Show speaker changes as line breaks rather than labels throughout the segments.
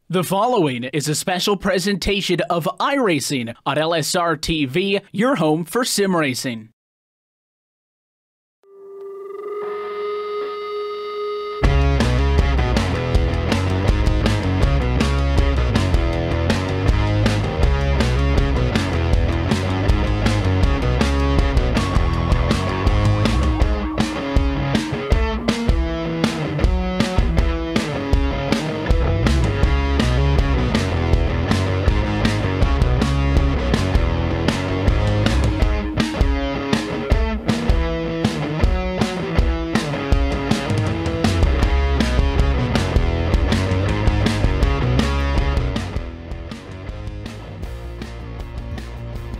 The following is a special presentation of iRacing on LSRTV, your home for sim racing.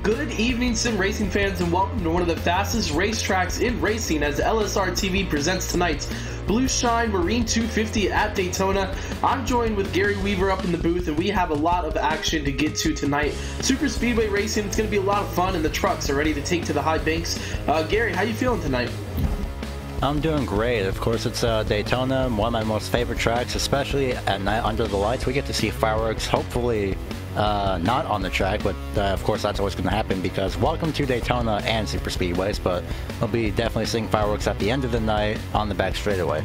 Good evening, sim racing fans, and welcome to one of the fastest racetracks in racing as LSRTV presents tonight's BluShine Marine 250 at Daytona. I'm joined with Gary Weaver up in the booth, and we have a lot of action to get to tonight. Super Speedway racing, it's going to be a lot of fun, and the trucks are ready to take to the high banks. Gary, how you feeling tonight?
I'm doing great. Of course, it's Daytona, one of my most favorite tracks, especially at night under the lights. We get to see fireworks, hopefully not on the track, but of course that's always going to happen because welcome to Daytona and Super Speedways, but we'll be definitely seeing fireworks at the end of the night on the back straightaway.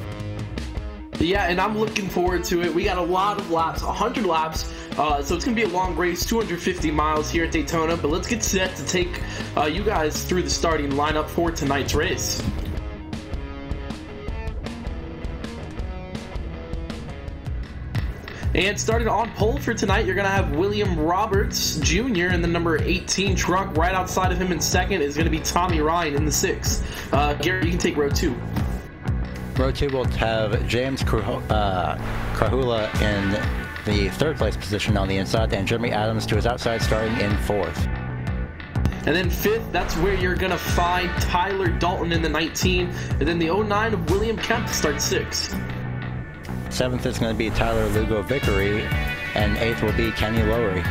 Yeah, and I'm looking forward to it. We got a lot of laps, 100 laps, so it's going to be a long race, 250 miles here at Daytona, but let's get set to take you guys through the starting lineup for tonight's race. And starting on pole for tonight, you're going to have William Roberts Jr. in the number 18 truck. Right outside of him in second is going to be Tommy Ryan in the 6th. Gary, you can take row 2.
Row 2 will have James Krahula in the 3rd place position on the inside, and Jeremy Adams to his outside starting in 4th.
And then 5th, that's where you're going to find Tyler Dalton in the 19. And then the 09 of William Kemp starts 6th.
7th is going to be Tyler Lugo Vickery, and 8th will be Kenny Lowry.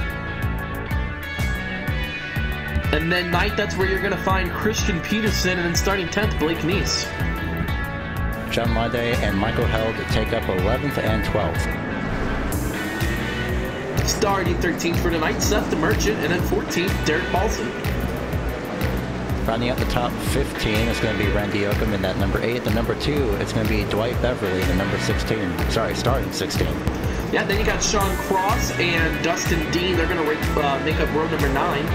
And then 9th, that's where you're going to find Christian Peterson, and then starting 10th, Blake Neese.
John Lyday and Michael Held take up 11th and 12th.
Starting 13th for tonight, Seth the Merchant, and then 14th, Derek Paulson.
Rounding out the top 15 is going to be Randy Oakham in that number 8. The number 2 is going to be Dwight Beverly in the number 16. Sorry, starting 16.
Yeah, then you got Sean Cross and Dustin Dean. They're going to make up row number 9.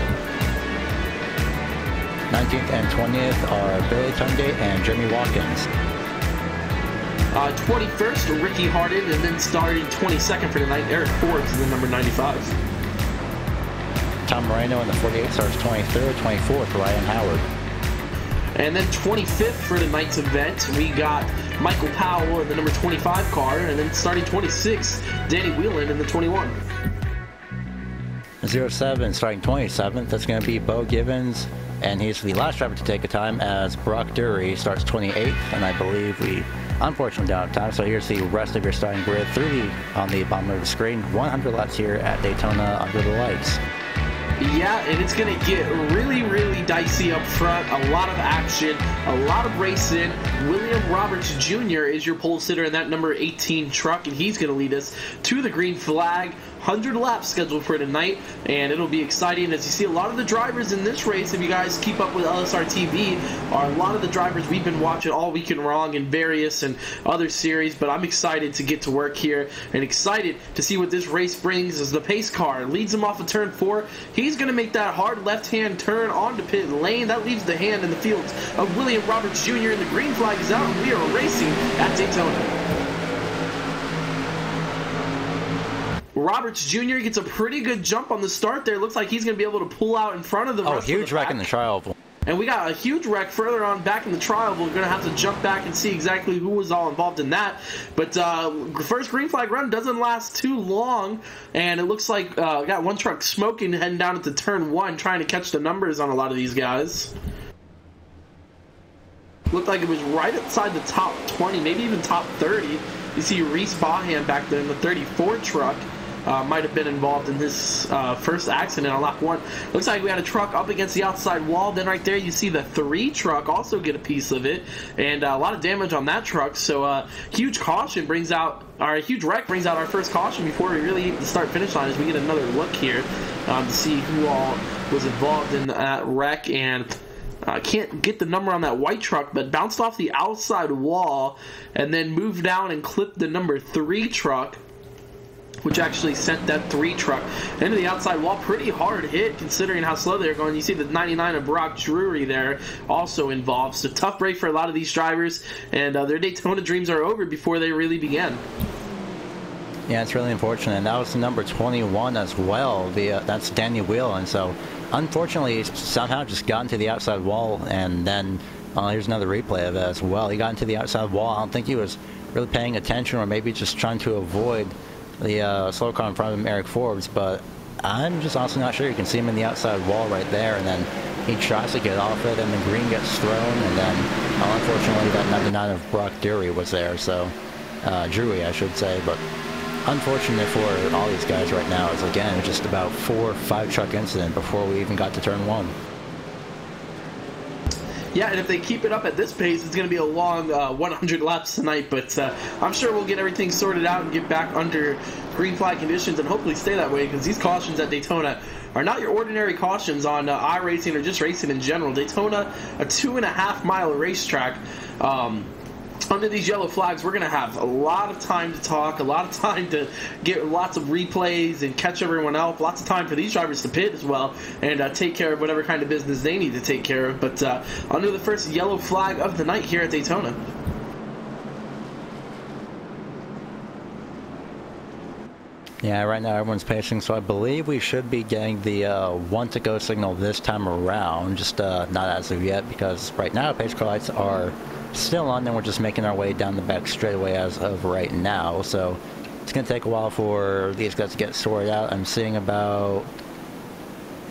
19th and 20th are Billy Tungate and Jimmy Watkins.
21st, Ricky Hardin, and then starting 22nd for tonight, Eric Forbes in the number 95.
Tom Moreno in the 48 starts 23rd, 24th, Ryan Howard.
And then 25th for tonight's event, we got Michael Powell in the number 25 car, and then starting 26th, Danny Whelan in the 21.
07 starting 27th, that's going to be Bo Givens, and he's the last driver to take a time as Brock Dury starts 28th, and I believe we unfortunately don't have time, so here's the rest of your starting grid on the bottom of the screen. 100 laps here at Daytona under the lights.
Yeah, and it's going to get really, really dicey up front. A lot of action, a lot of racing. William Roberts Jr. is your pole sitter in that number 18 truck, and he's going to lead us to the green flag. 100 laps scheduled for tonight, and it'll be exciting as you see a lot of the drivers in this race. If you guys keep up with LSRTV, are a lot of the drivers we've been watching all weekend long in various and other series, but I'm excited to get to work here and excited to see what this race brings as the pace car leads him off of turn 4. He's going to make that hard left-hand turn onto pit lane. That leaves the hand in the fields of William Roberts Jr., and the green flag is out, and we are racing at Daytona. Roberts Jr. gets a pretty good jump on the start there. Looks like he's going to be able to pull out in front of the rest of the
huge wreck in the trial.
And we got a huge wreck further on back in the trial. We're going to have to jump back and see exactly who was all involved in that. But first green flag run doesn't last too long. And it looks like we got one truck smoking heading down into turn 1 trying to catch the numbers on a lot of these guys. Looked like it was right outside the top 20, maybe even top 30. You see Reese Bahan back there in the 34 truck. might have been involved in this first accident on lap 1. Looks like we had a truck up against the outside wall. Then right there you see the 3 truck also get a piece of it, and a lot of damage on that truck. So huge caution brings out, our huge wreck brings out our first caution before we really hit the start-finish line as we get another look here to see who all was involved in that wreck. And can't get the number on that white truck, but bounced off the outside wall and then moved down and clipped the number 3 truck, which actually sent that 3 truck into the outside wall. Pretty hard hit considering how slow they're going. You see the 99 of Brock Drury there also involved. So tough break for a lot of these drivers, and their Daytona dreams are over before they really began.
Yeah, it's really unfortunate. And that was number 21 as well. That's Danny Whelan. So unfortunately, he somehow just got into the outside wall, and then here's another replay of it as well. He got into the outside wall. I don't think he was really paying attention, or maybe just trying to avoid the slow car in front of him, Eric Forbes, but I'm just honestly not sure. You can see him in the outside wall right there, and then he tries to get off it, and the green gets thrown, and then unfortunately that 99 of Brock Drury was there, so Drury I should say. But unfortunate for all these guys right now is, again, just about 4 or 5 truck incident before we even got to turn 1.
Yeah, and if they keep it up at this pace, it's going to be a long 100 laps tonight, but I'm sure we'll get everything sorted out and get back under green flag conditions and hopefully stay that way, because these cautions at Daytona are not your ordinary cautions on iRacing or just racing in general. Daytona, a 2.5-mile racetrack. Under these yellow flags, we're going to have a lot of time to talk, a lot of time to get lots of replays and catch everyone up, lots of time for these drivers to pit as well and take care of whatever kind of business they need to take care of. But under the first yellow flag of the night here at Daytona.
Yeah, right now everyone's pacing, so I believe we should be getting the 1 to go signal this time around, just not as of yet, because right now pace car lights are still on, and we're just making our way down the back straightaway as of right now, so it's going to take a while for these guys to get sorted out. I'm seeing about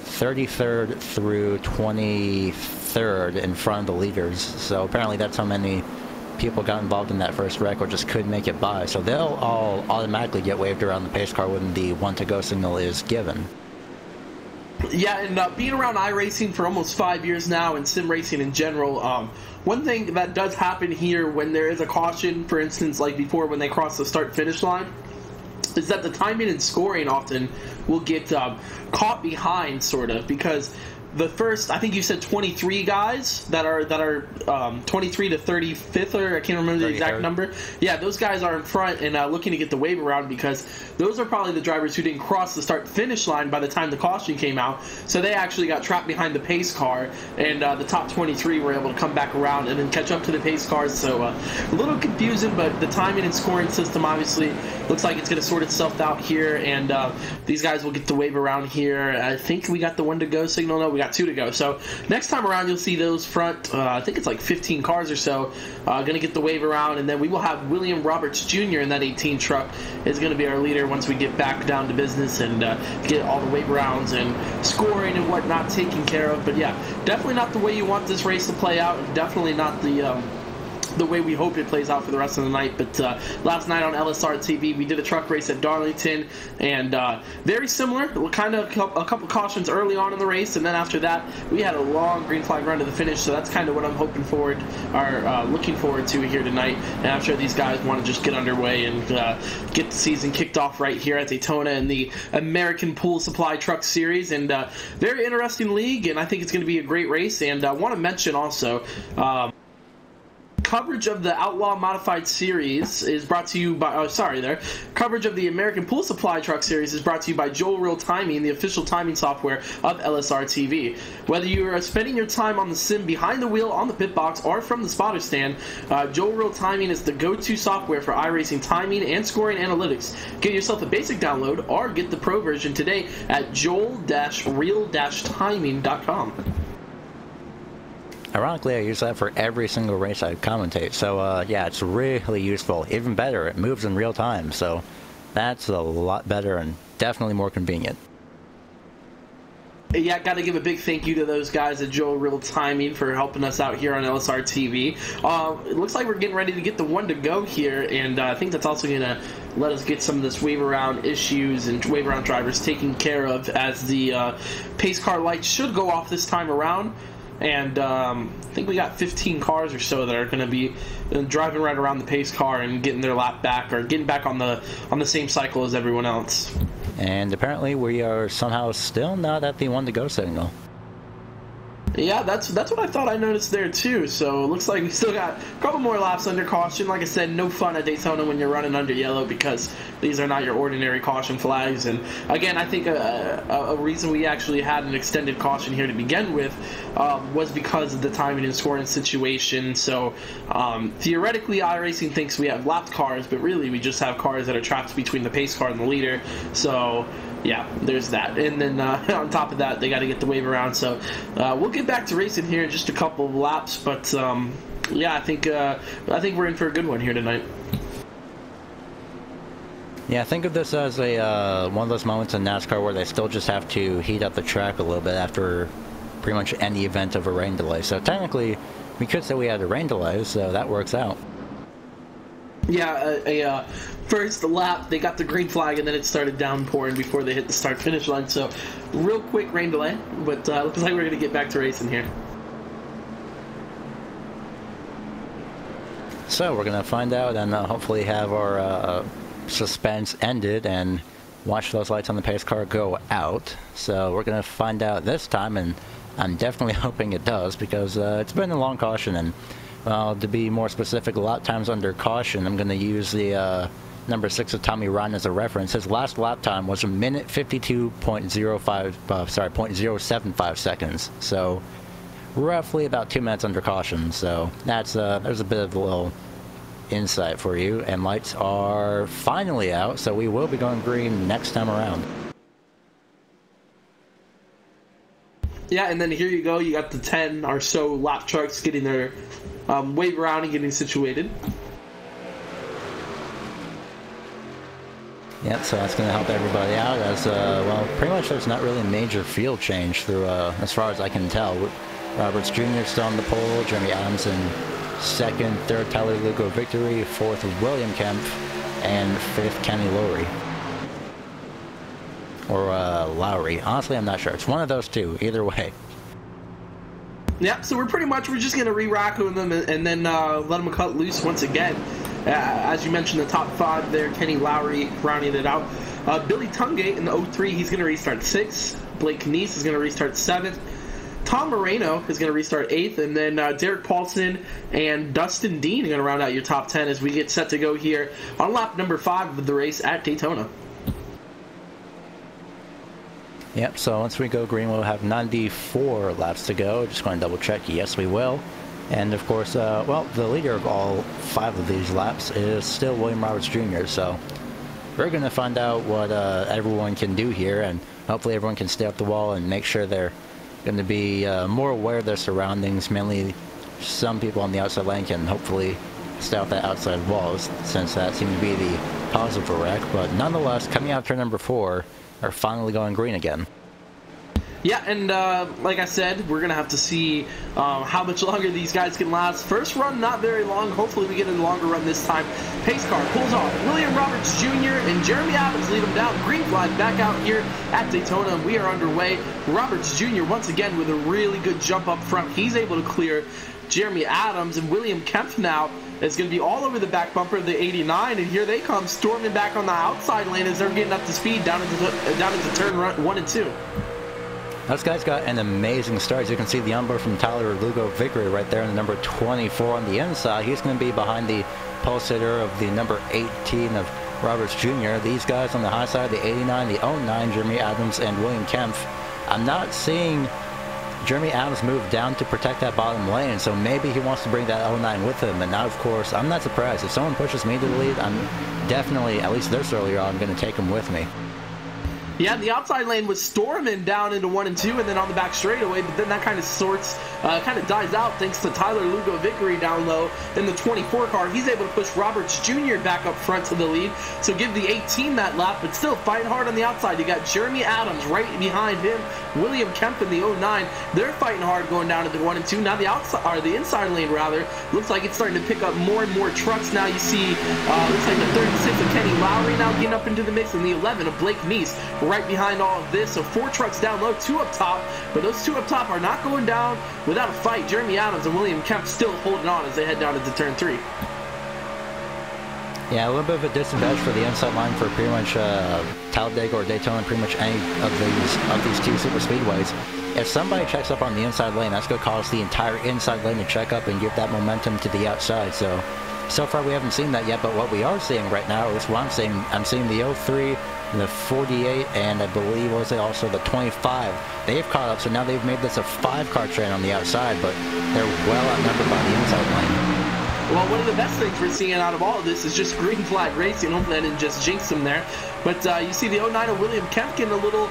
33rd through 23rd in front of the leaders, so apparently that's how many people got involved in that first wreck or just couldn't make it by, so they'll all automatically get waved around the pace car when the 1 to go signal is given.
Yeah, and being around iRacing for almost 5 years now and sim racing in general, one thing that does happen here when there is a caution, for instance, like before when they cross the start-finish line, is that the timing and scoring often will get caught behind, sort of, because the first, I think you said 23 guys that are 23 to 35th, or I can't remember the exact number. Yeah, those guys are in front and looking to get the wave around, because those are probably the drivers who didn't cross the start-finish line by the time the caution came out. So they actually got trapped behind the pace car, and the top 23 were able to come back around and then catch up to the pace cars. So a little confusing, but the timing and scoring system obviously looks like it's going to sort itself out here, and these guys will get the wave around here. I think we got the 1 to go signal. No, we got 2 to go. So next time around, you'll see those front, I think it's like 15 cars or so, going to get the wave around, and then we will have William Roberts Jr. in that 18 truck is going to be our leader once we get back down to business and get all the wave rounds and scoring and whatnot taken care of. But yeah, definitely not the way you want this race to play out, and definitely not the way we hope it plays out for the rest of the night. But last night on LSRTV, we did a truck race at Darlington, and very similar, kind of a couple cautions early on in the race, and then after that, we had a long green flag run to the finish. So that's kind of what I'm hoping forward, or looking forward to here tonight. And I'm sure these guys want to just get underway and get the season kicked off right here at Daytona in the American Pool Supply Truck Series. And very interesting league, and I think it's going to be a great race. And I want to mention also, coverage of the Outlaw Modified Series is brought to you by, coverage of the American Pool Supply Truck Series is brought to you by Joel Real Timing, the official timing software of LSRTV. Whether you are spending your time on the sim behind the wheel, on the pit box, or from the spotter stand, Joel Real Timing is the go-to software for iRacing timing and scoring analytics. Get yourself a basic download or get the pro version today at joel-real-timing.com.
Ironically, I use that for every single race I commentate, so yeah, it's really useful. Even better, it moves in real time, so that's a lot better and definitely more convenient.
Yeah, got to give a big thank you to those guys at Joe Real Timing for helping us out here on LSRTV. It looks like we're getting ready to get the one to go here, and I think that's also going to let us get some of this wave around issues and wave around drivers taken care of, as the pace car lights should go off this time around. And I think we got 15 cars or so that are going to be driving right around the pace car and getting their lap back, or getting back on the same cycle as everyone else.
And apparently we are somehow still not at the one to go signal.
Yeah, that's what I thought I noticed there too. So it looks like we still got a couple more laps under caution. Like I said, no fun at Daytona when you're running under yellow, because these are not your ordinary caution flags. And again, I think a reason we actually had an extended caution here to begin with was because of the timing and scoring situation. So theoretically, iRacing thinks we have lapped cars, but really we just have cars that are trapped between the pace car and the leader. So yeah, there's that. And then on top of that, they got to get the wave around. So we'll get back to racing here in just a couple of laps. But yeah, I think we're in for a good one here tonight.
Yeah, think of this as a one of those moments in NASCAR where they still just have to heat up the track a little bit after pretty much any event of a rain delay. So technically, we could say we had a rain delay, so that works out.
Yeah, first lap, they got the green flag, and then it started downpouring before they hit the start-finish line. So, real quick rain delay, but looks like we're going to get back to racing here.
So, we're going to find out and hopefully have our suspense ended and watch those lights on the pace car go out. So, we're going to find out this time, and I'm definitely hoping it does, because it's been a long caution, and to be more specific, a lot of times under caution, I'm going to use the number 6 of Tommy Ryan as a reference. His last lap time was 0.075 seconds. So roughly about 2 minutes under caution. So that's there's a bit of a little insight for you. And lights are finally out, so we will be going green next time around.
Yeah, and then here you go. You got the 10 or so lap trucks getting their wave around and getting situated.
Yep, so that's going to help everybody out, as, well, pretty much there's not really a major field change through, as far as I can tell. Roberts Jr. still on the pole, Jeremy Adams in second, third Tyler Lugo victory, fourth William Kemp, and fifth Kenny Lowry. Or Lowry. Honestly, I'm not sure. It's one of those two, either way.
Yeah, so we're just going to re-rack with them and then let them cut loose once again. As you mentioned, the top 5 there, Kenny Lowry rounding it out. Billy Tungate in the 03, he's going to restart 6th. Blake Knies is going to restart 7th. Tom Moreno is going to restart 8th. And then Derek Paulson and Dustin Dean are going to round out your top 10 as we get set to go here on lap number 5 of the race at Daytona.
Yep, so once we go green, we'll have 94 laps to go. Just going to double check. Yes, we will. And of course, well, the leader of all 5 of these laps is still William Roberts Jr. So we're going to find out what everyone can do here, and hopefully everyone can stay up the wall and make sure they're going to be more aware of their surroundings. Mainly, some people on the outside lane can hopefully stay off that outside wall, since that seemed to be the cause of a wreck. But nonetheless, coming out turn number 4, are finally going green again.
Yeah, and like I said, we're going to have to see how much longer these guys can last. First run, not very long. Hopefully we get a longer run this time. Pace car pulls off. William Roberts Jr. and Jeremy Adams lead them down. Green flag back out here at Daytona. We are underway. Roberts Jr. once again with a really good jump up front. He's able to clear Jeremy Adams, and William Kempf now is going to be all over the back bumper of the 89, and here they come storming back on the outside lane as they're getting up to speed down into turn 1 and 2.
Those guys got an amazing start. As you can see, the onboard from Tyler Lugo victory right there in the number 24 on the inside. He's going to be behind the pole sitter of the number 18 of Roberts Jr. These guys on the high side, the 89, the 09, Jeremy Adams and William Kempf. I'm not seeing Jeremy Adams move down to protect that bottom lane, so maybe he wants to bring that 09 with him. And now, of course, I'm not surprised. If someone pushes me to the lead, I'm definitely, at least this earlier on, going to take him with me.
Yeah, the outside lane was storming down into 1 and 2, and then on the back straightaway, but then that kind of dies out thanks to Tyler Lugo Vickery down low in the 24 car. He's able to push Roberts Jr. back up front to the lead, so give the 18 that lap, but still fighting hard on the outside. You got Jeremy Adams right behind him, William Kemp in the 09. They're fighting hard going down into 1 and 2. Now the outside, or the inside lane rather, looks like it's starting to pick up more and more trucks. Now you see, looks like the 36 of Kenny Lowry now getting up into the mix, and the 11 of Blake Neese right behind all of this. So 4 trucks down low, 2 up top, but those 2 up top are not going down without a fight. Jeremy Adams and William Kemp still holding on as they head down into turn 3.
Yeah, a little bit of a disadvantage for the inside line for pretty much Talladega or Daytona, pretty much any of these 2 super speedways. If somebody checks up on the inside lane, that's going to cause the entire inside lane to check up and give that momentum to the outside. So far we haven't seen that yet, but what we are seeing right now is what I'm seeing the 03, the 48, and I believe was it also the 25. They've caught up, so now they've made this a 5-car train on the outside, but they're well outnumbered by the inside lane.
Well, one of the best things we're seeing out of all of this is just green flag racing. Hopefully I didn't just jinx him there. But you see the 09 of William Kemp getting a little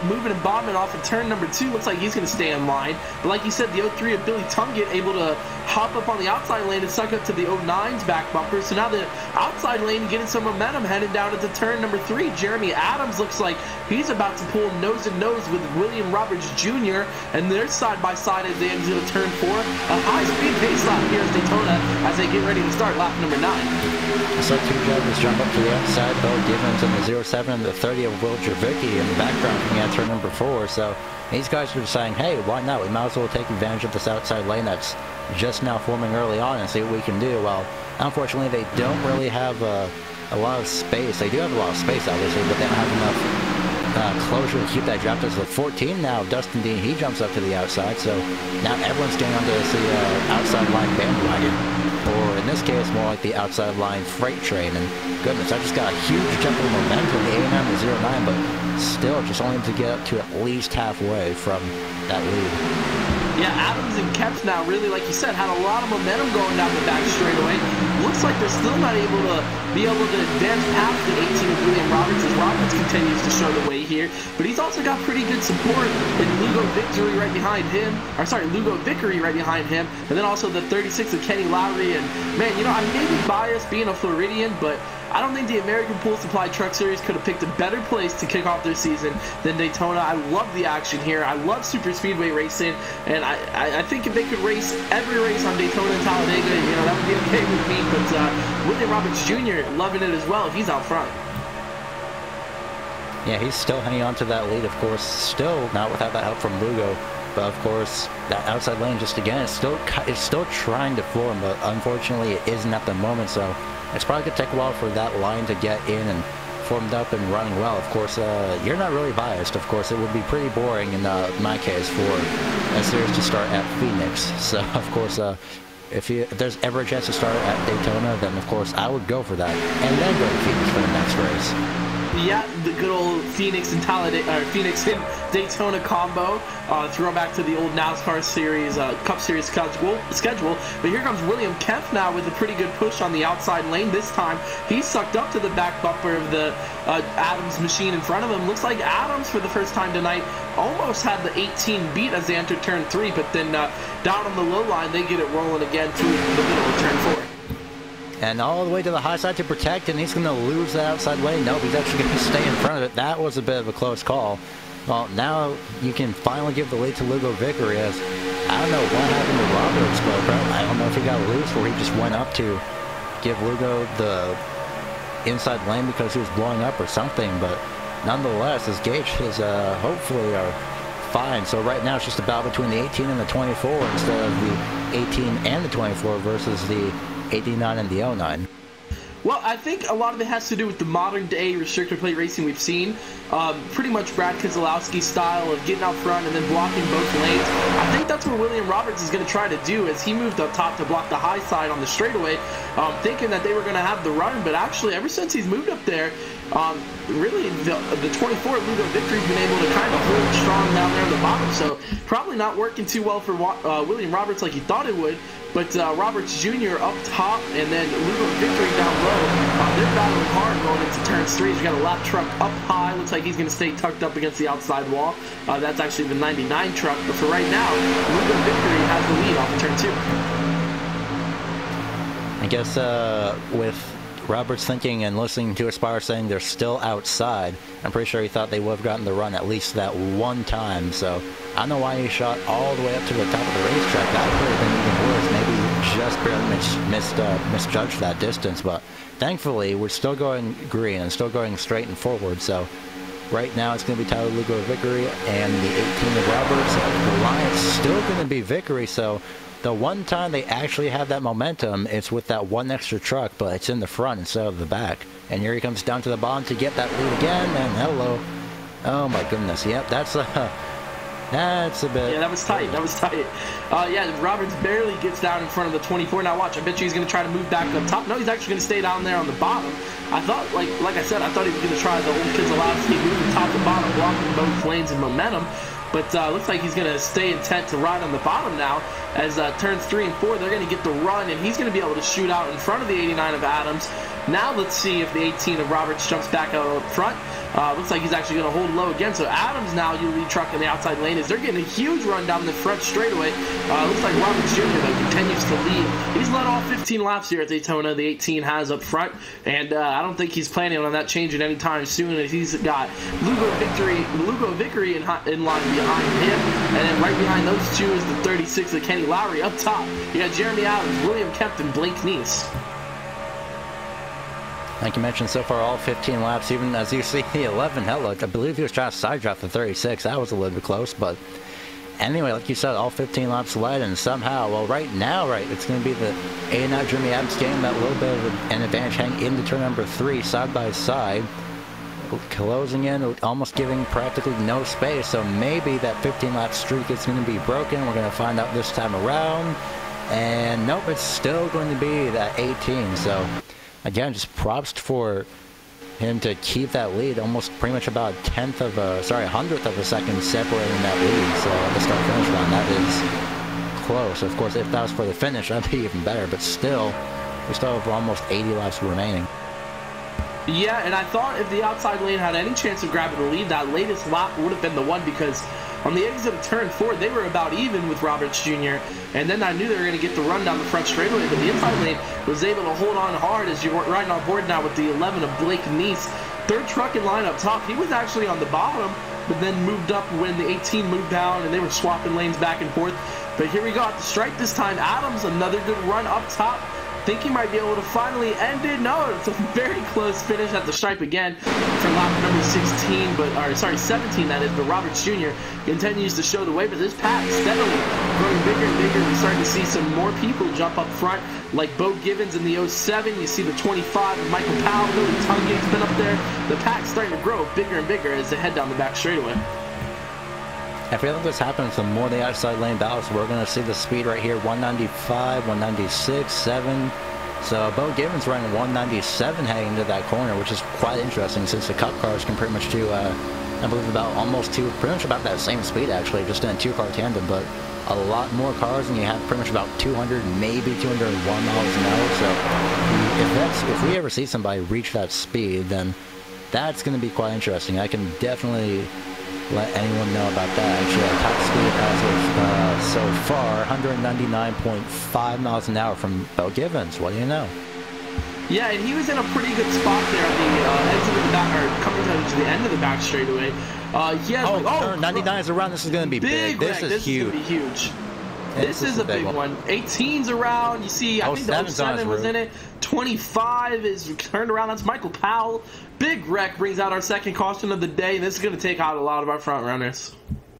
moving and bombing off of turn number 2. Looks like he's going to stay in line. But like you said, the 03 of Billy Tunget able to hop up on the outside lane and suck up to the 09's back bumper. So now the outside lane getting some momentum heading down into turn number 3. Jeremy Adams looks like he's about to pull nose and nose with William Roberts Jr. And they're side by side as they exit turn 4. A high-speed pace lap here at Daytona as they get ready to start lap number 9.
So 2 drivers jump up to the outside, Bo Givens in the 07 and the 30 of Will Javicki in the background coming out turn number 4. So these guys are saying, hey, why not? We might as well take advantage of this outside lane that's just now forming early on and see what we can do. Well, unfortunately, they don't really have a lot of space. They do have a lot of space, obviously, but they don't have enough closure to keep that drop. There's the 14 now. Dustin Dean, he jumps up to the outside, so now everyone's getting onto the outside line bandwagon. Or in this case, more like the outside line freight train. And goodness, I just got a huge jump in momentum, the 89 to 09, but still just only to get up to at least halfway from that lead.
Yeah, Adams and Kemp now really, like you said, had a lot of momentum going down the back straightaway. Looks like they're still not able to advance past the 18 of William Roberts as Roberts continues to show the way here. But he's also got pretty good support in Lugo Vickery right behind him. Lugo Vickery right behind him. And then also the 36 of Kenny Lowry. And man, you know, I may be biased being a Floridian, but I don't think the American Pool Supply Truck Series could have picked a better place to kick off their season than Daytona. I love the action here. I love super speedway racing, and I think if they could race every race on Daytona and Talladega, you know, that would be okay with me. But William Roberts Jr. loving it as well. He's out front.
Yeah, he's still hanging on to that lead, of course. Still not without that help from Lugo. But of course, that outside lane just again is still trying to form, but unfortunately it isn't at the moment. So it's probably going to take a while for that line to get in and formed up and running well. Of course, you're not really biased. Of course, it would be pretty boring in my case for a series to start at Phoenix. So, of course, if there's ever a chance to start at Daytona, then of course I would go for that and then go to Phoenix for the next race.
Yeah, the good old Phoenix and Phoenix and Daytona combo. Throwback to the old NASCAR series, Cup Series schedule. But here comes William Kemp now with a pretty good push on the outside lane. This time, he's sucked up to the back bumper of the Adams machine in front of him. Looks like Adams, for the first time tonight, almost had the 18 beat as they entered turn 3. But then down on the low line, they get it rolling again to the middle of turn 4.
And all the way to the high side to protect, and he's going to lose that outside lane. Nope, he's actually going to stay in front of it. That was a bit of a close call. Well, now you can finally give the lead to Lugo Vickery, as I don't know what happened to Roberts, but I don't know if he got loose or he just went up to give Lugo the inside lane because he was blowing up or something. But nonetheless, his gauge is hopefully are fine. So right now it's just a battle between the 18 and the 24 instead of the 18 and the 24 versus the 89 and the 09.
Well, I think a lot of it has to do with the modern day restrictor plate racing we've seen. Pretty much Brad Keselowski's style of getting out front and then blocking both lanes. I think that's what William Roberts is going to try to do, as he moved up top to block the high side on the straightaway, thinking that they were going to have the run. But actually, ever since he's moved up there, Really, the 24 Lugo Victory's been able to kind of hold strong down there on the bottom, so probably not working too well for William Roberts like he thought it would. But Roberts Jr. up top, and then Lugo Victory down low. They're battling hard going into turns 3. He's got a lap truck up high. Looks like he's going to stay tucked up against the outside wall. That's actually the 99 truck. But for right now, Lugo Victory has the lead off of turn 2.
I guess with Roberts thinking and listening to Aspire saying they're still outside, I'm pretty sure he thought they would have gotten the run at least that one time. So I don't know why he shot all the way up to the top of the racetrack. That could have been even worse. Maybe he just barely misjudged that distance. But thankfully, we're still going green and still going straight and forward. So right now, it's going to be Tyler Lugo Vickery and the 18 of Roberts. The line is still going to be Vickery. So the one time they actually have that momentum, it's with that one extra truck, but it's in the front instead of the back. And here he comes down to the bottom to get that lead again, and hello. Oh my goodness, yep, that's a bit...
Yeah, that was tight, yeah, Roberts barely gets down in front of the 24. Now watch, I bet you he's going to try to move back up top. No, he's actually going to stay down there on the bottom. I thought, like I said, I thought he was going to try the old kids allowed to keep moving top to bottom, blocking both lanes and momentum. But looks like he's going to stay intent to ride on the bottom now. As turns 3 and 4, they're going to get the run, and he's going to be able to shoot out in front of the 89 of Adams. Now let's see if the 18 of Roberts jumps back out up front. Looks like he's actually going to hold low again. So Adams now, your lead truck in the outside lane, is they're getting a huge run down the front straightaway. Looks like Roberts Jr. though continues to lead. He's led all 15 laps here at Daytona. The 18 has up front, and I don't think he's planning on that changing anytime soon. As he's got Lugo Vickery in line behind him, and then right behind those two is the 36 of Kenny Lowry. Up top, you got Jeremy Adams, William Kempton, Blake Neese.
Like you mentioned, so far all 15 laps, even as you see the 11, hell, look, I believe he was trying to side draft the 36. That was a little bit close, but anyway, like you said, all 15 laps led, and somehow, well, right now, it's going to be the 89 Jeremy Adams getting that little bit of an advantage heading into turn number 3, side by side, closing in, almost giving practically no space. So maybe that 15-lap streak is going to be broken. We're going to find out this time around, and nope, it's still going to be that 18. So again, just props for him to keep that lead, almost pretty much about a 100th of a second separating that lead. So the start-finish line, that is close. Of course, if that was for the finish, that'd be even better. But still, we still have almost 80 laps remaining.
Yeah, and I thought if the outside lane had any chance of grabbing the lead, that latest lap would have been the one, because on the exit of turn 4, they were about even with Roberts Jr., and then I knew they were going to get the run down the front straightaway, but the inside lane was able to hold on hard as you're riding on board now with the 11 of Blake Neese. Third truck in line up top. He was actually on the bottom, but then moved up when the 18 moved down, and they were swapping lanes back and forth. But here we go at the stripe this time. Adams, another good run up top. Think he might be able to finally end it. No, it's a very close finish at the stripe again for lap number 16, or 17 that is, but Roberts Jr. continues to show the way, but this pack steadily growing bigger and bigger. We're starting to see some more people jump up front, like Bo Givens in the 07. You see the 25 of Michael Powell, Billy Tungate's been up there. The pack's starting to grow bigger and bigger as they head down the back straightaway.
I feel like this happens the more the outside lane battles. We're going to see the speed right here, 195, 196, 7. So Bo Givens running 197 heading into that corner, which is quite interesting since the Cup cars can pretty much do, I believe, pretty much about that same speed actually, just in a 2-car tandem, but a lot more cars, and you have pretty much about 200, maybe 201 miles an hour. So if we ever see somebody reach that speed, then that's going to be quite interesting. I can definitely let anyone know about that. Actually, top speed as of so far, 199.5 miles an hour from Bo Givens. What do you know?
Yeah, and he was in a pretty good spot there at the exit of the back, or coming to the end of the back straightaway.
Turn 99 is around. This is going to be big. This is huge.
This is going to be huge. This is a big one. 18's around. You see, I think the 07 was in it. 25 is turned around. That's Michael Powell. Big wreck brings out our second caution of the day. This is going to take out a lot of our front runners.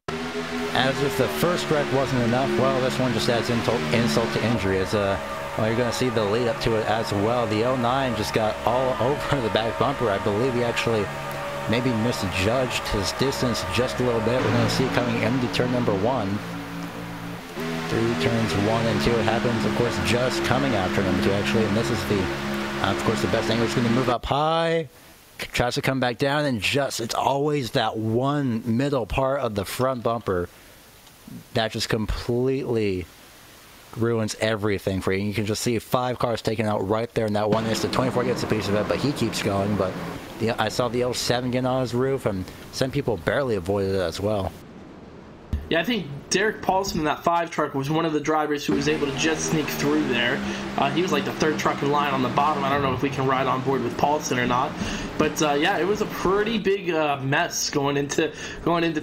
As if the first wreck wasn't enough, well, this one just adds insult to injury. As you're going to see the lead up to it as well. The 09 just got all over the back bumper. I believe he actually maybe misjudged his distance just a little bit. We're going to see coming into turn number 1. Through turns 1 and 2, it happens, of course, just coming out turn number 2, actually, and this is the, of course, the best angle. It's going to move up high, tries to come back down, and it's always that one middle part of the front bumper that just completely ruins everything for you. You can just see 5 cars taken out right there in that one instant. 24 gets a piece of it, but he keeps going. But I saw the 07 get on his roof, and some people barely avoided it as well.
Yeah, I think Derek Paulson in that 5 truck was one of the drivers who was able to just sneak through there. He was like the 3rd truck in line on the bottom. I don't know if we can ride on board with Paulson or not. But yeah, it was a pretty big mess going into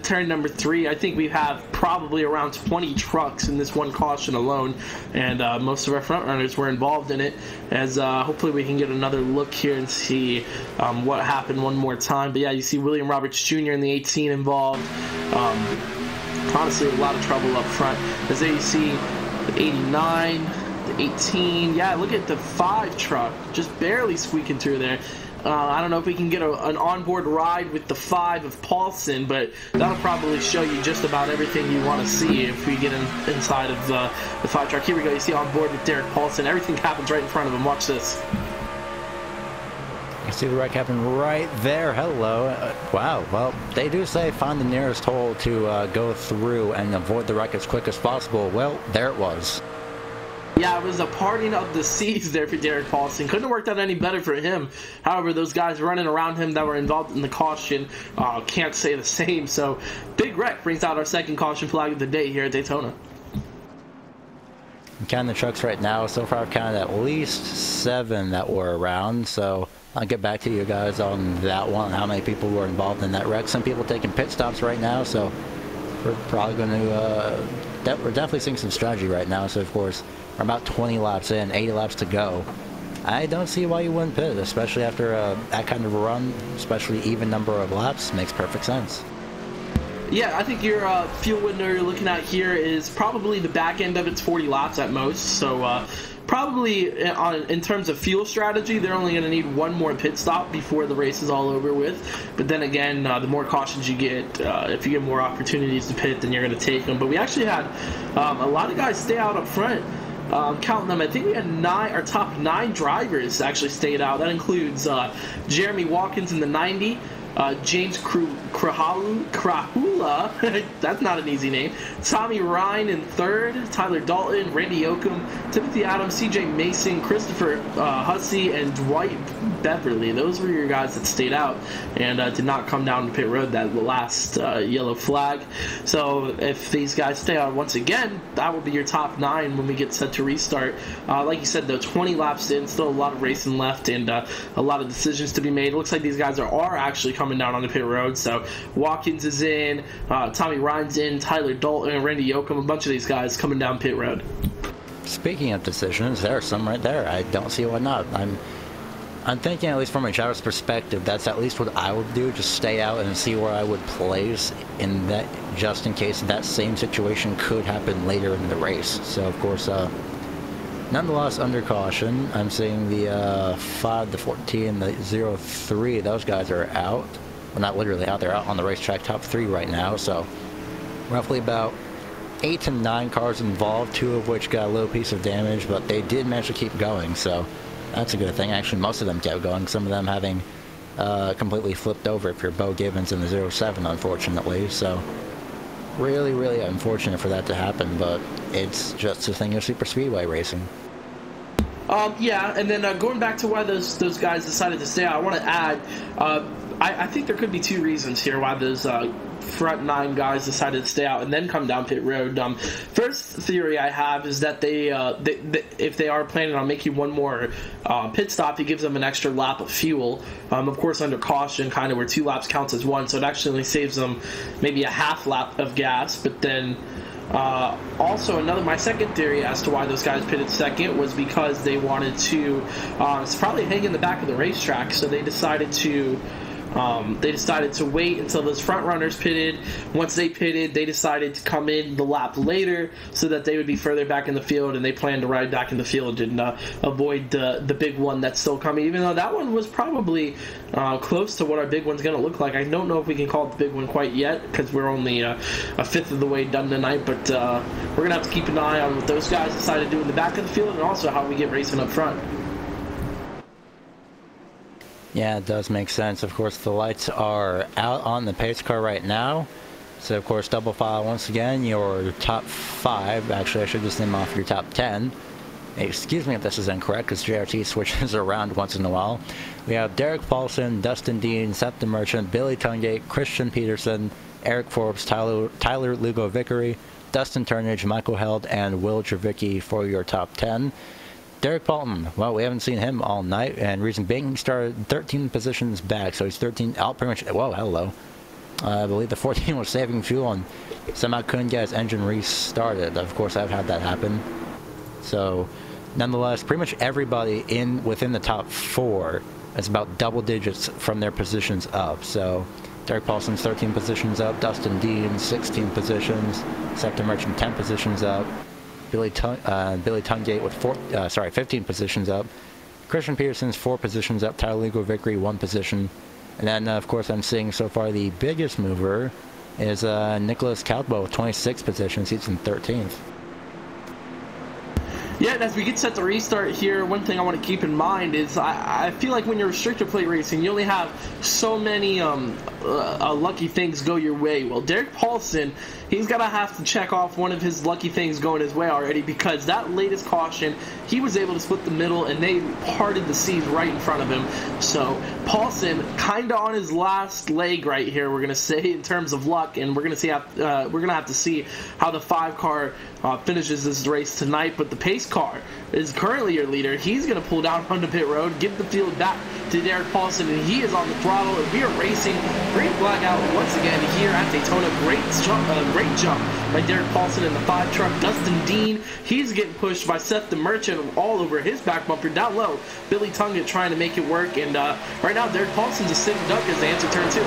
turn number 3. I think we have probably around 20 trucks in this one caution alone, and most of our front runners were involved in it. As hopefully we can get another look here and see what happened one more time. But yeah, you see William Roberts Jr. in the 18 involved. Honestly, a lot of trouble up front. As there you see the 89, the 18. Yeah, look at the 5 truck, just barely squeaking through there. I don't know if we can get an onboard ride with the 5 of Paulson, but that'll probably show you just about everything you want to see if we get inside of the 5 truck. Here we go. You see on board with Derek Paulson. Everything happens right in front of him. Watch this.
You see the wreck happen right there. Hello. Wow. Well, they do say find the nearest hole to go through and avoid the wreck as quick as possible. Well, there it was.
Yeah, it was a parting of the seas there for Derek Paulson. Couldn't have worked out any better for him. However, those guys running around him that were involved in the caution can't say the same. So, big wreck brings out our 2nd caution flag of the day here at Daytona.
I'm counting the trucks right now. So far, I've counted at least 7 that were around. So I'll get back to you guys on that one, how many people were involved in that wreck. Some people taking pit stops right now, so we're probably going to, we're definitely seeing some strategy right now. So, of course, we're about 20 laps in, 80 laps to go. I don't see why you wouldn't pit, especially after that kind of a run, especially even number of laps. Makes perfect sense.
Yeah, I think your fuel window you're looking at here is probably the back end of its 40 laps at most. So probably in terms of fuel strategy, they're only going to need 1 more pit stop before the race is all over with. But then again, the more cautions you get, if you get more opportunities to pit, then you're going to take them. But we actually had a lot of guys stay out up front. Counting them, I think we had our top 9 drivers actually stayed out. That includes Jeremy Watkins in the 90, James Krahula, that's not an easy name, Tommy Ryan in 3rd, Tyler Dalton, Randy Yoakum, Timothy Adams, CJ Mason, Christopher Hussey, and Dwight Beverly. Those were your guys that stayed out and did not come down to pit road that last yellow flag. So if these guys stay out once again, that will be your top 9 when we get set to restart. Like you said, though, 20 laps in, still a lot of racing left and a lot of decisions to be made. It looks like these guys are actually coming down on the pit road. So Watkins is in, Tommy Ryan's in, Tyler Dalton, Randy Yoakum, a bunch of these guys coming down pit road.
Speaking of decisions, there are some right there. I don't see why not. I'm thinking, at least from a driver's perspective, that's at least what I would do, just stay out and see where I would place in that, just in case that same situation could happen later in the race. So, of course, nonetheless, under caution, I'm seeing the 5, the 14, the 03, those guys are out. Well, not literally out, they're out on the racetrack top 3 right now, so roughly about 8 to 9 cars involved, 2 of which got a little piece of damage, but they did manage to keep going, so that's a good thing. Actually, most of them kept going, some of them having completely flipped over if you're Bo Gibbons in the 07, unfortunately, so really, really unfortunate for that to happen, but it's just a thing of super speedway racing.
Yeah, and then going back to why those guys decided to stay out, I want to add, I think there could be 2 reasons here why those front 9 guys decided to stay out and then come down pit road. First theory I have is that they if they are planning on making 1 more pit stop, it gives them an extra lap of fuel. Of course, under caution, kind of where 2 laps counts as 1, so it actually only saves them maybe a half lap of gas. But then also my second theory as to why those guys pitted second was because they wanted to it's probably hang in the back of the racetrack, so they decided to wait until those front runners pitted. Once they pitted, they decided to come in the lap later so that they would be further back in the field, and they planned to ride back in the field and avoid the big one that's still coming, even though that one was probably close to what our big one's going to look like. I don't know if we can call it the big one quite yet because we're only a 5th of the way done tonight, but we're going to have to keep an eye on what those guys decide to do in the back of the field and also how we get racing up front.
Yeah, it does make sense. Of course, the lights are out on the pace car right now. So, of course, double file once again, your top 5. Actually, I should just name off your top 10. Excuse me if this is incorrect, because JRT switches around once in a while. We have Derek Paulson, Dustin Dean, Seth the Merchant, Billy Tungate, Christian Peterson, Eric Forbes, Tyler Lugo Vickery, Dustin Turnage, Michael Held, and Will Javicki for your top 10. Derek Paulson, well, we haven't seen him all night, and reason being, he started 13 positions back, so he's 13 out pretty much. Whoa, hello. I believe the 14 was saving fuel and somehow couldn't get his engine restarted. Of course, I've had that happen. So, nonetheless, pretty much everybody within the top 4 is about double digits from their positions up. So, Derek Paulson's 13 positions up, Dustin Dean 16 positions, Seth the Merchant 10 positions up, Billy Tungate with 15 positions up, Christian Peterson's 4 positions up, Tyler Lugo Vickery 1 position. And then, of course, I'm seeing so far the biggest mover is Nicholas Caldwell with 26 positions. He's in 13th.
Yeah, and as we get set to restart here, one thing I want to keep in mind is I feel like when you're restrictor plate racing, you only have so many lucky things go your way. Well, Derek Paulson, he's going to have to check off one of his lucky things going his way already, because that latest caution, he was able to split the middle and they parted the seas right in front of him. So Paulson kind of on his last leg right here, we're going to say, in terms of luck, and we're going to see how, we're going to have to see how the 5 car finishes this race tonight. But the pace car is currently your leader. He's going to pull down on the pit road, give the field back to Derek Paulson, and he is on the throttle, and we are racing. Green flag out once again here at Daytona. Great jump by Derek Paulson in the 5 truck. Dustin Dean, he's getting pushed by Seth the Merchant all over his back bumper. Down low, Billy Tungate trying to make it work, and right now Derek Paulson's a sitting duck as they enter turn 2.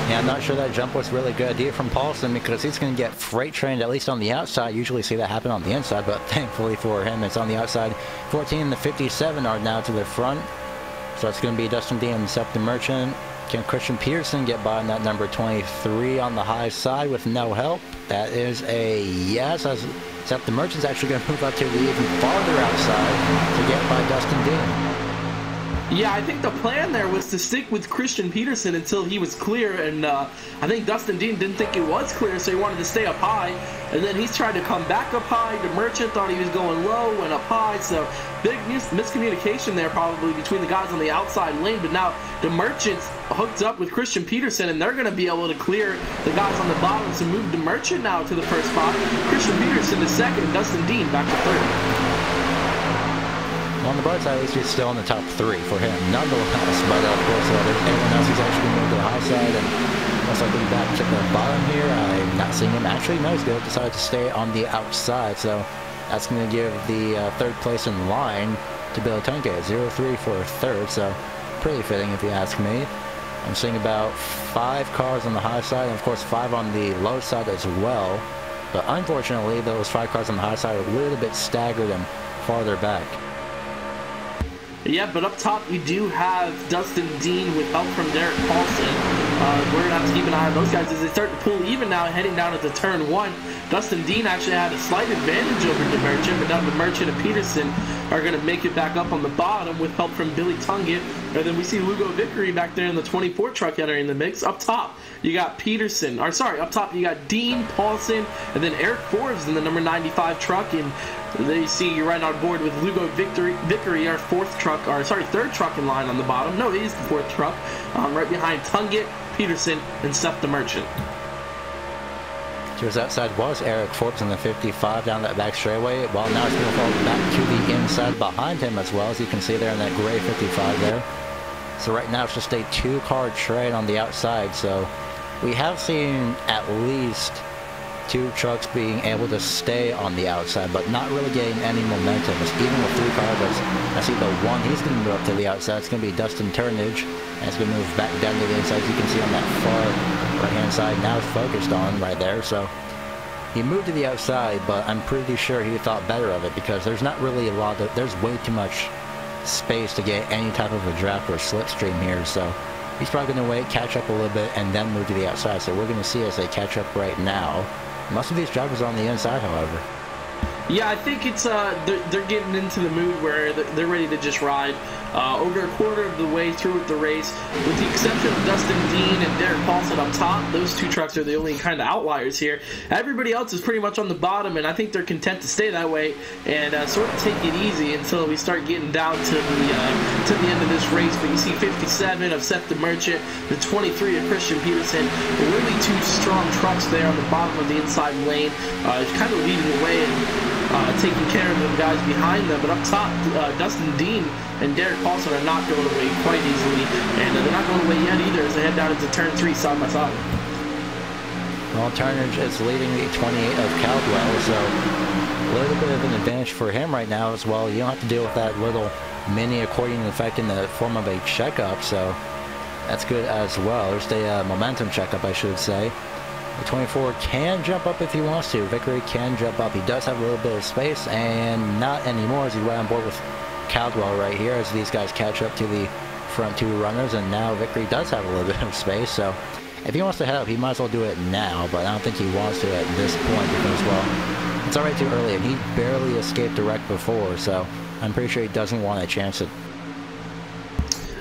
Yeah, I'm not sure that jump was really a good idea from Paulson, because he's going to get freight trained, at least on the outside. Usually see that happen on the inside, but thankfully for him, it's on the outside. 14 and the 57 are now to the front. So it's going to be Dustin Dean and Seth the Merchant. Can Christian Peterson get by on that number 23 on the high side with no help? That is a yes, as Seth the Merchant's actually going to move up to the even farther outside to get by Dustin Dean.
Yeah, I think the plan there was to stick with Christian Peterson until he was clear, and I think Dustin Dean didn't think it was clear, so he wanted to stay up high, and then he's tried to come back up high. The Merchant thought he was going low, went up high, so big miscommunication there probably between the guys on the outside lane. But now the Merchant's hooked up with Christian Peterson, and they're going to be able to clear the guys on the bottom, so move the Merchant now to the first spot. Christian Peterson to second, Dustin Dean back to third.
On the bright side, at least he's still in the top 3 for him, nonetheless. But of course, everyone else is actually moved to the high side, and most likely back to the bottom here. I'm not seeing him. Actually, no, he's going to decide to stay on the outside, so that's going to give the 3rd place in line to Billy Tungate, 0-3 for 3rd, so pretty fitting if you ask me. I'm seeing about 5 cars on the high side, and of course 5 on the low side as well. But unfortunately, those 5 cars on the high side are a little bit staggered and farther back.
Yeah, but up top we do have Dustin Dean with help from Derek Paulson. We're going to have to keep an eye on those guys as they start to pull even now, heading down into turn 1. Dustin Dean actually had a slight advantage over the Merchant, but now the Merchant and Peterson are going to make it back up on the bottom with help from Billy Tungate. And then we see Lugo Vickery back there in the 24 truck entering the mix. Up top, you got Peterson, or sorry, up top you got Dean, Paulson, and then Eric Forbes in the number 95 truck. And there you see you're right on board with Lugo Vickery, our 3rd truck in line on the bottom. No, he's the 4th truck, right behind Tungate, Peterson, and Seth the Merchant.
To his outside was Eric Forbes in the 55 down that back straightaway. Well, now it's going to fall back to the inside behind him as well, as you can see there in that gray 55 there. So right now it's just a 2-car trade on the outside. So we have seen at least 2 trucks being able to stay on the outside, but not really getting any momentum. Even with 3 cars, I see the one he's going to move up to the outside. It's going to be Dustin Turnage, and it's going to move back down to the inside. As you can see on that far right-hand side, now it's focused on right there. So he moved to the outside, but I'm pretty sure he thought better of it, because there's not really there's way too much space to get any type of a draft or slipstream here. So he's probably going to wait, catch up a little bit, and then move to the outside. So we're going to see as they catch up right now. Most of these drivers are on the inside, however.
Yeah, I think it's they're getting into the mood where they're ready to just ride. Over a quarter of the way through with the race, with the exception of Dustin Dean and Derek Paulson up top. Those two trucks are the only kind of outliers here. Everybody else is pretty much on the bottom, and I think they're content to stay that way and sort of take it easy until we start getting down to the end of this race. But you see 57 of Seth the Merchant, the 23 of Christian Peterson, really two strong trucks there on the bottom of the inside lane, kind of leading the way and taking care of the guys behind them. But up top, Dustin Dean and Derek Paulson are not going away quite easily, and they're not going away yet either as they head down into turn 3 side by side.
Well, Turnage is leading the 28 of Caldwell, so a little bit of an advantage for him right now as well. You don't have to deal with that little mini accordion effect in the form of a checkup, so that's good as well. There's the momentum checkup, I should say. The 24 can jump up if he wants to. Vickery can jump up. He does have a little bit of space, and not anymore as he's right on board with Caldwell right here as these guys catch up to the front two runners, and now Vickery does have a little bit of space, so if he wants to head up, he might as well do it now, but I don't think he wants to at this point because, well, it's already too early, and he barely escaped the wreck before, so I'm pretty sure he doesn't want to chance it.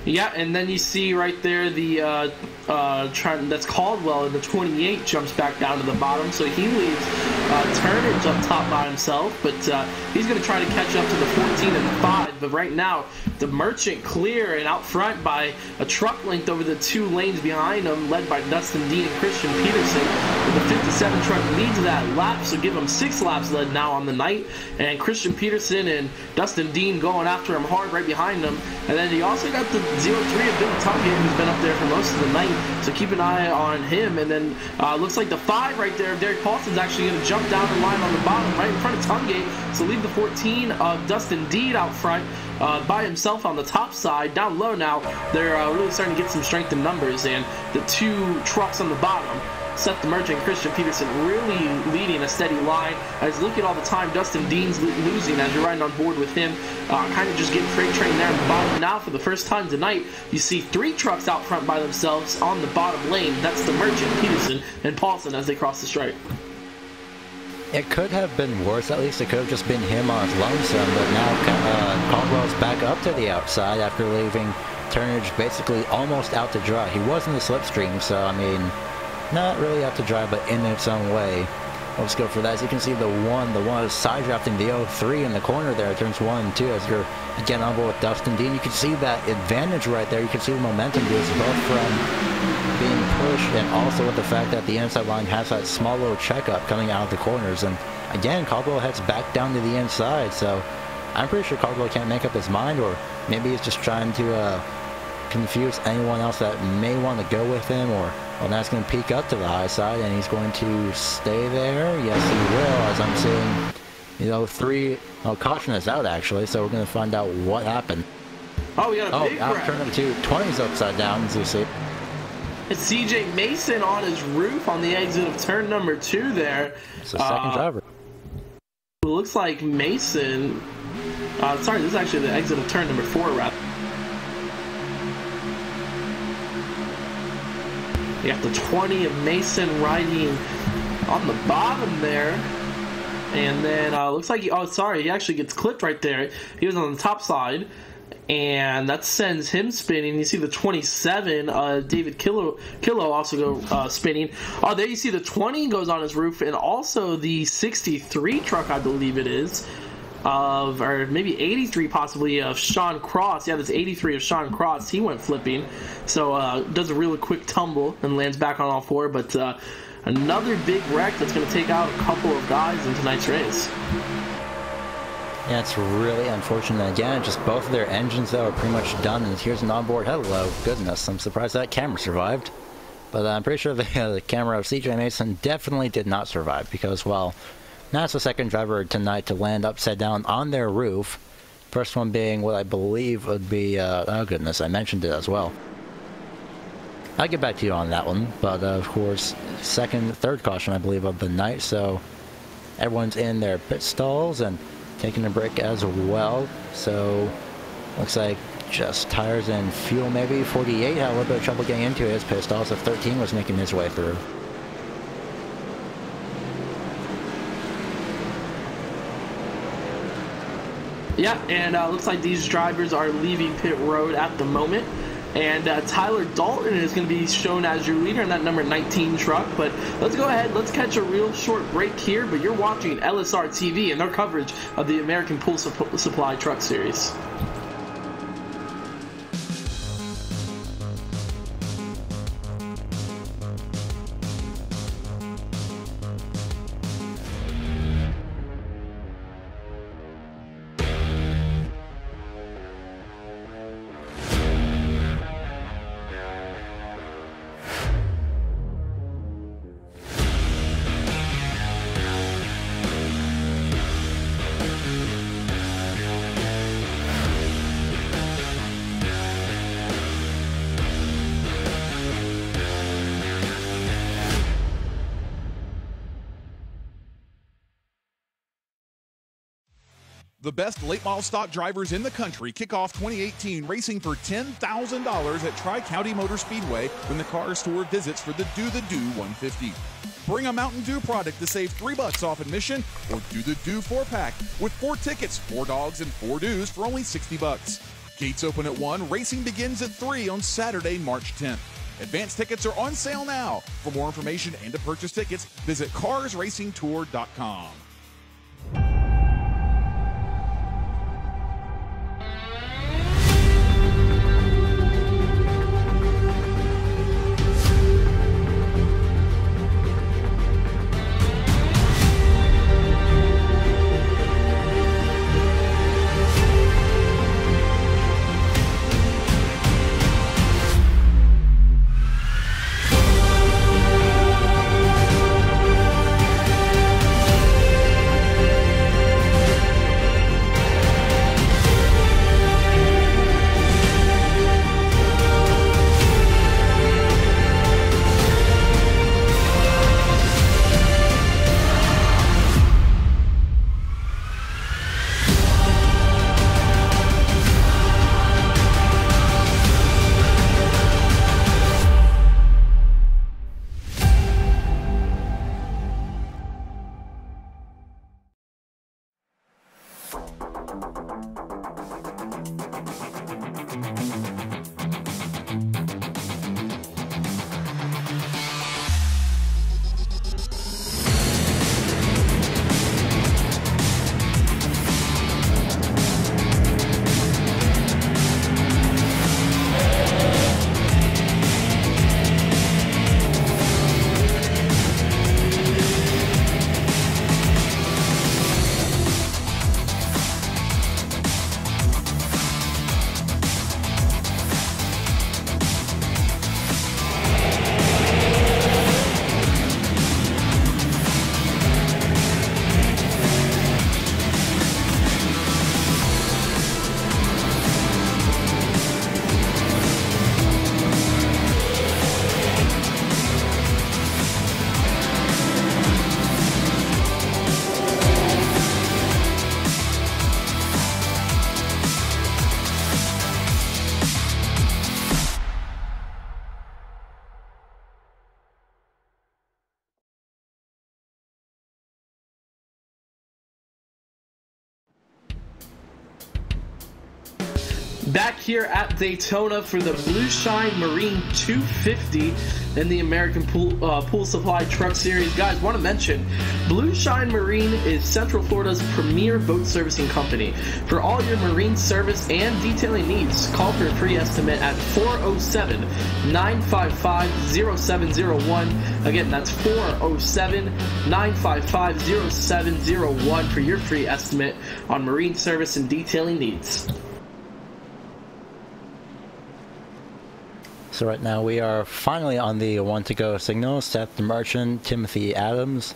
Yeah, and then you see right there the that's Caldwell, and the 28 jumps back down to the bottom, so he leaves Turnage up top by himself, but he's going to try to catch up to the 14 and the 5, but right now the Merchant clear and out front by a truck length over the 2 lanes behind him, led by Dustin Dean and Christian Peterson. The 57 truck leads that lap, so give him 6 laps led now on the night, and Christian Peterson and Dustin Dean going after him hard right behind him. And then you also got the 03 of Billy Tongue, who's been up there for most of the night, so keep an eye on him. And then looks like the 5 right there of Derek Paulson's actually going to jump down the line on the bottom right in front of Tungate, so leave the 14 of Dustin Dean out front by himself on the top side. Down low now, they're really starting to get some strength in numbers, and the 2 trucks on the bottom, Seth the Merchant and Christian Peterson, really leading a steady line. As you look at all the time Dustin Dean's losing as you're riding on board with him, kind of just getting freight train there on the bottom. Now for the first time tonight, you see 3 trucks out front by themselves on the bottom lane. That's the Merchant, Peterson, and Paulson as they cross the stripe.
It could have been worse. At least it could have just been him on his lonesome, but now Caldwell's back up to the outside after leaving Turnage basically almost out to dry. He was in the slipstream, so I mean, not really out to dry, but in its own way. Let's go for that. As you can see, the one is side drafting the 03 in the corner there, turns 1 and 2 as you're getting on board with Dustin Dean. You can see that advantage right there. You can see the momentum boost both from being pushed and also with the fact that the inside line has that small little checkup coming out of the corners. And again, Caldwell heads back down to the inside, so I'm pretty sure Caldwell can't make up his mind, or maybe he's just trying to confuse anyone else that may want to go with him, or well, now it's going to peek up to the high side, and he's going to stay there. Yes, he will, as I'm seeing, you know, 3, caution is out actually, so we're going to find out what happened.
Oh, we got a big wreck.
Turn number 2, 20's upside down, as you see.
It's CJ Mason on his roof on the exit of turn number 2 there.
It's the second driver.
It looks like Mason, sorry, this is actually the exit of turn number 4, rather. You got the 20 of Mason riding on the bottom there. And then looks like he actually gets clipped right there. He was on the top side, and that sends him spinning. You see the 27, David Killo also go spinning. Oh, there you see the 20 goes on his roof, and also the 63 truck, I believe it is, or maybe 83 possibly, of Sean Cross. Yeah, that's 83 of Sean Cross. He went flipping. So does a really quick tumble and lands back on all 4. But another big wreck that's going to take out a couple of guys in tonight's race.
Yeah, it's really unfortunate. Again, just both of their engines, though, are pretty much done. And here's an onboard. Hello. Goodness, I'm surprised that camera survived. But I'm pretty sure the camera of CJ Mason definitely did not survive because, well, now it's the second driver tonight to land upside down on their roof. First one being what I believe would be, oh goodness, I mentioned it as well. I'll get back to you on that one, but of course, third caution I believe of the night, so everyone's in their pit stalls and taking a break as well. So looks like just tires and fuel maybe. 48 had a little bit of trouble getting into his pit stalls, so 13 was making his way through.
Yeah, and looks like these drivers are leaving pit road at the moment. And Tyler Dalton is going to be shown as your leader in that number 19 truck. But let's go ahead, let's catch a real short break here. But you're watching LSRTV and their coverage of the American Pool Supply Truck Series.
The best late model stock drivers in the country kick off 2018 racing for $10,000 at Tri-County Motor Speedway when the Cars Tour visits for the Do the Do 150. Bring a Mountain Dew product to save $3 off admission, or Do the Do 4-pack with 4 tickets, 4 dogs, and 4 dews for only $60. Gates open at 1, racing begins at 3 on Saturday, March 10th. Advance tickets are on sale now. For more information and to purchase tickets, visit carsracingtour.com. Back here at Daytona for the BluShine Marine 250 in the American Pool Supply Truck Series. Guys, want to mention, BluShine Marine is Central Florida's premier boat servicing company. For all your marine service and detailing needs, call for a free estimate at 407-955-0701. Again, that's 407-955-0701 for your free estimate on marine service and detailing needs.
So right now we are finally on the one-to-go signal. Seth Merchant, Timothy Adams,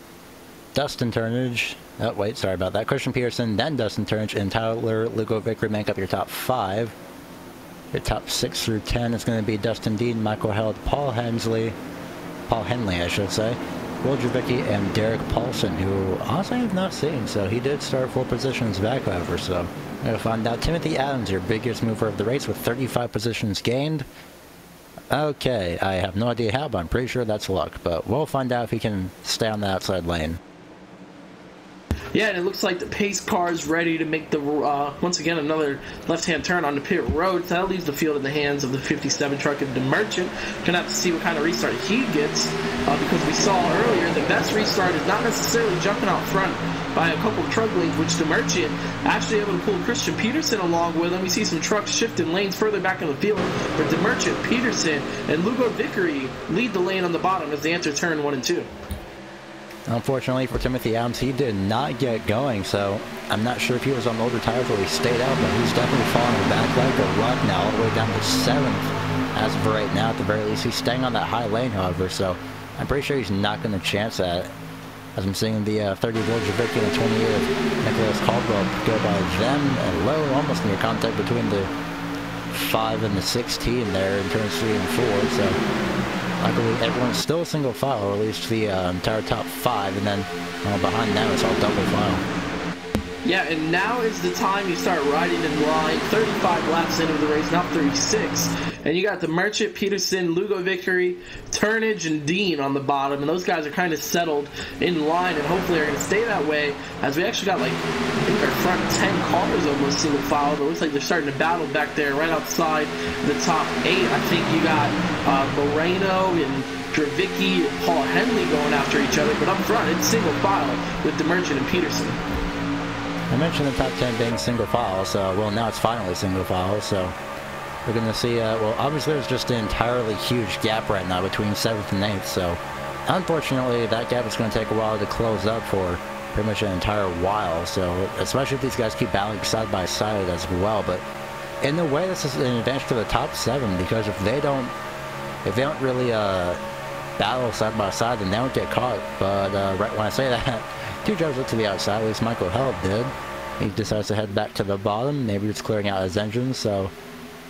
Dustin Turnage, oh wait, sorry about that, Christian Peterson, then Dustin Turnage, and Tyler Lugovic make up your top 5. Your top 6 through 10 is going to be Dustin Dean, Michael Held, Paul Henley I should say, Will Javicki, and Derek Paulson, who honestly I have not seen, so he did start 4 positions back, however, so we're going to find out. Timothy Adams, your biggest mover of the race with 35 positions gained. Okay, I have no idea how, but I'm pretty sure that's luck. But we'll find out if he can stay on the outside lane.
Yeah, and it looks like the pace car is ready to make the, once again, another left-hand turn on the pit road. So that leaves the field in the hands of the 57 truck of the Merchant. Gonna have to see what kind of restart he gets, because we saw earlier the best restart is not necessarily jumping out front by a couple of truck lanes, which the Merchant actually able to pull Christian Peterson along with him. We see some trucks shifting lanes further back in the field, but the Merchant, Peterson, and Lugo Vickery lead the lane on the bottom as they enter turn 1 and 2.
Unfortunately for Timothy Adams, he did not get going, so I'm not sure if he was on older tires or he stayed out, but he's definitely falling back like a rock now, all the way down to 7th as of right now. At the very least, he's staying on that high lane, however, so I'm pretty sure he's not going to chance that. As I'm seeing the 30 Will Javicki and the 28 of Nicholas Caldwell go by them and low, almost near contact between the 5 and the 16 there in turns 3 and 4, so luckily everyone's still single file, or at least the entire top 5, and then behind them it's all double file.
Yeah, and now is the time you start riding in line. 35 laps into the race, not 36. And you got the Merchant, Peterson, Lugo Vickery, Turnage, and Dean on the bottom. And those guys are kind of settled in line and hopefully are going to stay that way, as we actually got, like, I think our front 10 cars almost single file. But it looks like they're starting to battle back there right outside the top 8. I think you got Moreno and Dravicki and Paul Henley going after each other. But up front, it's single file with the Merchant and Peterson.
I mentioned the top 10 being single file, so, well, now it's finally single file, so we're going to see, well, obviously there's just an entirely huge gap right now between 7th and 8th, so unfortunately that gap is going to take a while to close up for pretty much an entire while, so especially if these guys keep battling side by side as well. But in a way, this is an advantage to the top 7, because if they don't really battle side by side, then they don't get caught. But right when I say that, 2 drivers up to the outside, at least Michael Held did. He decides to head back to the bottom. Maybe it's clearing out his engine, so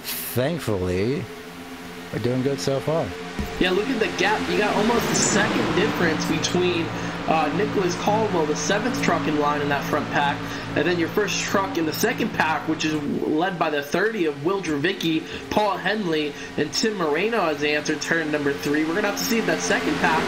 thankfully we're doing good so far.
Yeah, look at the gap. You got almost a second difference between Nicholas Caldwell, the 7th truck in line in that front pack, and then your first truck in the second pack, which is led by the 30 of Will Dravicki, Paul Henley, and Tim Moreno as they enter turn number 3. We're going to have to see if that second pack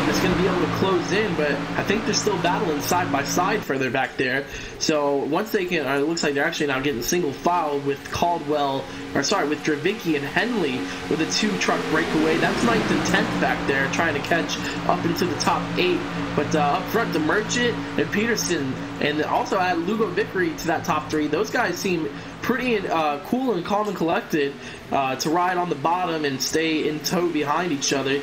is going to be able to close in, but I think they're still battling side by side further back there. So once they can, it looks like they're actually now getting single file with with Dravicki and Henley with a 2-truck breakaway. That's 9th and 10th back there, trying to catch up into the top 8. But up front, the Merchant and Peterson, and also add Lugo Vickery to that top 3. Those guys seem pretty cool and calm and collected to ride on the bottom and stay in tow behind each other.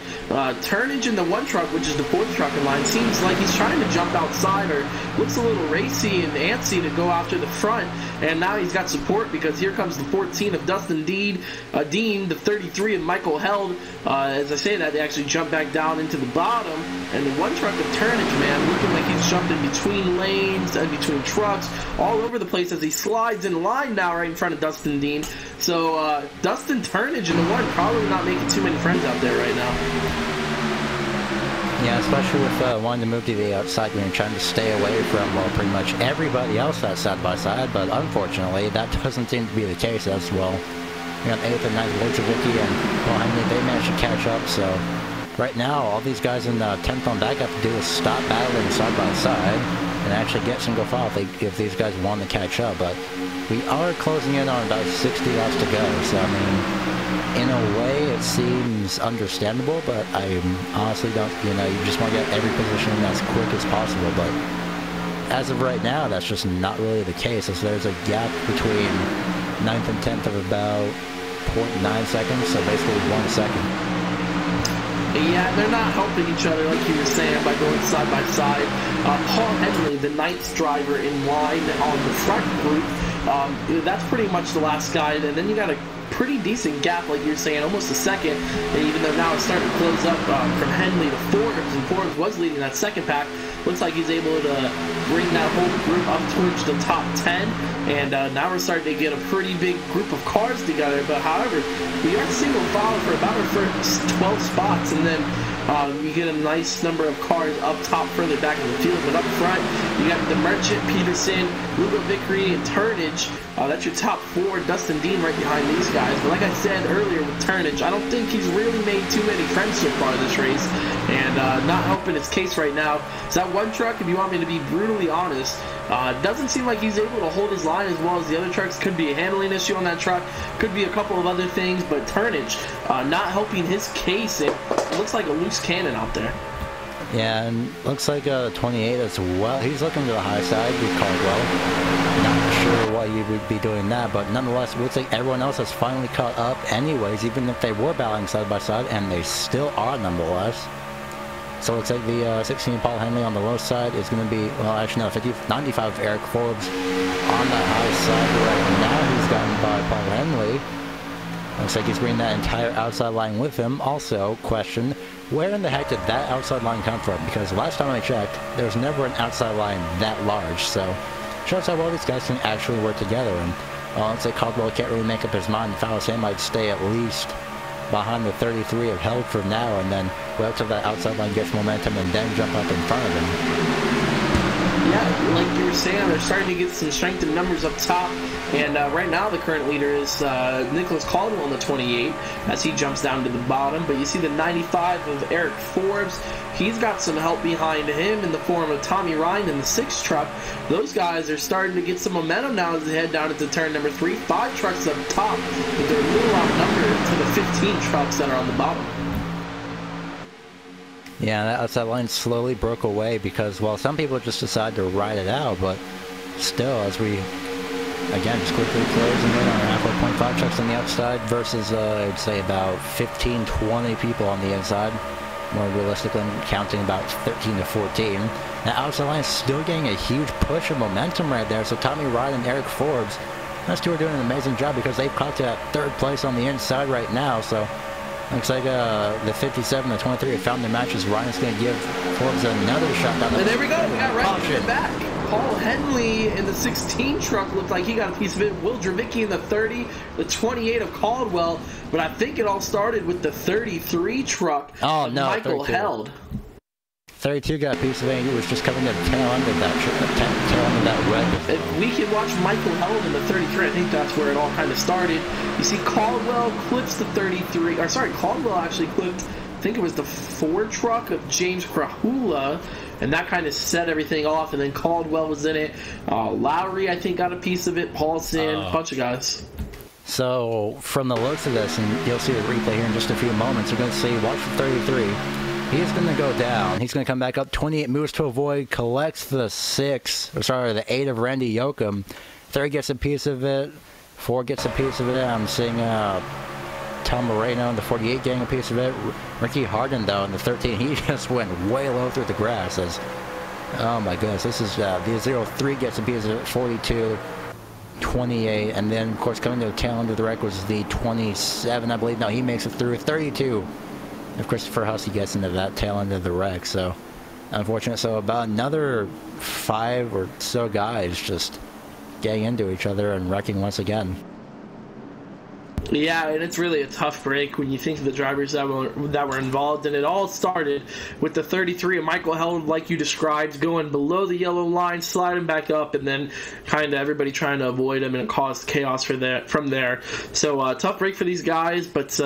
Turnage in the 1 truck, which is the 4th truck in line, seems like he's trying to jump outside, or looks a little racy and antsy to go after the front. And now he's got support, because here comes the 14 of Dustin Dean, the 33 of Michael Held. As I say that, they actually jump back down into the bottom. And the 1 truck of Turnage, man, looking like he's jumping between lanes and between trucks all over the place as he slides in line now right in front of Dustin Dean. So Dustin Turnage in the 1 probably not making too many friends out there right now.
Yeah, especially with wanting to move to the outside when you're trying to stay away from, well, pretty much everybody else that's side by side, but unfortunately that doesn't seem to be the case as well. We got 8th and 9th, Will Javicki and Paul Henley, they managed to catch up, so right now all these guys in 10th on back have to do is stop battling side by side and actually get single file if these guys want to catch up. But we are closing in on about 60 laps to go, so I mean, in a way it seems understandable, but I honestly don't, you just want to get every position as quick as possible. But as of right now, that's just not really the case, as there's a gap between 9th and 10th of about 0.9 seconds, so basically 1 second.
Yeah, they're not helping each other, like you were saying, by going side by side. Paul Henley, the 9th driver in line on the front group, that's pretty much the last guy. And then you got a pretty decent gap, like you're saying, almost a second. And even though now it's starting to close up from Henley to Forbes, and Forbes was leading that second pack, looks like he's able to bring that whole group up towards the top 10. And now we're starting to get a pretty big group of cars together. But however, we are single file for about our first 12 spots, and then You get a nice number of cars up top further back in the field, but up front, you got the Merchant, Peterson, Lugo Vickery, and Turnage. That's your top four. Dustin Dean right behind these guys. But like I said earlier with Turnage, I don't think he's really made too many friends so far this race, and not helping his case right now. So that one truck, if you want me to be brutally honest, doesn't seem like he's able to hold his line as well as the other trucks. Could be a handling issue on that truck, could be a couple of other things, but Turnage not helping his case. It looks like a loose cannon out there.
Yeah, and looks like 28 as well. He's looking to the high side with Caldwell. Not sure why you would be doing that, but nonetheless, it looks like everyone else has finally caught up anyways, even if they were battling side by side, and they still are nonetheless. So it looks like the 16 Paul Henley on the low side is going to be, well, actually no, 95 Eric Forbes on the high side right now. He's gotten by Paul Henley. Looks like he's bringing that entire outside line with him. Also, question, where in the heck did that outside line come from? Because last time I checked, there was never an outside line that large. So, shows how well these guys can actually work together. And looks like Caldwell can't really make up his mind. If I was him, might stay at least behind the 33 of Held for now, and then wait till that outside line gets momentum and then jump up in front of him.
Yeah, like you were saying, they're starting to get some strength in numbers up top, and right now the current leader is Nicholas Caldwell in the 28 as he jumps down to the bottom, but you see the 95 of Eric Forbes. He's got some help behind him in the form of Tommy Ryan in the 6 truck. Those guys are starting to get some momentum now as they head down into turn number 3. 5 trucks up top, but they're a little outnumbered to the 15 trucks that are on the bottom.
Yeah, that outside line slowly broke away because, well, some people just decide to ride it out, but still, as we, again, just quickly closing in on our halfway point 5 trucks on the outside versus, I'd say about 15, 20 people on the inside. More realistically, counting about 13 to 14. Now, outside line is still getting a huge push of momentum right there, so Tommy Ryan and Eric Forbes, those two are doing an amazing job because they've caught to that 3rd place on the inside right now, so looks like the 57 and the 23 have found their matches. Ryan's going to give Forbes another shot down the
And there we go. We got right in the back. Paul Henley in the 16 truck looked like he got a piece of it. Will Dravicki in the 30, the 28 of Caldwell. But I think it all started with the 33 truck of Michael Held.
32 got a piece of it. He was just coming to the tail end of that red.
If we can watch Michael Held in the 33, I think that's where it all kind of started. You see Caldwell clips the 33, or sorry, Caldwell actually clipped, I think it was the 4 truck of James Krahula, and that kind of set everything off, and then Caldwell was in it. Lowry, I think, got a piece of it. Paulson, a bunch of guys.
So, from the looks of this, and you'll see the replay here in just a few moments, you're going to see, watch the 33. He's going to go down. He's going to come back up. 28 moves to avoid, collects the the 8 of Randy Yoakum. 3 gets a piece of it. 4 gets a piece of it. I'm seeing Tom Moreno in the 48 getting a piece of it. Ricky Harden, though, in the 13, he just went way low through the grass. Oh, my goodness. This is the 03 gets a piece of it. 42. 28, and then, of course, coming to the tail end of the wreck was the 27, I believe. No, he makes it through. 32. If Christopher Hussey gets into that tail end of the wreck, so unfortunate. So about another 5 or so guys just getting into each other and wrecking once again.
Yeah, and it's really a tough break when you think of the drivers that were involved, and it all started with the 33 of Michael Held, like you described, going below the yellow line, sliding back up, and then kind of everybody trying to avoid him, and it caused chaos from there. So tough break for these guys, but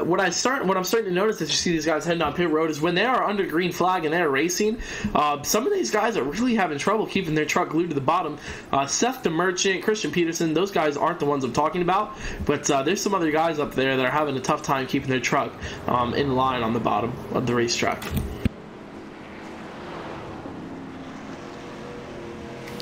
what I'm starting to notice as you see these guys heading down pit road is when they are under green flag and they're racing, some of these guys are really having trouble keeping their truck glued to the bottom. Seth the Merchant, Christian Peterson, those guys aren't the ones I'm talking about. But there's some other guys up there that are having a tough time keeping their truck in line on the bottom of the racetrack.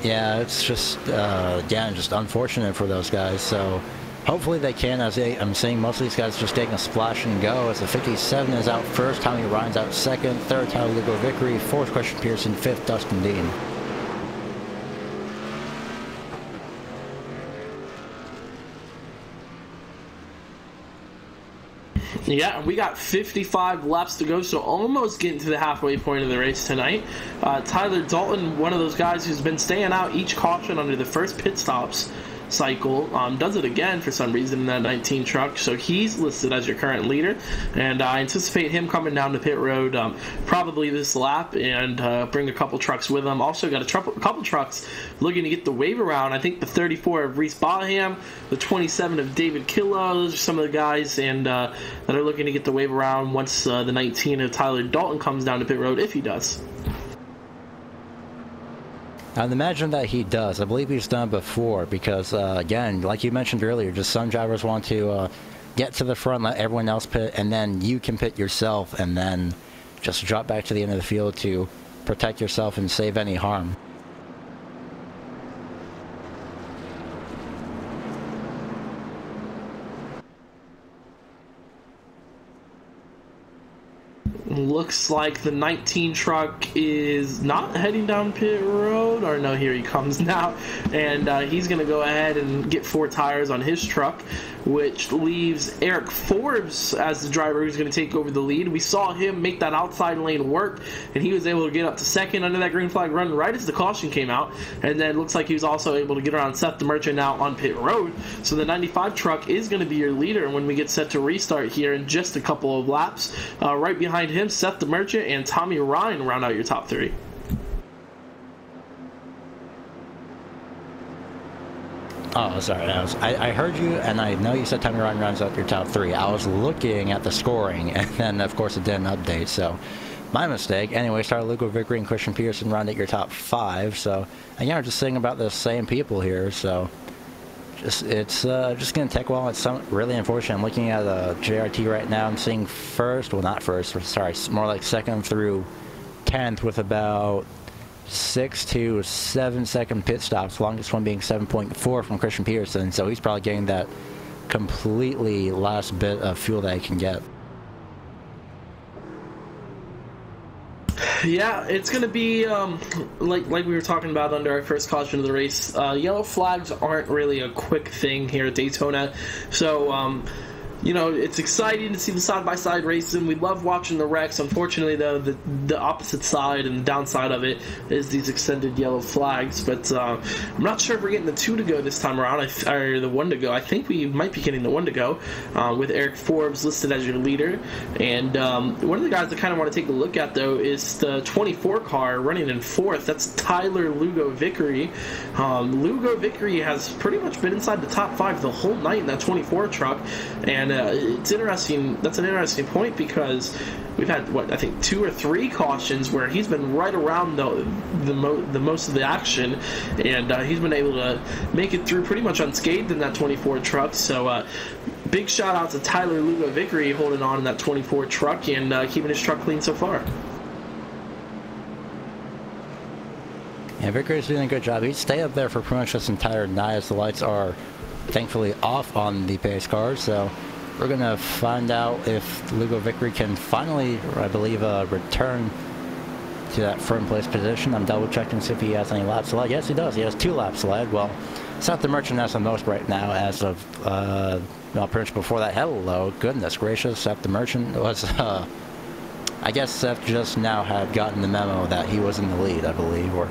Yeah, it's just, again, just unfortunate for those guys. So hopefully they can, as I'm seeing most of these guys just taking a splash and go. As the 57 is out first, Tommy Ryan's out second, third, Tyler Lugo Vickery, fourth, Christian Pearson, fifth, Dustin Dean.
Yeah, we got 55 laps to go, so almost getting to the halfway point of the race tonight. Tyler Dalton, one of those guys who's been staying out each caution under the first pit stops. cycle. Does it again for some reason in that 19 truck, so he's listed as your current leader, and I anticipate him coming down to pit road probably this lap and bring a couple trucks with him. Also got a couple trucks looking to get the wave around. I think the 34 of Reese Baham, the 27 of David Killow, those are some of the guys and that are looking to get the wave around once the 19 of Tyler Dalton comes down to pit road, if he does.
I'd imagine that he does. I believe he's done before because, again, like you mentioned earlier, just some drivers want to get to the front, let everyone else pit, and then you can pit yourself and then just drop back to the end of the field to protect yourself and save any harm.
Looks like the 19 truck is not heading down pit road, or no, here he comes now, and he's going to go ahead and get 4 tires on his truck, which leaves Eric Forbes as the driver who's going to take over the lead. We saw him make that outside lane work, and he was able to get up to second under that green flag run right as the caution came out, and then looks like he was also able to get around Seth the Merchant now on pit road. So the 95 truck is going to be your leader when we get set to restart here in just a couple of laps. Right behind him, Seth the Merchant and Tommy Ryan round out your top 3.
Oh, sorry. I heard you, and I know you said Tommy Ryan rounds out your top 3. I was looking at the scoring, and then, of course, it didn't update, so my mistake. Anyway, started Lugo Vickery and Christian Peterson round out your top 5, so, again, we're just saying about the same people here, so it's just going to take a while. It's really unfortunate. I'm looking at JRT right now. I'm seeing first, well, not first, sorry, more like second through 10th with about 6 to 7 second pit stops, longest one being 7.4 from Christian Peterson, so he's probably getting that completely last bit of fuel that he can get.
Yeah, it's going to be like we were talking about under our first caution of the race. Yellow flags aren't really a quick thing here at Daytona, so you know, it's exciting to see the side-by-side racing. We love watching the wrecks. Unfortunately, though, the opposite side and the downside of it is these extended yellow flags. But I'm not sure if we're getting the 2 to go this time around, or the 1 to go. I think we might be getting the 1 to go with Eric Forbes listed as your leader. And one of the guys I kind of want to take a look at, though, is the 24 car running in 4th. That's Tyler Lugo Vickery. Lugo Vickery has pretty much been inside the top 5 the whole night in that 24 truck. And it's interesting. That's an interesting point because we've had, what, I think 2 or 3 cautions where he's been right around the most of the action, and he's been able to make it through pretty much unscathed in that 24 truck. So big shout out to Tyler Lugo Vickery holding on in that 24 truck and keeping his truck clean so far.
Yeah, Vickery's doing a good job. He'd stay up there for pretty much this entire night as the lights are thankfully off on the pace cars, so we're going to find out if Lugo Vickery can finally, I believe, return to that firm place position. I'm double checking to see if he has any laps left. Yes, he does. He has 2 laps left. Well, Seth the Merchant has the most right now as of, well, pretty much before that. Hello, goodness gracious. Seth the Merchant was, I guess Seth just now had gotten the memo that he was in the lead, I believe, or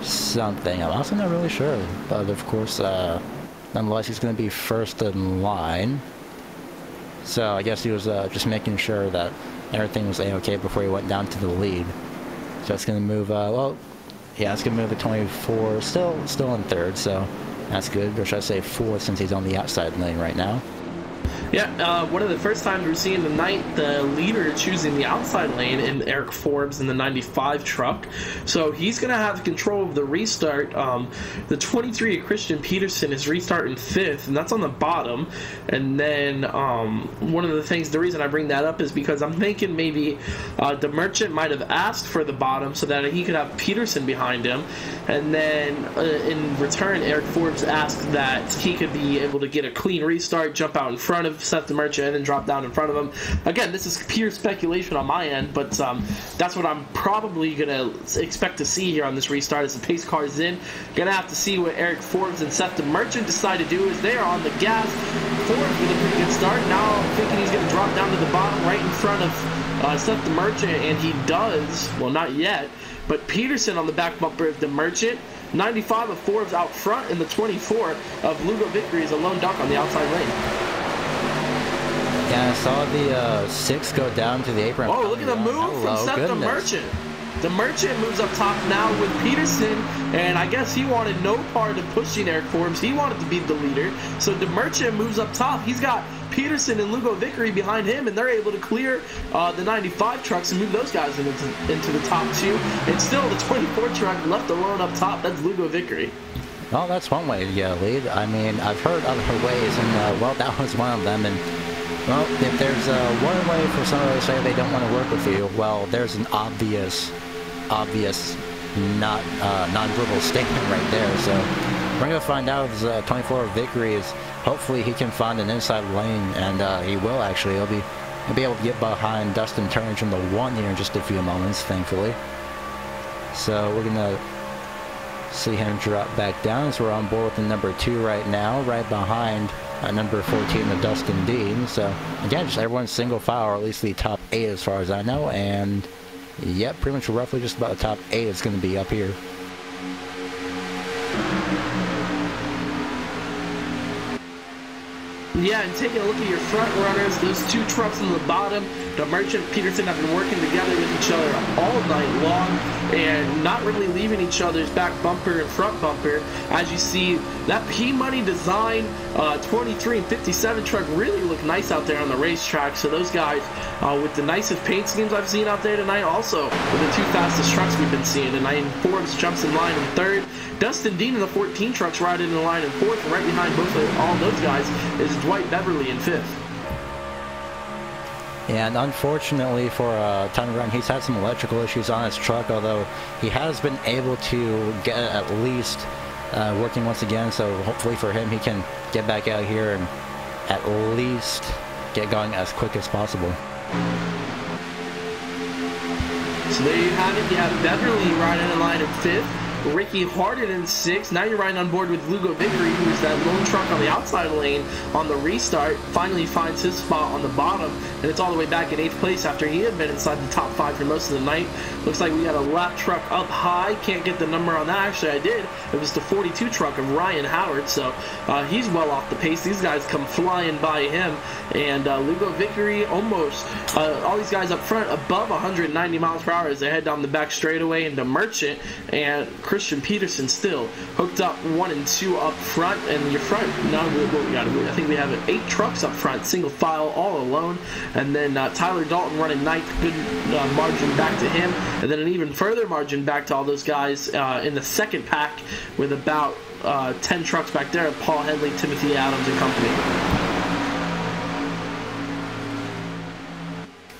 something. I'm also not really sure, but of course, nonetheless, he's going to be first in line. So I guess he was just making sure that everything was A-okay before he went down to the lead. So it's going to move, well, yeah, it's going to move the 24, still in 3rd, so that's good. Or should I say 4th since he's on the outside lane right now.
Yeah, one of the first times we're seeing tonight the leader choosing the outside lane in Eric Forbes in the 95 truck. So he's going to have control of the restart. The 23 of Christian Peterson is restarting 5th, and that's on the bottom. And then one of the things, the reason I bring that up is because I'm thinking maybe the Merchant might have asked for the bottom so that he could have Peterson behind him. And then in return, Eric Forbes asked that he could be able to get a clean restart, jump out in front of Seth the Merchant, and then drop down in front of him. Again, this is pure speculation on my end, but that's what I'm probably going to expect to see here on this restart as the pace car is in. Going to have to see what Eric Forbes and Seth the Merchant decide to do as they are on the gas. Forbes with a pretty good start. Now I'm thinking he's going to drop down to the bottom right in front of Seth the Merchant, and he does. Well, not yet, but Peterson on the back bumper of the Merchant. 95 of Forbes out front, and the 24 of Lugo Vickery is a lone duck on the outside lane.
Yeah, I saw the 6 go down to the apron.
Oh, look at the move from Seth the Merchant. The Merchant moves up top now with Peterson, and I guess he wanted no part of pushing Eric Forbes. He wanted to be the leader. So the Merchant moves up top. He's got Peterson and Lugo Vickery behind him, and they're able to clear the 95 trucks and move those guys into the top 2. And still the 24 truck left alone up top. That's Lugo Vickery.
Well, that's one way to get a lead. I mean, I've heard other ways, and well, that was one of them. And well, if there's one way for somebody to say they don't want to work with you, well, there's an obvious non-verbal statement right there. So we're going to find out if 24 Vickery is, hopefully he can find an inside lane, and he will actually. He'll be able to get behind Dustin Turnage in the 1 here in just a few moments, thankfully. So we're going to see him drop back down. So we're on board with the number 2 right now, right behind number 14 of Dustin Dean. So again, just everyone's single file, or at least the top 8 as far as I know, and yep, pretty much roughly just about the top 8 is going to be up here.
Yeah, and taking a look at your front runners, those 2 trucks on the bottom, the Merchant, Peterson have been working together with each other all night long and not really leaving each other's back bumper and front bumper. As you see, that P-Money design 23 and 57 truck really look nice out there on the racetrack. So those guys with the nicest paint schemes I've seen out there tonight, also with the 2 fastest trucks we've been seeing tonight. Forbes jumps in line in 3rd. Dustin Dean and the 14 trucks right in the line in 4th, and right behind all those guys is Dwight Beverly in 5th.
And unfortunately for Tommy Ryan, he's had some electrical issues on his truck, although he has been able to get at least working once again. So hopefully for him, he can get back out here and at least get going as quick as possible.
So there you have it. You have Beverly riding in line in 5th. Ricky Harden in 6th. Now you're riding on board with Lugo Vickery, who's that lone truck on the outside lane on the restart. Finally finds his spot on the bottom, and it's all the way back in 8th place after he had been inside the top 5 for most of the night. Looks like we got a lap truck up high. Can't get the number on that. Actually, I did. It was the 42 truck of Ryan Howard, so he's well off the pace. These guys come flying by him, and Lugo Vickery almost, all these guys up front above 190 miles per hour as they head down the back straightaway into Merchant, and Christian Peterson still hooked up 1 and 2 up front, and your front, now what we got, I think we have 8 trucks up front, single file, all alone, and then Tyler Dalton running 9th, good margin back to him, and then an even further margin back to all those guys in the 2nd pack with about 10 trucks back there, Paul Henley, Timothy Adams, and company.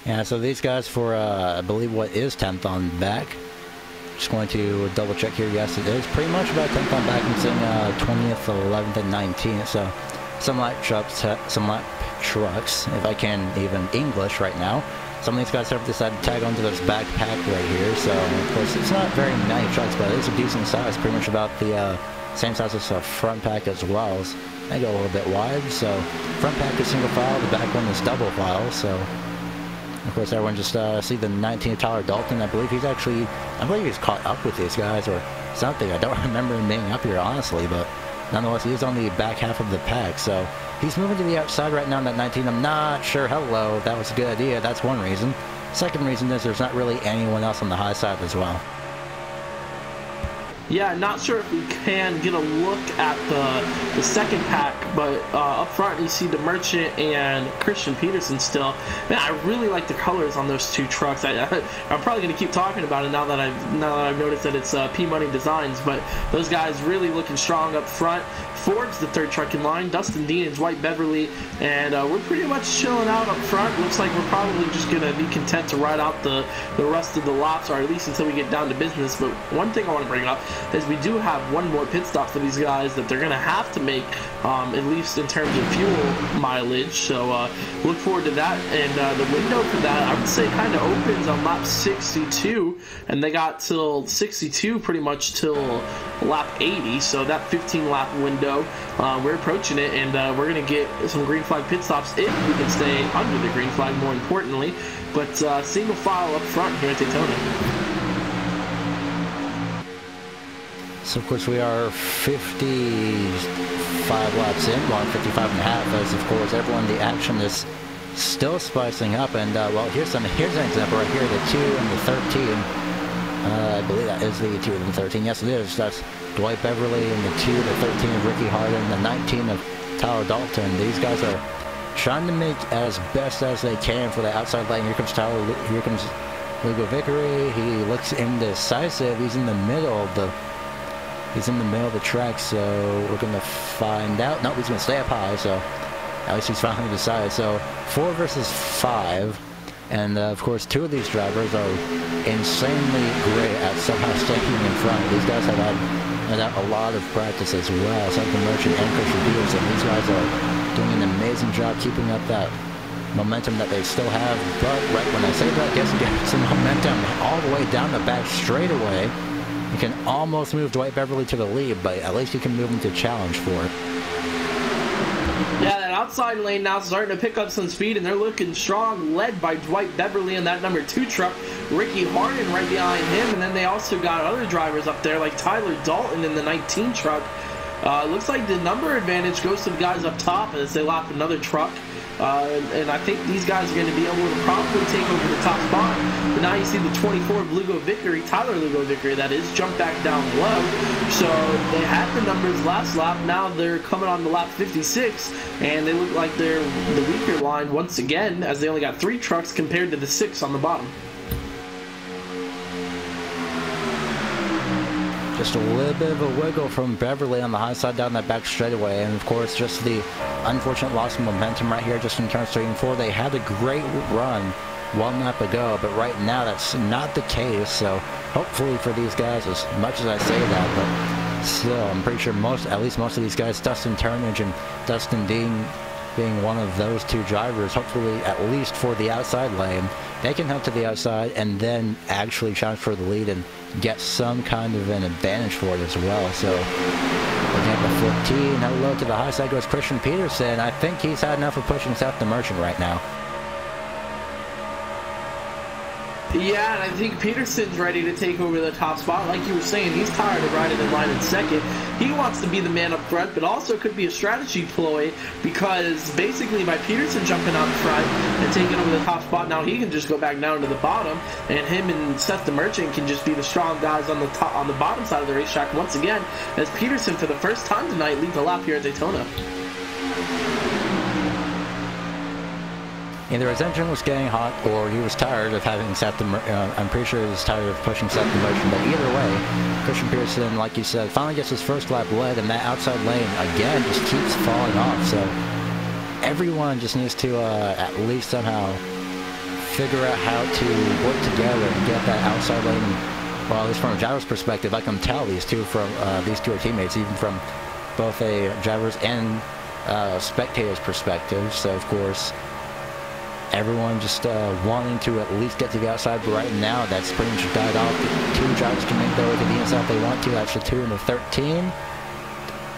Yeah, so these guys for, I believe, what is 10th on back. Just going to double check here. Yes, it is pretty much about 10th on back and saying 20th, 11th, and 19th. So some light trucks, if I can even English right now. Some of these guys have decided to tag onto this backpack right here. So of course it's not very many trucks, but it is a decent size. Pretty much about the same size as the front pack as well. They go a little bit wide. So front pack is single file, the back one is double file. So of course, everyone just see the 19th Tyler Dalton. I believe he's caught up with these guys or something. I don't remember him being up here, honestly, but nonetheless, he's on the back half of the pack. So he's moving to the outside right now in that 19. I'm not sure. Hello, that was a good idea. That's one reason. Second reason is there's not really anyone else on the high side as well.
Yeah, not sure if we can get a look at the 2nd pack, but up front you see the Merchant and Christian Peterson still. Man, I really like the colors on those 2 trucks. I'm probably going to keep talking about it now that I've noticed that it's P-Money Designs, but those guys really looking strong up front. Ford's the 3rd truck in line, Dustin Dean and Dwight Beverly, and we're pretty much chilling out up front. Looks like we're probably just going to be content to ride out the rest of the laps, or at least until we get down to business. But one thing I want to bring up is we do have one more pit stop for these guys that they're going to have to make, at least in terms of fuel mileage. So look forward to that. And the window for that, I would say, kind of opens on lap 62, and they got till 62 pretty much till lap 80. So that 15 lap window, we're approaching it, and we're going to get some green flag pit stops if we can stay under the green flag, more importantly. But single file up front here at Daytona.
So of course we are 55 laps in, well 55 and a half, as of course everyone, the action is still spicing up. And well, here's an example right here, the 2 and the 13. I believe that is the 2 and the 13. Yes, it is. That's Dwight Beverly, and the 2, the 13 of Ricky Hardin, the 19 of Tyler Dalton. These guys are trying to make as best as they can for the outside lane. Here comes Tyler. Here comes Lugo Vickery. He looks indecisive. He's in the middle of the track. So we're gonna find out. No, he's gonna stay up high. So at least he's finally decided. So 4 versus 5. And of course, 2 of these drivers are insanely great at somehow staying in front. These guys have had a lot of practice as well. Something Merchant and Christian Peterson. These guys are doing an amazing job keeping up that momentum that they still have. But right when I say that, guess you get some momentum all the way down the back straightaway. You can almost move Dwight Beverly to the lead, but at least you can move him to challenge for it.
Yeah, that outside lane now starting to pick up some speed, and they're looking strong, led by Dwight Beverly in that number 2 truck. Ricky Hardin right behind him, and then they also got other drivers up there like Tyler Dalton in the 19 truck. Looks like the number advantage goes to the guys up top as they lap another truck. And I think these guys are going to be able to probably take over the top spot. But now you see the 24 Lugo Vickery, Tyler Lugo Vickery that is, jump back down low. So they had the numbers last lap. Now they're coming on to lap 56, and they look like they're the weaker line once again, as they only got 3 trucks compared to the 6 on the bottom.
Just a little bit of a wiggle from Beverly on the high side down that back straightaway, and of course just the unfortunate loss of momentum right here just in turns 3 and 4. They had a great run 1 lap ago, but right now that's not the case. So hopefully for these guys, as much as I say that, but still I'm pretty sure at least most of these guys, Dustin Turnage and Dustin Dean being one of those 2 drivers, hopefully at least for the outside lane, they can head to the outside and then actually challenge for the lead and get some kind of an advantage for it as well. So looking at the 14, hello to the high side goes Christian Peterson. I think he's had enough of pushing Seth the Merchant right now.
Yeah, and I think Peterson's ready to take over the top spot. Like you were saying, he's tired of riding in line in second. He wants to be the man up front, but also could be a strategy ploy, because basically by Peterson jumping out front and taking over the top spot, now he can just go back down to the bottom, and him and Seth the Merchant can just be the strong guys on the top, on the bottom side of the racetrack once again, as Peterson for the first time tonight leads a lap here at Daytona.
Either his engine was getting hot, or he was tired of having Seth the I'm pretty sure he was tired of pushing Seth the Merchant. But either way, Christian Peterson, like you said, finally gets his first lap led, and that outside lane again just keeps falling off. So everyone just needs to at least somehow figure out how to work together and get that outside lane. Well, at least from a driver's perspective, I can tell these two are teammates, even from both a driver's and spectator's perspective. So of course, everyone just wanting to at least get to the outside, but right now that's pretty much died off. The 2 drivers can make their way to the inside if they want to. That's the 2 and the 13.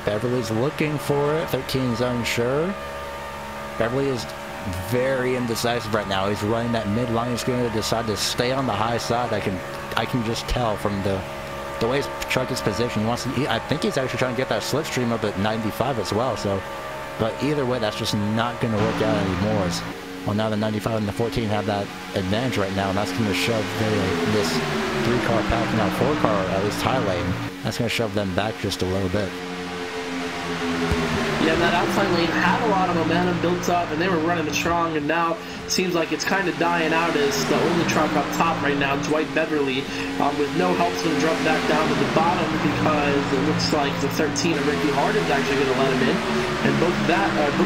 Beverly's looking for it. 13 is unsure. Beverly is very indecisive right now. He's running that mid-line. He's going to decide to stay on the high side. I can just tell from the way his truck is positioned. I think he's actually trying to get that slipstream up at 95 as well. So, but either way, that's just not going to work out anymore. Well, now the 95 and the 14 have that advantage right now, and that's going to shove this 3-car pack, now 4-car, at least high lane, that's going to shove them back just a little bit.
Yeah, that outside lane had a lot of momentum built up, and they were running it strong, and now seems like it's kind of dying out as the only truck up top right now, Dwight Beverly, with no help, is going to drop back down to the bottom, because it looks like the 13 of Ricky Hardin's actually going to let him in, and both of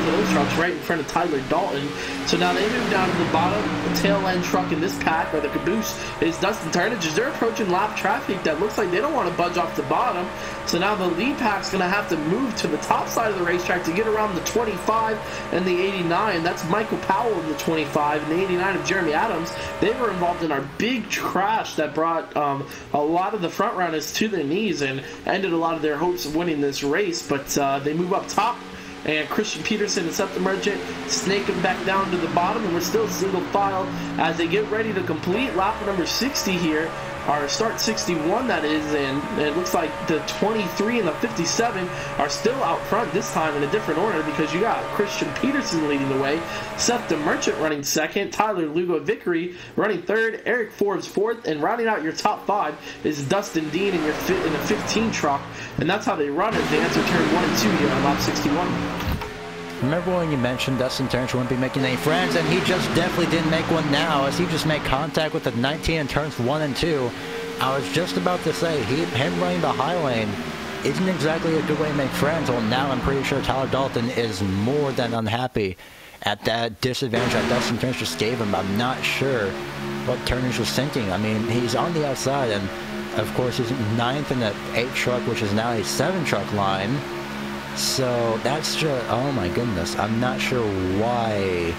those trucks right in front of Tyler Dalton. So now they move down to the bottom. The tail end truck in this pack, or the caboose, is Dustin Turnage. As they're approaching lap traffic, that looks like they don't want to budge off the bottom. So now the lead pack's going to have to move to the top side of the racetrack to get around the 25 and the 89. That's Michael Powell in the 25 and the 89 of Jeremy Adams. They were involved in our big crash that brought a lot of the front runners to their knees and ended a lot of their hopes of winning this race. But they move up top, and Christian Peterson and Seth the Merchant snake them back down to the bottom, and we're still single file as they get ready to complete lap number 60 here our start 61, that is, and it looks like the 23 and the 57 are still out front, this time in a different order, because you got Christian Peterson leading the way, Seth DeMerchant running second, Tyler Lugo Vickery running third, Eric Forbes fourth, and rounding out your top 5 is Dustin Dean in the 15 truck, and that's how they run it. They enter turn 1 and 2 here on lap 61.
Remember when you mentioned Dustin Terrence wouldn't be making any friends, and he just definitely didn't make one now, as he just made contact with the 19 in turns 1 and 2. I was just about to say, him running the high lane isn't exactly a good way to make friends. Well, now I'm pretty sure Tyler Dalton is more than unhappy at that disadvantage that Dustin Terrence just gave him. I'm not sure what Turnage was thinking. I mean, he's on the outside, and of course he's 9th in the 8 truck, which is now a 7 truck line. So that's just, oh my goodness, I'm not sure why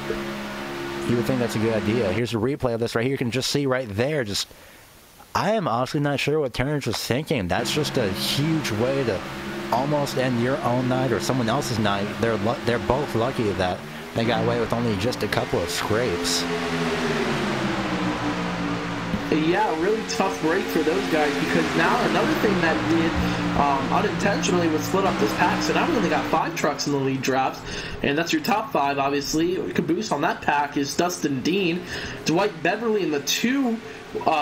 you would think that's a good idea. Here's a replay of this right here. You can just see right there, just, I am honestly not sure what Turnage was thinking. That's just a huge way to almost end your own night or someone else's night. They're both lucky that they got away with only just a couple of scrapes.
Yeah, a really tough break for those guys, because now another thing that did unintentionally was split up this pack. So now we only got 5 trucks in the lead drafts, and that's your top 5, obviously. Caboose on that pack is Dustin Dean, Dwight Beverly in the 2.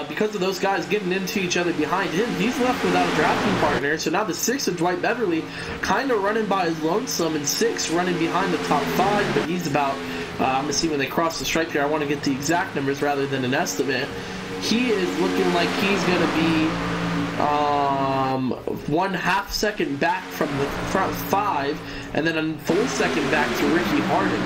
Because of those guys getting into each other behind him, he's left without a drafting partner. So now the 6 of Dwight Beverly kind of running by his lonesome, and 6 running behind the top 5, but he's about, I'm going to see when they cross the stripe here. I want to get the exact numbers rather than an estimate. He is looking like he's going to be 1/2 second back from the front 5, and then a full second back to Ricky Harden.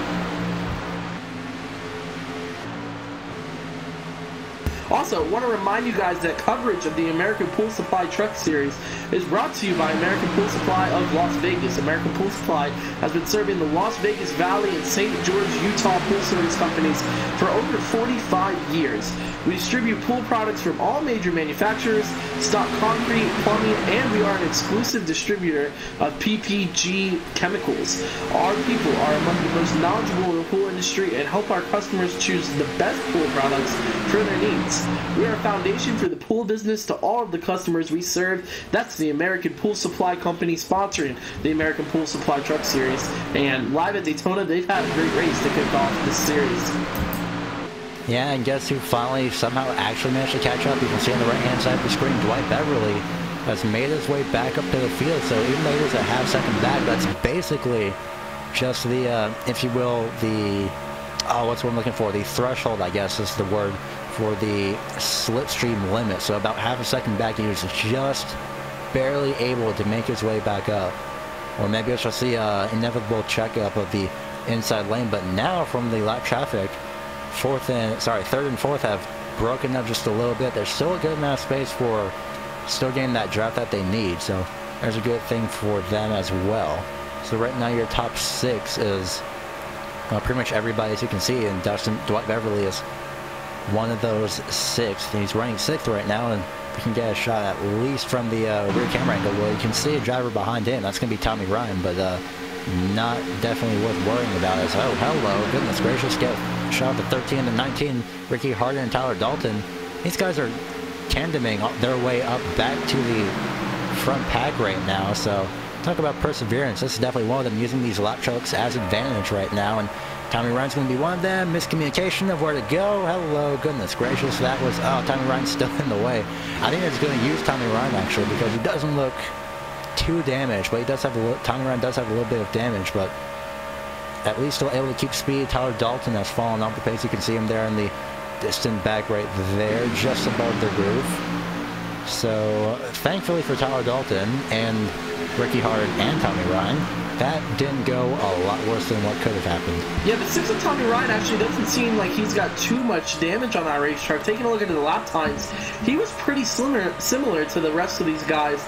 Also, I want to remind you guys that coverage of the American Pool Supply Truck Series is brought to you by American Pool Supply of Las Vegas. American Pool Supply has been serving the Las Vegas Valley and St. George, Utah pool service companies for over 45 years. We distribute pool products from all major manufacturers, stock concrete, plumbing, and we are an exclusive distributor of PPG chemicals. Our people are among the most knowledgeable in the pool industry and help our customers choose the best pool products for their needs. We are a foundation for the pool business to all of the customers we serve. That's the American Pool Supply Company sponsoring the American Pool Supply Truck Series. And live at Daytona, they've had a great race to kick off this series.
Yeah, and guess who finally somehow actually managed to catch up? You can see on the right-hand side of the screen, Dwight Beverly has made his way back up to the field. So even though he's a ½ second back, that's basically just the, if you will, the, what's what I'm looking for? The threshold, I guess, is the word for the slipstream limit. So about ½ second back, he was just barely able to make his way back up. Or maybe it's just the inevitable checkup of the inside lane. But now from the lap traffic, third and fourth have broken up just a little bit. There's still a good amount of space for still getting that draft that they need. So there's a good thing for them as well. So right now your top 6 is pretty much everybody, as you can see, and Dwight Beverly is one of those 6. He's running 6th right now, and we can get a shot at least from the rear camera angle. Well, you can see a driver behind him. That's going to be Tommy Ryan, but not definitely worth worrying about. As oh, hello, goodness gracious, get a shot at the 13 and 19, Ricky Harden and Tyler Dalton. These guys are tandeming their way up back to the front pack right now. So talk about perseverance. This is definitely one of them, using these lap trucks as advantage right now. And Tommy Ryan's going to be one of them. Miscommunication of where to go. Hello, goodness gracious. That was, Tommy Ryan's still in the way. I think it's going to use Tommy Ryan, actually, because he doesn't look too damaged, but he does have Tommy Ryan does have a little bit of damage, but at least still able to keep speed. Tyler Dalton has fallen off the pace. You can see him there in the distant back right there, just above the roof. So thankfully for Tyler Dalton and Ricky Harden and Tommy Ryan, that didn't go a lot worse than what could have happened.
Yeah, the 6 of Tommy Ryan actually doesn't seem like he's got too much damage on that racetrack. Taking a look at the lap times, he was pretty similar to the rest of these guys.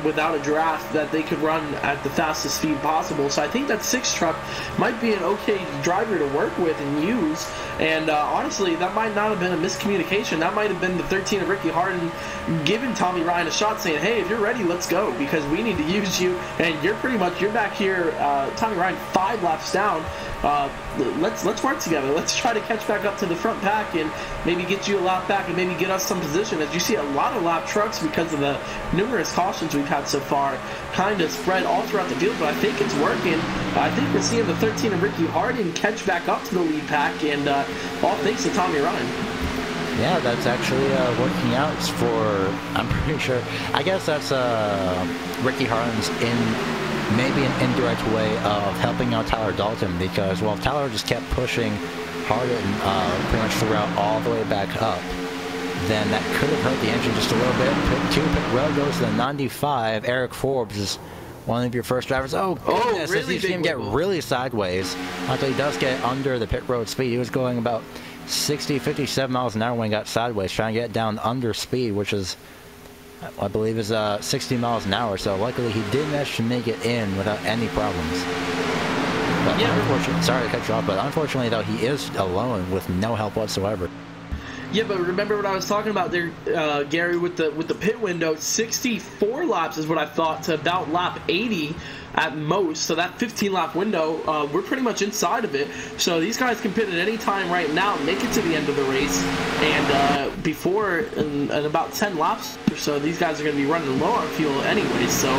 without a draft that they could run at the fastest speed possible. So I think that 6 truck might be an okay driver to work with and use. And honestly, that might not have been a miscommunication. That might have been the 13 of Ricky Harden giving Tommy Ryan a shot, saying, hey, if you're ready, let's go, because we need to use you, and you're back here, Tommy Ryan, 5 laps down. Let's work together. Let's try to catch back up to the front pack and maybe get you a lap back and maybe get us some position. As you see, a lot of lap trucks, because of the numerous cautions we've had so far, kind of spread all throughout the field, but I think it's working. I think we're seeing the 13 of Ricky Harden catch back up to the lead pack, and all thanks to Tommy Ryan.
Yeah, that's actually working out for, I'm pretty sure, I guess that's Ricky Harden's maybe an indirect way of helping out Tyler Dalton, because, well, Tyler just kept pushing Harden pretty much throughout all the way back up, then that could have hurt the engine just a little bit. Pit road goes to the 95. Eric Forbes is one of your first drivers. Oh, goodness,
really?
you see him get really sideways until he does get under the pit road speed. He was going about 60, 57 miles an hour when he got sideways, trying to get down under speed, which is, I believe, is 60 miles an hour. So luckily he did manage to make it in without any problems. But yeah, unfortunately, sorry to cut you off, but unfortunately though, he is alone with no help whatsoever.
Yeah, but remember what I was talking about there, Gary, with the pit window. 64 laps is what I thought to about lap 80 at most. So that 15-lap window, we're pretty much inside of it. So these guys can pit at any time right now, make it to the end of the race, and before in about 10 laps or so, these guys are going to be running low on fuel anyway. So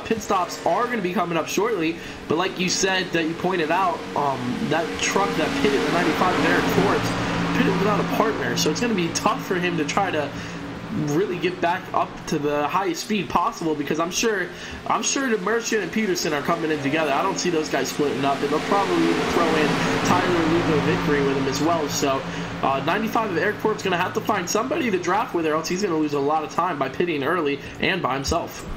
pit stops are going to be coming up shortly. But like you said, that you pointed out, that truck that pitted the 95 of Eric Forbes pitted without a partner, so it's going to be tough for him to try to really get back up to the highest speed possible, because I'm sure the Merchant and Peterson are coming in together. I don't see those guys splitting up, and they'll probably even throw in Tyler Lugo Victory with him as well. So 95 of Eric Forbes is going to have to find somebody to draft with, or else he's going to lose a lot of time by pitting early and by himself.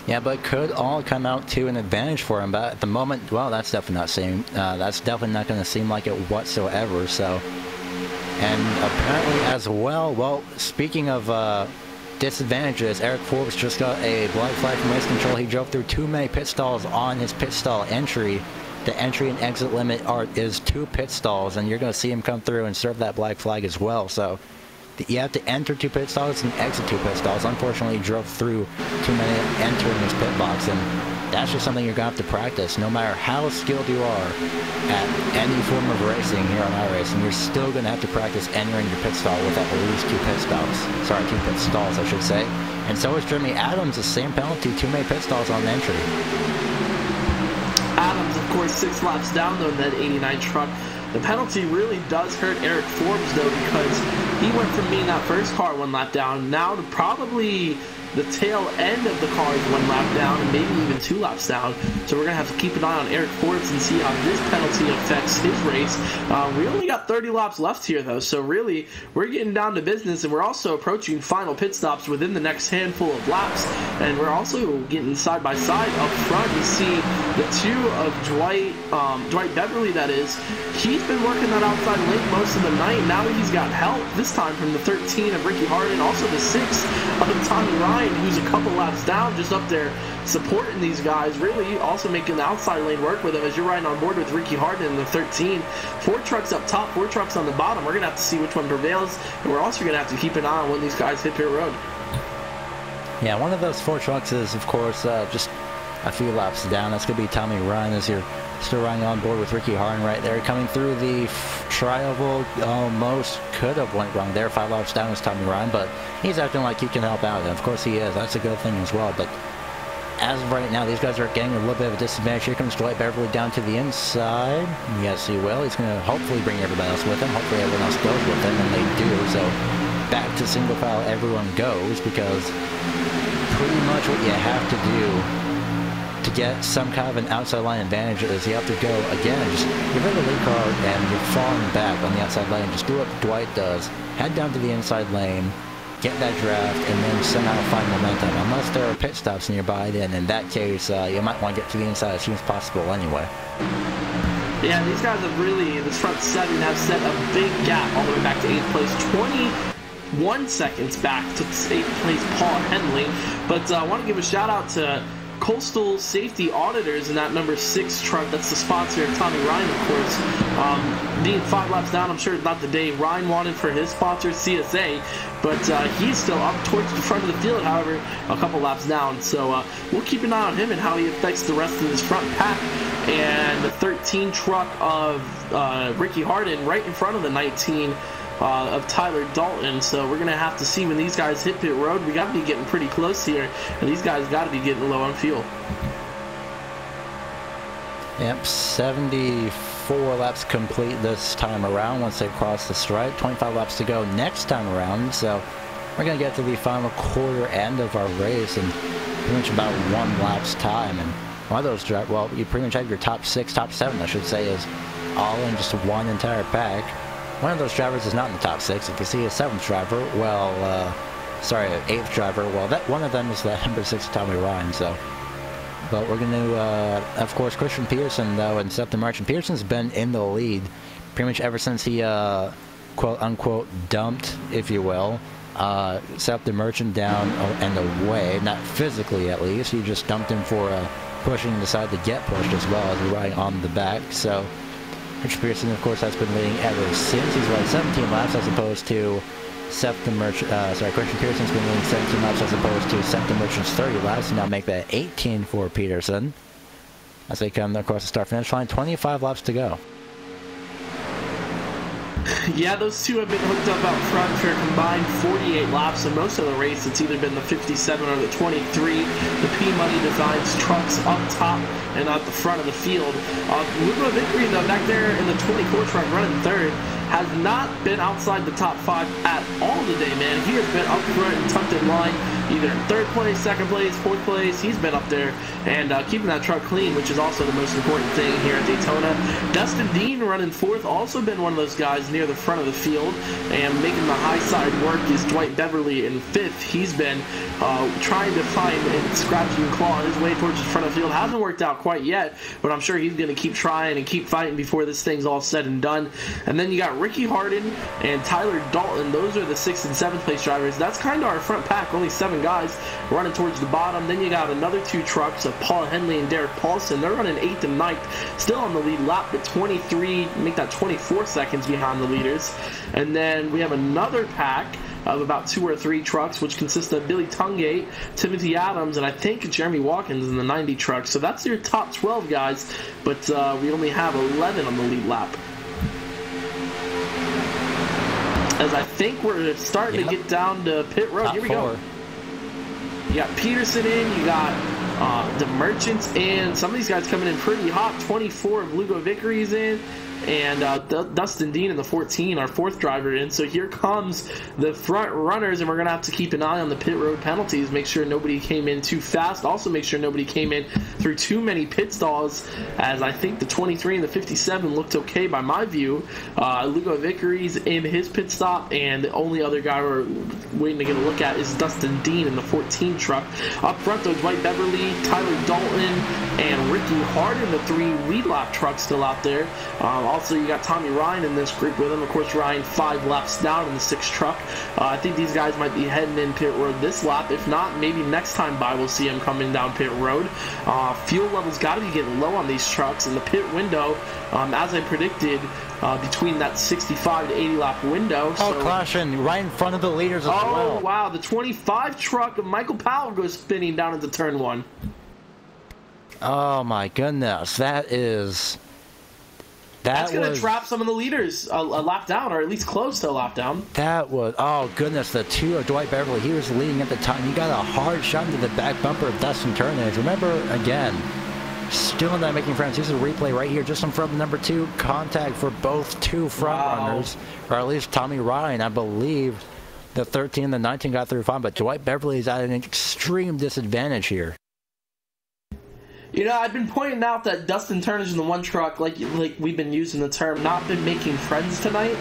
Yeah, but it could all come out to an advantage for him. But at the moment, well, that's definitely not going to seem like it whatsoever. So, and apparently as well. Well, speaking of disadvantages, Eric Forbes just got a black flag from race control. He drove through too many pit stalls on his pit stall entry. The entry and exit limit is 2 pit stalls, and you're going to see him come through and serve that black flag as well. So you have to enter 2 pit stalls and exit 2 pit stalls. Unfortunately, he drove through too many entering his pit box, and that's just something you're going to have to practice. No matter how skilled you are at any form of racing here on iRacing, you're still going to have to practice entering your pit stall with at least 2 pit stops. Sorry, 2 pit stalls, I should say. And so is Jeremy Adams, the same penalty, too many pit stalls on entry.
Adams, of course, 6 laps down, though, in that 89 truck. The penalty really does hurt Eric Forbes, though, because he went from being that first car 1 lap down now to probably the tail end of the car is 1 lap down and maybe even 2 laps down. So we're going to have to keep an eye on Eric Forbes and see how this penalty affects his race. We only got 30 laps left here, though, so really we're getting down to business, and we're also approaching final pit stops within the next handful of laps. And we're also getting side by side up front. You see the 2 of Dwight Beverly, that is. He's been working that outside lane most of the night. Now he's got help, this time from the 13 of Ricky Harden, also the 6 of Tommy Ryan, who's a couple laps down, just up there supporting these guys, really also making the outside lane work with him as you're riding on board with Ricky Harden in the 13. 4 trucks up top, 4 trucks on the bottom. We're going to have to see which one prevails, and we're also going to have to keep an eye on when these guys hit pit road.
Yeah, one of those 4 trucks is, of course, just a few laps down. That's going to be Tommy Ryan as you're still riding on board with Ricky Harden right there. Coming through the trioval, almost could have went wrong there. 5 laps down was Tommy Ryan, but he's acting like he can help out, and of course he is. That's a good thing as well. But as of right now, these guys are getting a little bit of a disadvantage. Here comes Dwight Beverly down to the inside. Yes, he will. He's going to hopefully bring everybody else with him. Hopefully everyone else goes with him, and they do. So back to single file everyone goes, because pretty much what you have to do to get some kind of an outside line advantage is you have to go, again, just you're in the lead car and you're falling back on the outside lane. Just do what Dwight does. Head down to the inside lane, get that draft, and then somehow find momentum. Unless there are pit stops nearby, then in that case, you might want to get to the inside as soon as possible anyway.
Yeah, these guys have really, this front 7 have set a big gap all the way back to 8th place. 1 seconds back to 8th place Paul Henley. But I want to give a shout out to Coastal Safety Auditors in that number 6 truck. That's the sponsor of Tommy Ryan, of course. Being 5 laps down, I'm sure not the day Ryan wanted for his sponsor, CSA, but he's still up towards the front of the field, however, a couple laps down. So we'll keep an eye on him and how he affects the rest of his front pack. And the 13 truck of Ricky Harden right in front of the 19 of Tyler Dalton. So we're going to have to see when these guys hit pit road. We got to be getting pretty close here, and these guys got to be getting low on fuel.
Yep, 74 laps complete this time around once they cross the stripe. 25 laps to go next time around. So we're going to get to the final quarter end of our race in pretty much about 1 lap's time. And one of those, well, you pretty much have your top 6, top 7, I should say, is all in just one entire pack. One of those drivers is not in the top 6. If you see a 7th driver, well, sorry, an 8th driver, well, that one of them is the number 6 Tommy Ryan, so. But we're going to, of course, Christian Peterson, though, and Seth the Merchant. Peterson's been in the lead pretty much ever since he, quote-unquote, dumped, if you will, Seth the Merchant down and away, not physically at least. He just dumped him for pushing, decided to get pushed as well as riding on the back, so. Richard Pearson, of course, has been leading ever since. He's run 17 laps as opposed to Seth the Merchant. Christian Pearson's been leading 17 laps as opposed to Seth the Merchant's 30 laps. And now make that 18 for Peterson as they come across the start-finish line. 25 laps to go.
Yeah, those two have been hooked up out front for a combined 48 laps, and most of the race it's either been the 57 or the 23. The P-Money Designs trucks up top and at the front of the field. Lugo Vickery, though, back there in the 24 truck running 3rd, has not been outside the top 5 at all today, man. He has been up front and tucked in line, either in 3rd place, 2nd place, 4th place. He's been up there and keeping that truck clean, which is also the most important thing here at Daytona. Dustin Dean running 4th, also been one of those guys near the front of the field and making the high side work is Dwight Beverly in 5th. He's been trying to find and scratch and claw his way towards the front of the field. Hasn't worked out quite yet, but I'm sure he's going to keep trying and keep fighting before this thing's all said and done. And then you got Ricky Harden and Tyler Dalton. Those are the 6th and 7th place drivers. That's kind of our front pack, only 7 guys running towards the bottom. Then you got another 2 trucks of Paul Henley and Derek Paulson. They're running 8th and 9th, still on the lead lap, but 23, make that 24 seconds behind the leaders. And then we have another pack of about 2 or 3 trucks, which consist of Billy Tungate, Timothy Adams, and I think Jeremy Watkins in the 90 truck. So that's your top 12 guys, but we only have 11 on the lead lap. As I think we're starting to get down to pit road.
Top
Here we
4.
go. You got Peterson in, you got the Merchants in. Some of these guys coming in pretty hot. 24 of Lugo Vickery's in. And Dustin Dean in the 14, our 4th driver in. So here comes the front runners, and we're going to have to keep an eye on the pit road penalties. Make sure nobody came in too fast. Also make sure nobody came in through too many pit stalls, as I think the 23 and the 57 looked okay by my view. Lugo Vickery's in his pit stop, and the only other guy we're waiting to get a look at is Dustin Dean in the 14 truck. Up front, though, Dwight Beverly, Tyler Dalton, and Ricky Harden, the 3 lead lap trucks still out there. Also, you got Tommy Ryan in this group with him. Of course, Ryan 5 laps down in the 6th truck. I think these guys might be heading in pit road this lap. If not, maybe next time by we'll see them coming down pit road. Fuel levels got to be getting low on these trucks. In the pit window, as I predicted, between that 65 to 80 lap window.
Oh, caution, right in front of the leaders as well.
Oh, wow. The 25 truck of Michael Powell goes spinning down into turn 1.
Oh, my goodness. That's
going to trap some of the leaders a lap down, or at least close to a lap down.
That was, oh goodness, the 2 of Dwight Beverly. He was leading at the time. He got a hard shot into the back bumper of Dustin Turnage. Remember, again, still in that making friends. Here's a replay right here, just in front of number 2. Contact for both 2 front runners, or at least Tommy Ryan. I believe the 13 and the 19 got through fine, but Dwight Beverly is at an extreme disadvantage here.
You know, I've been pointing out that Dustin Turnage in the 1 truck, like we've been using the term, not been making friends tonight.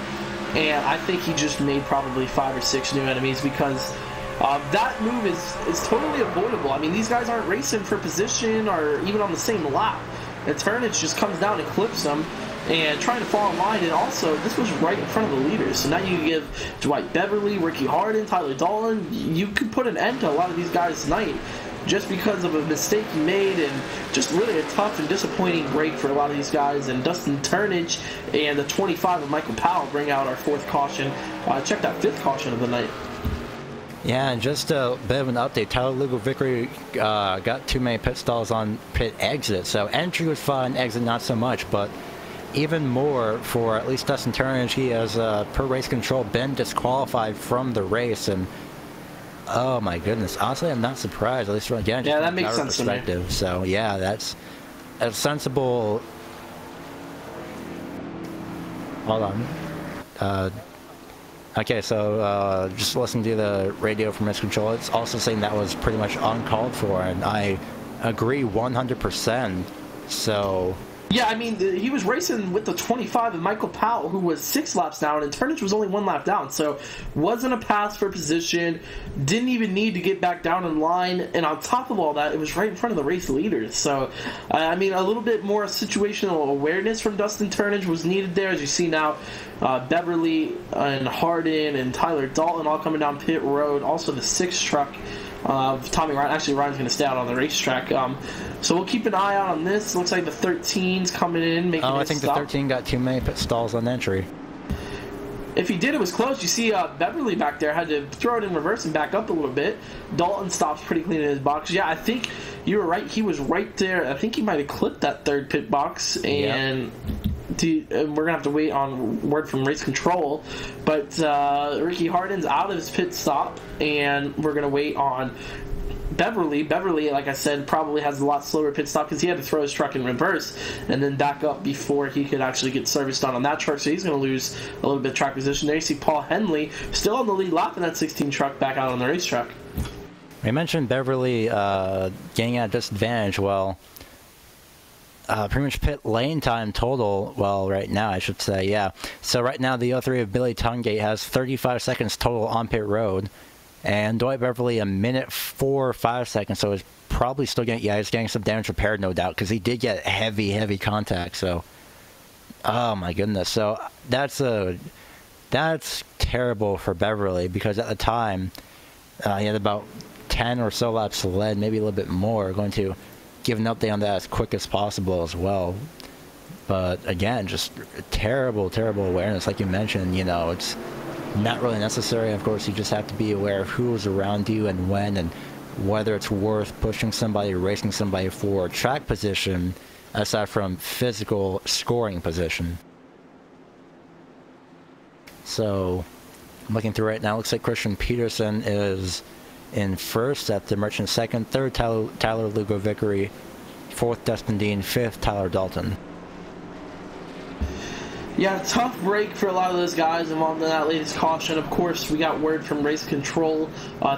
And I think he just made probably 5 or 6 new enemies, because that move is totally avoidable. I mean, these guys aren't racing for position or even on the same lap. And Turnage just comes down and clips them. and trying to fall in line. And also, this was right in front of the leaders. So now you give Dwight Beverly, Ricky Harden, Tyler Dalton. You could put an end to a lot of these guys tonight just because of a mistake he made, and just really a tough and disappointing break for a lot of these guys. And Dustin Turnage and the 25 of Michael Powell bring out our 4th caution. Check that 5th caution of the night.
Yeah, and just a bit of an update. Tyler Lugo Vickery got too many pit stalls on pit exit, so entry was fine, exit not so much. But even more for at least Dustin Turnage, he has per race control been disqualified from the race. And oh my goodness, honestly, I'm not surprised. At least from, again, just
that makes sense
perspective. To me. So yeah, that's a sensible. Hold on. Okay, so just listening to the radio from race control, it's also saying that was pretty much uncalled for, and I agree 100%. So.
Yeah, I mean, he was racing with the 25 of Michael Powell, who was 6 laps down, and Turnage was only 1 lap down. So, wasn't a pass for position, didn't even need to get back down in line, and on top of all that, it was right in front of the race leaders. So, I mean, a little bit more situational awareness from Dustin Turnage was needed there. As you see now, Beverly and Harden and Tyler Dalton all coming down pit road. Also, the 6 truck of Tommy Ryan. Actually, Ryan's going to stay out on the racetrack. So we'll keep an eye out on this. Looks like the 13's coming in, making
I think
stop.
The 13 got too many pit stalls on entry.
If he did, it was close. You see Beverly back there had to throw it in reverse and back up a little bit. Dalton stops pretty clean in his box. Yeah, I think you were right. He was right there. I think he might have clipped that 3rd pit box, and we're going to have to wait on word from race control. But Ricky Harden's out of his pit stop, and we're going to wait on Beverly. Beverly, like I said, probably has a lot slower pit stop because he had to throw his truck in reverse and then back up before he could actually get serviced on that truck. So he's going to lose a little bit of track position there. You see Paul Henley still on the lead lap in that 16 truck back out on the racetrack.
We mentioned Beverly getting at a disadvantage. Well, pretty much pit lane time total, well, right now I should say, yeah. So right now the 03 of Billy Tungate has 35 seconds total on pit road, and Dwight Beverly a minute 4 or 5 seconds, so he's probably still getting, he's getting some damage repaired, no doubt, because he did get heavy contact. So, oh my goodness. So that's terrible for Beverly, because at the time he had about 10 or so laps led, maybe a little bit more. Going to give an update on that as quick as possible as well. But again, just terrible awareness, like you mentioned. It's not really necessary. Of course, you just have to be aware of who's around you and when, and whether it's worth pushing somebody, racing somebody for track position, aside from physical scoring position. So, I'm looking through right now. Looks like Christian Peterson is in first, at the Merchant second, third Tyler Lugo Vickery, fourth Dustin Dean, fifth Tyler Dalton.
Yeah, tough break for a lot of those guys involved in that latest caution. Of course, we got word from race control,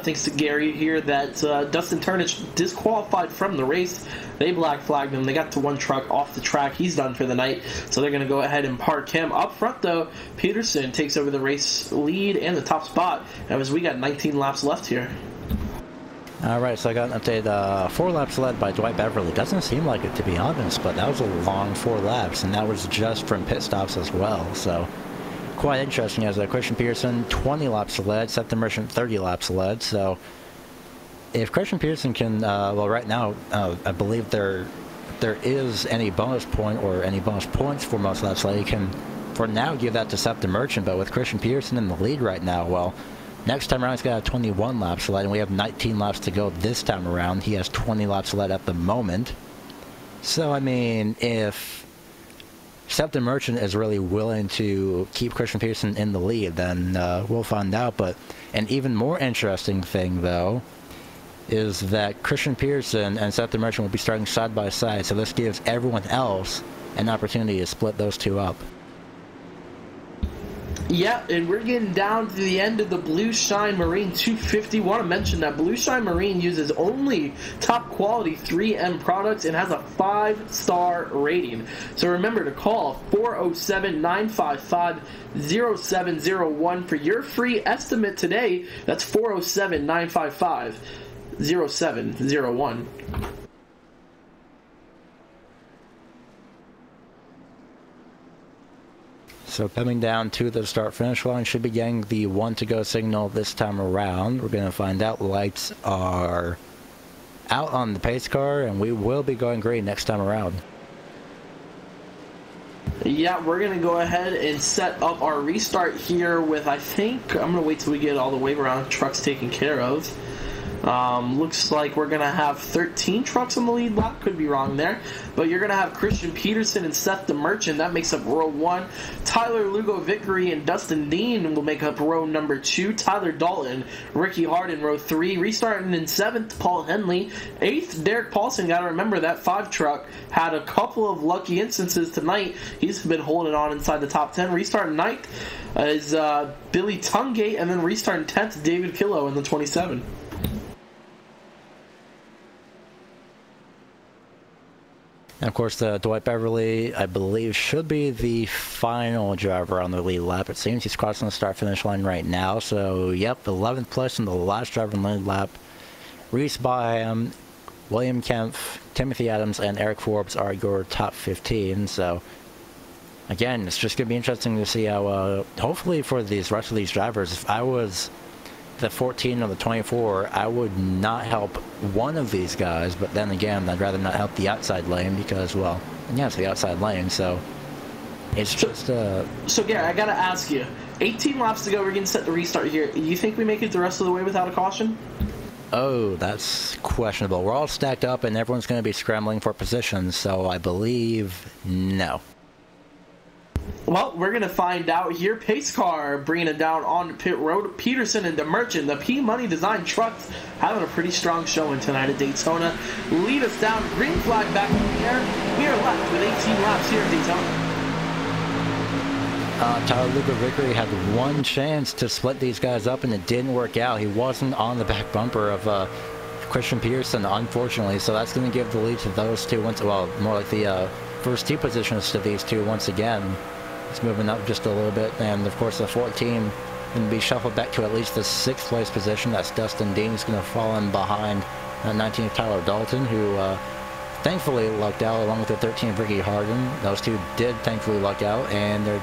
thanks to Gary here, that Dustin Turnage disqualified from the race. They black flagged him. They got to one truck off the track. He's done for the night, so they're going to go ahead and park him. Up front, though, Peterson takes over the race lead and the top spot, as we got 19 laps left here.
Alright, so I got an update. 4 laps led by Dwight Beverly. Doesn't seem like it, to be honest, but that was a long 4 laps, and that was just from pit stops as well. So, quite interesting. As Christian Peterson, 20 laps led, Seth the Merchant, 30 laps led. So, if Christian Peterson can, well, right now, I believe there is any bonus point or any bonus points for most laps led. He can, for now, give that to Seth the Merchant, but with Christian Peterson in the lead right now, well, next time around, he's got 21 laps led, and we have 19 laps to go this time around. He has 20 laps led at the moment. So, I mean, if Seth the Merchant is really willing to keep Christian Peterson in the lead, then we'll find out. But an even more interesting thing, though, is that Christian Peterson and Seth the Merchant will be starting side by side. So this gives everyone else an opportunity to split those two up.
Yeah, and we're getting down to the end of the BluShine Marine 250. Want to mention that BluShine Marine uses only top quality 3M products and has a 5-star rating. So remember to call 407-955-0701 for your free estimate today. That's 407-955-0701.
So coming down to the start-finish line, should be getting the 1-to-go signal this time around. We're going to find out lights are out on the pace car, and we will be going green next time around.
Yeah, we're going to go ahead and set up our restart here with, I think, I'm going to wait till we get all the wave around trucks taken care of. Looks like we're going to have 13 trucks on the lead lap. Could be wrong there. But you're going to have Christian Peterson and Seth the Merchant. That makes up row 1. Tyler Lugo Vickery and Dustin Dean will make up row number 2. Tyler Dalton, Ricky Hart in row 3. Restarting in 7th, Paul Henley. 8th, Derek Paulson. Got to remember that 5 truck had a couple of lucky instances tonight. He's been holding on inside the top 10. Restarting 9th is Billy Tungate. And then restarting 10th, David Killow in the 27.
And of course, Dwight Beverly, I believe, should be the final driver on the lead lap. It seems he's crossing the start-finish line right now. So, yep, 11th place in the last driver on the lead lap. Reese Byham, William Kempf, Timothy Adams, and Eric Forbes are your top 15. So, again, it's just going to be interesting to see how, hopefully for these rest of these drivers, if I was the 14 or the 24, I would not help one of these guys, but then again, I'd rather not help the outside lane because, well, yeah, it's the outside lane, so it's just
So Gary, I gotta ask you, 18 laps to go, we're getting set to restart here. You think we make it the rest of the way without a caution?
Oh, that's questionable. We're all stacked up and everyone's going to be scrambling for positions, so I believe no.
Well, we're going to find out here. Pace car bringing it down on pit road. Peterson and the Merchant, the P-Money Design trucks, having a pretty strong showing tonight at Daytona. Lead us down. Green flag back in the air. We are left with 18 laps here at Daytona.
Tyler Lugo Vickery had one chance to split these guys up, and it didn't work out. He wasn't on the back bumper of Christian Peterson, unfortunately, so that's going to give the lead to those two. Well, more like the first 2 positions to these two once again. It's moving up just a little bit, and of course the 14 going to be shuffled back to at least the 6th place position. That's Dustin Dean. He's going to fall in behind 19th Tyler Dalton, who thankfully lucked out, along with the 13th Ricky Harden. Those two did thankfully luck out, and they're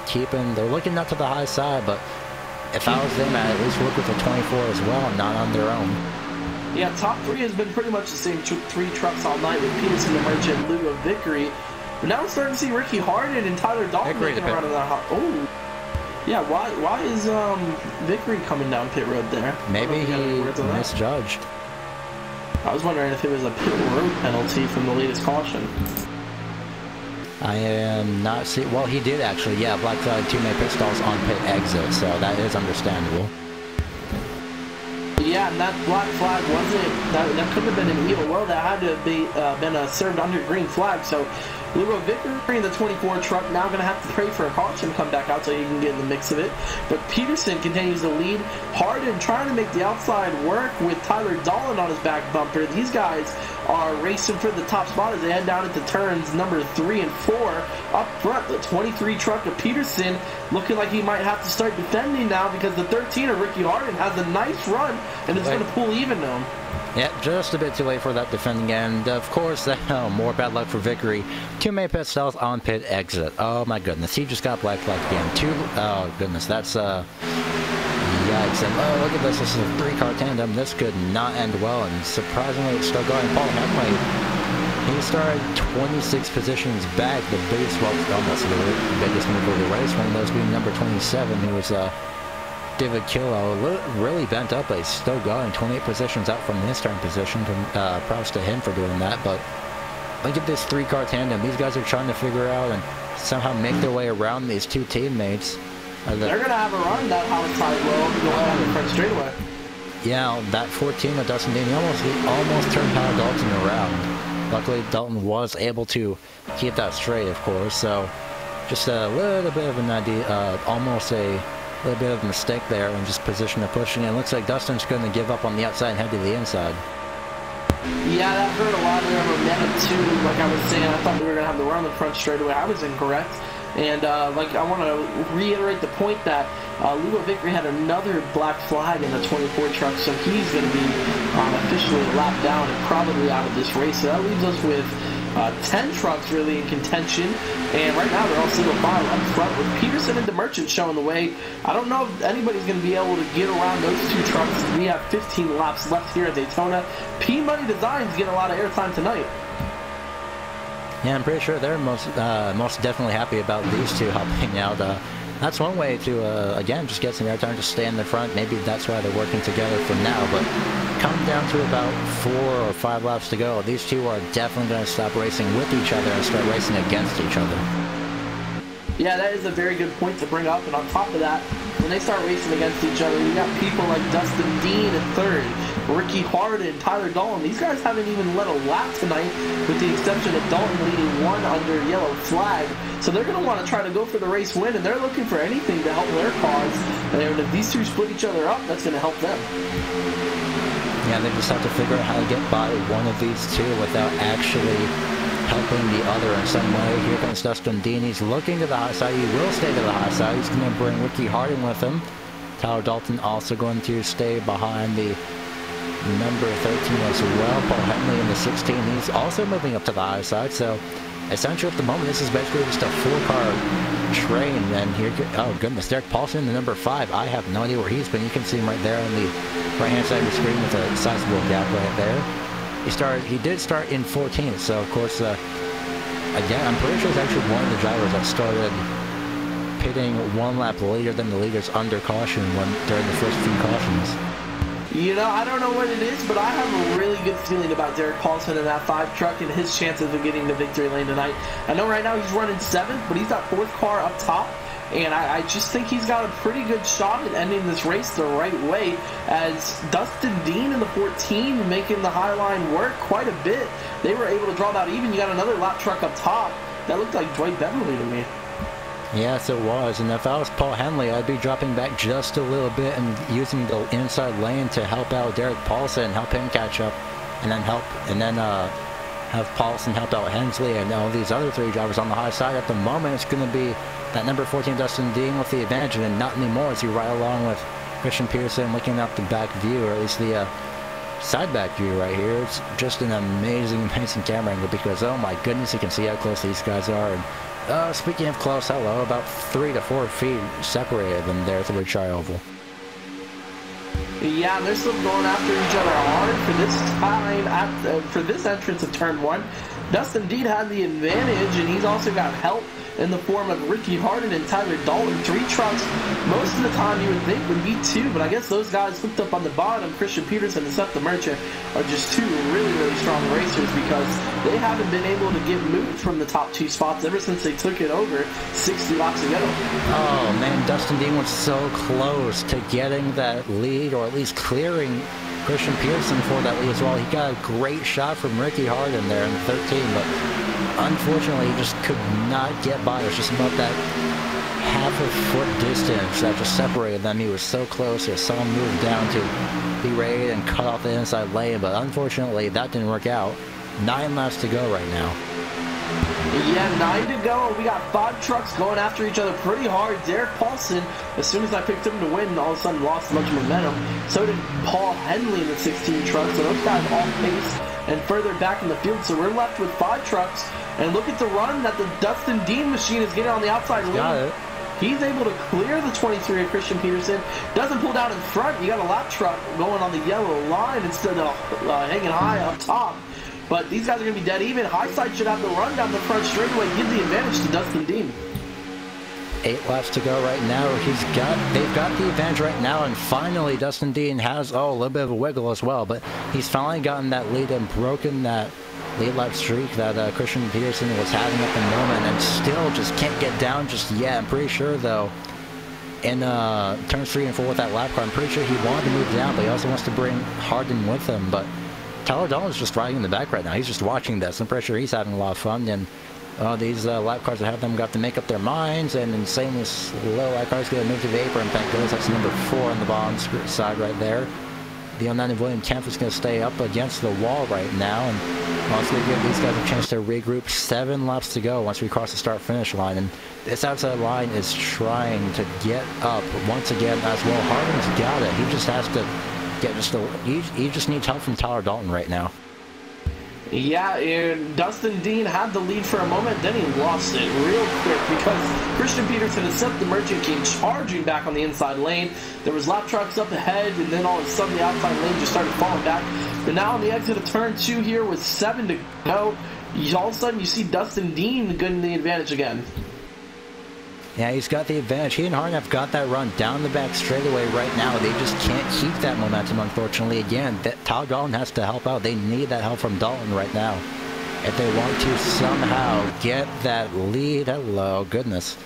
looking up to the high side, but if I was them, I'd at least look with the 24 as well, and not on their own.
Yeah, top 3 has been pretty much the same 3 trucks all night with Peterson, the Merchant, and Lugo Vickery. But now we're starting to see Ricky Harden and Tyler Dalton making a run of that hot. Oh, yeah. Why is Vickery coming down pit road there?
Maybe he misjudged.
I was wondering if it was a pit road penalty from the latest caution.
I am not seeing. Well, he did actually. Yeah, black flag, 2 main pit stalls on pit exit, so that is understandable.
Yeah, and that black flag wasn't. That could have been an EOL. That had to have been served under green flag. So Lugo Vickery in the 24 truck now going to have to pray for a caution to come back out so he can get in the mix of it. But Peterson continues to lead. Harden trying to make the outside work with Tyler Dalton on his back bumper. These guys are racing for the top spot as they head down into turns number 3 and 4. Up front, the 23 truck of Peterson looking like he might have to start defending now because the 13 of Ricky Harden has a nice run and it's going to pull even now.
Yeah, just a bit too late for that defending end. Of course, more bad luck for Vickery. 2 main pit stalls on pit exit. Oh my goodness, he just got black flag again. Oh goodness, that's yikes. And oh, look at this. This is a 3-car tandem. This could not end well, and surprisingly, it's still going. Paul Henley, he started 26 positions back. The biggest, well, almost the biggest move of the race. One of those being number 27, who was David Killow, really bent up, but he's still going 28 positions out from his starting position. Props to him for doing that. But look at this 3-car tandem. These guys are trying to figure out and somehow make their way around these 2 teammates.
They're going to have a run that outside road going down the front straightaway.
Yeah, that 14 of Dustin Dean, he almost turned Tyler Dalton around. Luckily, Dalton was able to keep that straight, of course. So just a little bit of an idea, almost a little bit of a mistake there and just position of pushing. It looks like Dustin's going to give up on the outside and head to the inside.
Yeah, that hurt a lot of their momentum too. Like I was saying, I thought we were going to have the run on the front straightaway. I was incorrect. And I want to reiterate the point that Lugo Vickery had another black flag in the 24 truck, so he's going to be officially lapped down and probably out of this race. So that leaves us with 10 trucks really in contention, and right now they're all single file up front with Peterson and DeMerchant showing the way. I don't know if anybody's going to be able to get around those two trucks. We have 15 laps left here at Daytona. P-Money Designs getting a lot of airtime tonight.
Yeah, I'm pretty sure they're most definitely happy about these two helping out. That's one way to, again, just get some airtime, just stay in the front. Maybe that's why they're working together for now, but coming down to about 4 or 5 laps to go, these two are definitely going to stop racing with each other and start racing against each other.
Yeah, that is a very good point to bring up, and on top of that, when they start racing against each other, you got people like Dustin Dean in third, Ricky Harden, Tyler Dalton. These guys haven't even led a lap tonight, with the exception of Dalton leading one under yellow flag. So they're going to want to try to go for the race win, and they're looking for anything to help their cause. And if these two split each other up, that's going to help them.
Yeah, they just have to figure out how to get by one of these two without actually helping the other in some way. Here comes Dustin Dean. He's looking to the high side. He will stay to the high side. He's going to bring Ricky Harding with him. Tyler Dalton also going to stay behind the number 13 as well. Paul Henley in the 16. He's also moving up to the high side. So essentially at the moment, this is basically just a 4-car train. And here, oh goodness, Derek Paulson, the number 5. I have no idea where he's been. You can see him right there on the right-hand side of the screen with a sizable gap right there. He did start in 14th, so of course, again, I'm pretty sure it's actually one of the drivers that started pitting 1 lap later than the leaders under caution during the first few cautions.
You know, I don't know what it is, but I have a really good feeling about Derek Paulson in that 5 truck and his chances of getting to victory lane tonight. I know right now he's running 7th, but he's that 4th car up top. And I just think he's got a pretty good shot at ending this race the right way, as Dustin Dean in the 14 making the high line work quite a bit. They were able to draw that even. You got another lap truck up top. That looked like Dwight Beverly to me.
Yes, it was. And if I was Paul Henley, I'd be dropping back just a little bit and using the inside lane to help out Derek Paulson, help him catch up, and then have Paulson help out Hensley and all these other 3 drivers on the high side. At the moment, it's going to be that number 14 Dustin Dean with the advantage, and not anymore as you ride along with Christian Peterson looking up the back view, or at least the side back view right here. It's just an amazing camera angle because, oh my goodness, you can see how close these guys are. And speaking of close, hello, about 3 to 4 feet separated them there through the tri-oval.
Yeah, they're still going after each other hard for this time, for this entrance of turn 1. Dustin Dean had the advantage, and he's also got help in the form of Ricky Harden and Tyler Dalton. 3 trucks, most of the time you would think would be 2, but I guess those guys hooked up on the bottom, Christian Peterson and Seth DeMerchant, are just 2 really, really strong racers because they haven't been able to get moved from the top 2 spots ever since they took it over 60 laps ago.
Oh man, Dustin Dean was so close to getting that lead, or at least clearing Christian Peterson for that lead as well. He got a great shot from Ricky Harden there in 13, but unfortunately he just could not get by. It was just about that half a foot distance that just separated them. He was so close. I saw him move down to be ready and cut off the inside lane, but unfortunately that didn't work out. 9 laps to go right now.
Yeah, 9 to go, and we got 5 trucks going after each other pretty hard. Derek Paulson, as soon as I picked him to win, all of a sudden lost a bunch of momentum. So did Paul Henley in the 16 truck, so those guys off pace and further back in the field. So we're left with 5 trucks, and look at the run that the Dustin Dean machine is getting on the outside lane. He's able to clear the 23 of Christian Peterson. Doesn't pull down in front. You got a lap truck going on the yellow line instead of hanging high up top. But these guys are going to be dead even. Highside should have the run down the front straightaway, give the advantage to Dustin Dean.
8 laps to go right now. They've got the advantage right now, and finally Dustin Dean has a little bit of a wiggle as well, but he's finally gotten that lead and broken that lead lap streak that Christian Peterson was having at the moment, and still just can't get down just yet. I'm pretty sure though, in turns 3 and 4 with that lap car, I'm pretty sure he wanted to move down, but he also wants to bring Harden with him. But Tyler Dalton's just riding in the back right now. He's just watching this. I'm pretty sure he's having a lot of fun. And these lap cars that have them got to make up their minds. And insanely slow lap cars going to move to the apron. Thank goodness that's number 4 on the bottom side right there. the 09 William Kempf is going to stay up against the wall right now, and also going to give these guys a chance to regroup. 7 laps to go once we cross the start-finish line, and this outside line is trying to get up once again as well. Hardin's got it. He just has to get he just needs help from Tyler Dalton right now.
Yeah, and Dustin Dean had the lead for a moment, then he lost it real quick because Christian Peterson and Seth the Merchant came charging back on the inside lane. There was lap trucks up ahead, and then all of a sudden the outside lane just started falling back. But now on the exit of turn 2 here with 7 to go, all of a sudden you see Dustin Dean getting the advantage again.
Yeah, he's got the advantage. He and Hardin have got that run down the back straightaway right now. They just can't keep that momentum, unfortunately. Again, Tyler Dalton has to help out. They need that help from Dalton right now if they want to somehow get that lead. Hello, goodness.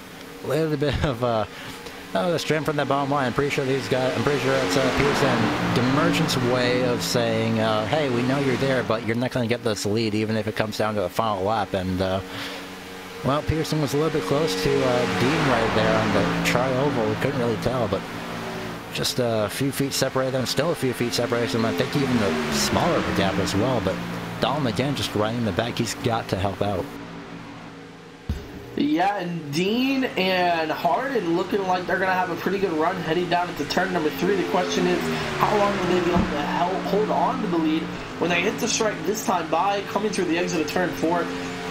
A little bit of the strength from that bottom line. I'm pretty sure these guys, I'm pretty sure that's Pearson, the Merchant's way of saying, hey, we know you're there, but you're not going to get this lead even if it comes down to the final lap. And well, Pearson was a little bit close to Dean right there on the tri-oval. Couldn't really tell, but just a few feet separated them. Still a few feet separated them. I think even the smaller of a gap as well. But Dalton, again, just right in the back. He's got to help out.
Yeah, and Dean and Hardin looking like they're going to have a pretty good run heading down into turn number 3. The question is, how long will they be able to hold on to the lead when they hit the strike this time by coming through the exit of turn 4?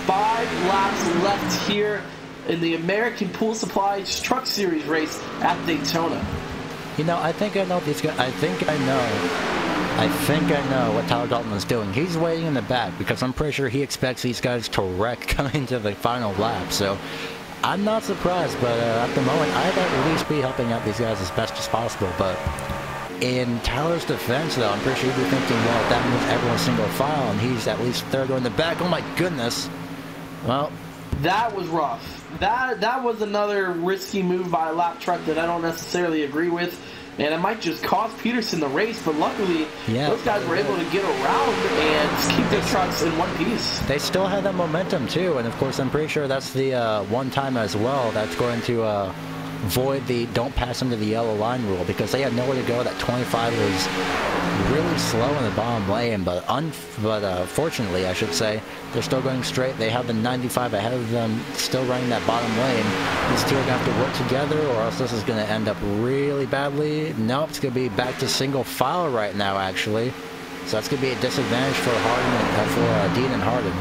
5 laps left here in the American Pool Supply Truck Series race at Daytona.
You know, I think I know these guys. I think I know what Tyler Dalton is doing. He's waiting in the back because I'm pretty sure he expects these guys to wreck coming to the final lap. So I'm not surprised, but at the moment, I'd at least be helping out these guys as best as possible. But in Tyler's defense, though, I'm pretty sure he'd be thinking, well, that means everyone's single file, and he's at least third in the back. Oh my goodness. Well,
that was rough. That was another risky move by a lap truck that I don't necessarily agree with, and it might just cost Peterson the race. But luckily, those guys were able to get around and keep their trucks in one piece.
They still had that momentum too, and of course, I'm pretty sure that's the one time as well that's going to void the don't pass into the yellow line rule, because they had nowhere to go. That 25 was really slow in the bottom lane, but fortunately, I should say, they're still going straight. They have the 95 ahead of them, still running that bottom lane. These two are going to have to work together, or else this is going to end up really badly. Nope, it's going to be back to single file right now, actually. So that's going to be a disadvantage for Dean and Hardin.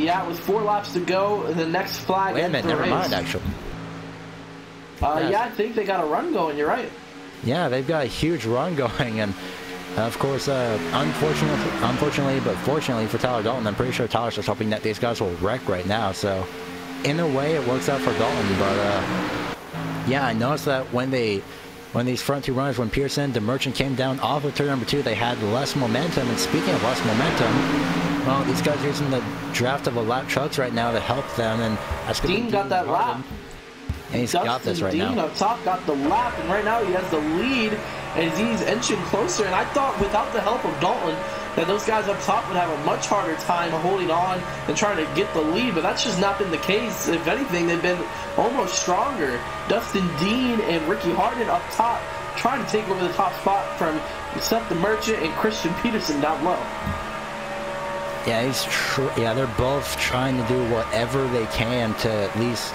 Yeah, with 4 laps to go, the next flag.
Wait a minute, never mind, actually.
Yeah, I think they got a run going, you're right.
Yeah, they've got a huge run going, and of course, unfortunately, but fortunately for Tyler Dalton, I'm pretty sure Tyler's just hoping that these guys will wreck right now. So, in a way, it works out for Dalton. But yeah, I noticed that when these front 2 runners, when Pearson, the Merchant came down off of turn number 2, they had less momentum. And speaking of less momentum, well, these guys are using the draft of the lap trucks right now to help them, and that's good.
Dean got that lap.
And he's got this right now.
Dean up top got the lap, and right now he has the lead, and he's inching closer. And I thought without the help of Dalton that those guys up top would have a much harder time holding on and trying to get the lead, but that's just not been the case. If anything, they've been almost stronger. Dustin Dean and Ricky Hardin up top trying to take over the top spot from Seth the Merchant and Christian Peterson down low.
Yeah, they're both trying to do whatever they can to at least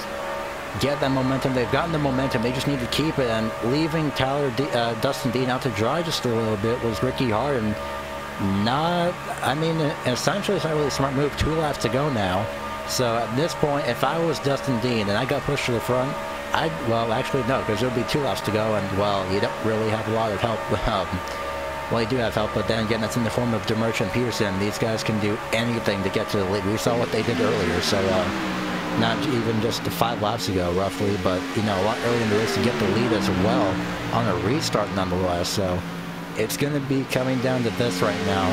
get that momentum. They've gotten the momentum. They just need to keep it. And leaving Dustin Dean out to dry just a little bit was Ricky Hardin. Essentially, it's not really a smart move. 2 laps to go now. So at this point, if I was Dustin Dean and I got pushed to the front, well, actually, no, because there'll be 2 laps to go, and, well, you don't really have a lot of help. Well, you do have help, but then again, that's in the form of DeMerch and Peterson. These guys can do anything to get to the lead. We saw what they did earlier, so not even just 5 laps ago, roughly, but, you know, a lot earlier in the race to get the lead as well on a restart, nonetheless. So it's going to be coming down to this right now,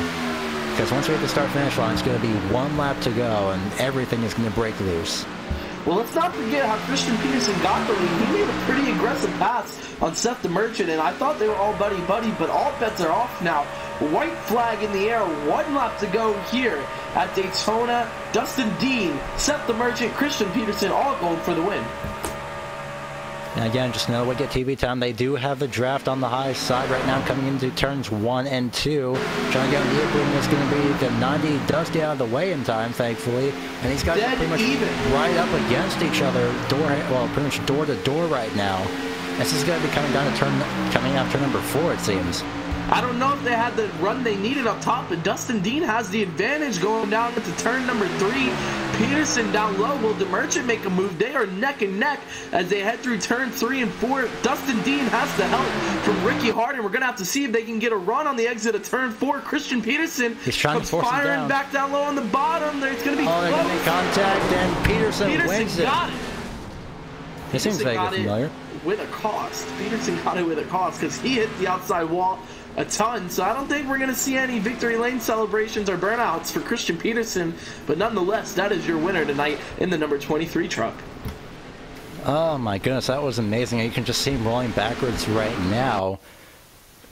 because once we hit the start-finish line, it's going to be 1 lap to go, and everything is going to break loose.
Well, let's not forget how Christian Peterson got the lead. He made a pretty aggressive pass on Seth the Merchant, and I thought they were all buddy-buddy, but all bets are off now. White flag in the air, 1 lap to go here at Daytona. Dustin Dean, Seth the Merchant, Christian Peterson all going for the win.
And again, just another Wicket TV time. They do have the draft on the high side right now coming into turns 1 and 2. Trying to get on the apron is going to be the 90. Does get out of the way in time, thankfully. And these guys are pretty much right up against each other, pretty much door to door right now. This is going to be coming down to coming after number 4, it seems.
I don't know if they had the run they needed up top, but Dustin Dean has the advantage going down into turn number 3. Peterson down low. Will DeMerchant make a move? They are neck and neck as they head through turn 3 and 4. Dustin Dean has the help from Ricky Harden. We're going to have to see if they can get a run on the exit of turn 4. Christian Peterson comes firing back down low on the bottom. It's going to be close.
They're going to make contact, and Peterson wins it.
Got it.
This seems vaguely familiar.
With a cost. Peterson got it with a cost because he hit the outside wall a ton, so I don't think we're going to see any victory lane celebrations or burnouts for Christian Peterson, but nonetheless, that is your winner tonight in the number 23 truck.
Oh my goodness, that was amazing. You can just see him rolling backwards right now,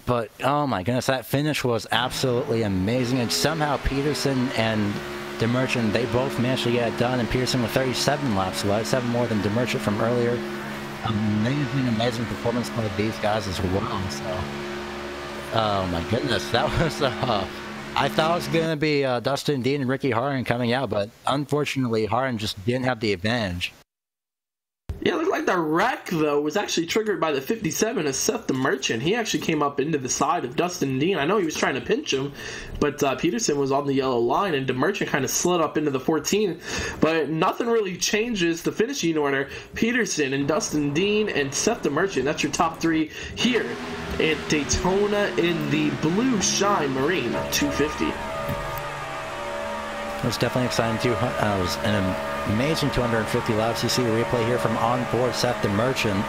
but oh my goodness, that finish was absolutely amazing, and somehow Peterson and DeMerchant, they both managed to get it done, and Peterson with 37 laps left, 7 more than DeMerchant from earlier. Amazing performance by these guys as well, so... Oh my goodness, that was, I thought it was going to be Dustin Dean and Ricky Harden coming out, but unfortunately Harden just didn't have the advantage.
Yeah, it looked like the wreck, though, was actually triggered by the 57 of Seth DeMerchant. He actually came up into the side of Dustin Dean. I know he was trying to pinch him, but Peterson was on the yellow line, and DeMerchant kind of slid up into the 14. But nothing really changes the finishing order. Peterson and Dustin Dean and Seth DeMerchant, that's your top 3 here at Daytona in the BluShine Marine 250.
It was definitely exciting too. It was an amazing 250 laps. You see a replay here from onboard Seth DeMerchant.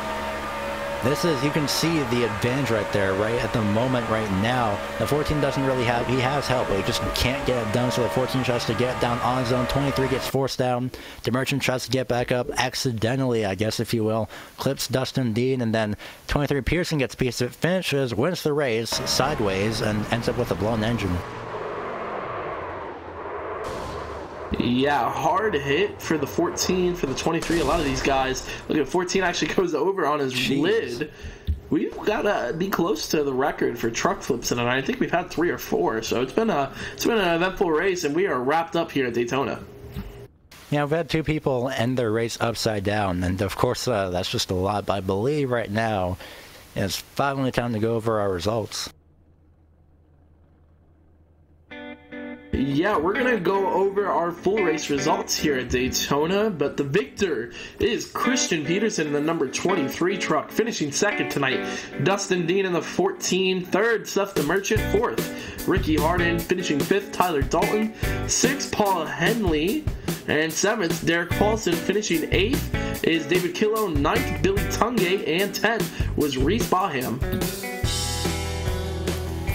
This is, you can see the advantage right there, right at the moment right now. The 14 doesn't really have, he has help, but he just can't get it done, so the 14 tries to get it down on his own. 23 gets forced down. DeMerchant tries to get back up accidentally, I guess, if you will. Clips Dustin Dean, and then 23 Pearson gets a piece of it, finishes, wins the race sideways, and ends up with a blown engine.
Yeah, hard hit for the 14, for the 23. A lot of these guys, look at 14 actually goes over on his lid. We've got to be close to the record for truck flips tonight. I think we've had 3 or 4, so it's been an eventful race, and we are wrapped up here at Daytona.
Yeah, we've had 2 people end their race upside down, and of course that's just a lot. But I believe right now it's finally time to go over our results.
Yeah, we're going to go over our full race results here at Daytona, but the victor is Christian Peterson in the number 23 truck, finishing second tonight. Dustin Dean in the 14, third, Seth DeMerchant, fourth, Ricky Harden finishing fifth, Tyler Dalton, sixth, Paul Henley, and seventh, Derek Paulson finishing eighth is David Killo, ninth, Billy Tungate, and 10th was Reese Baham.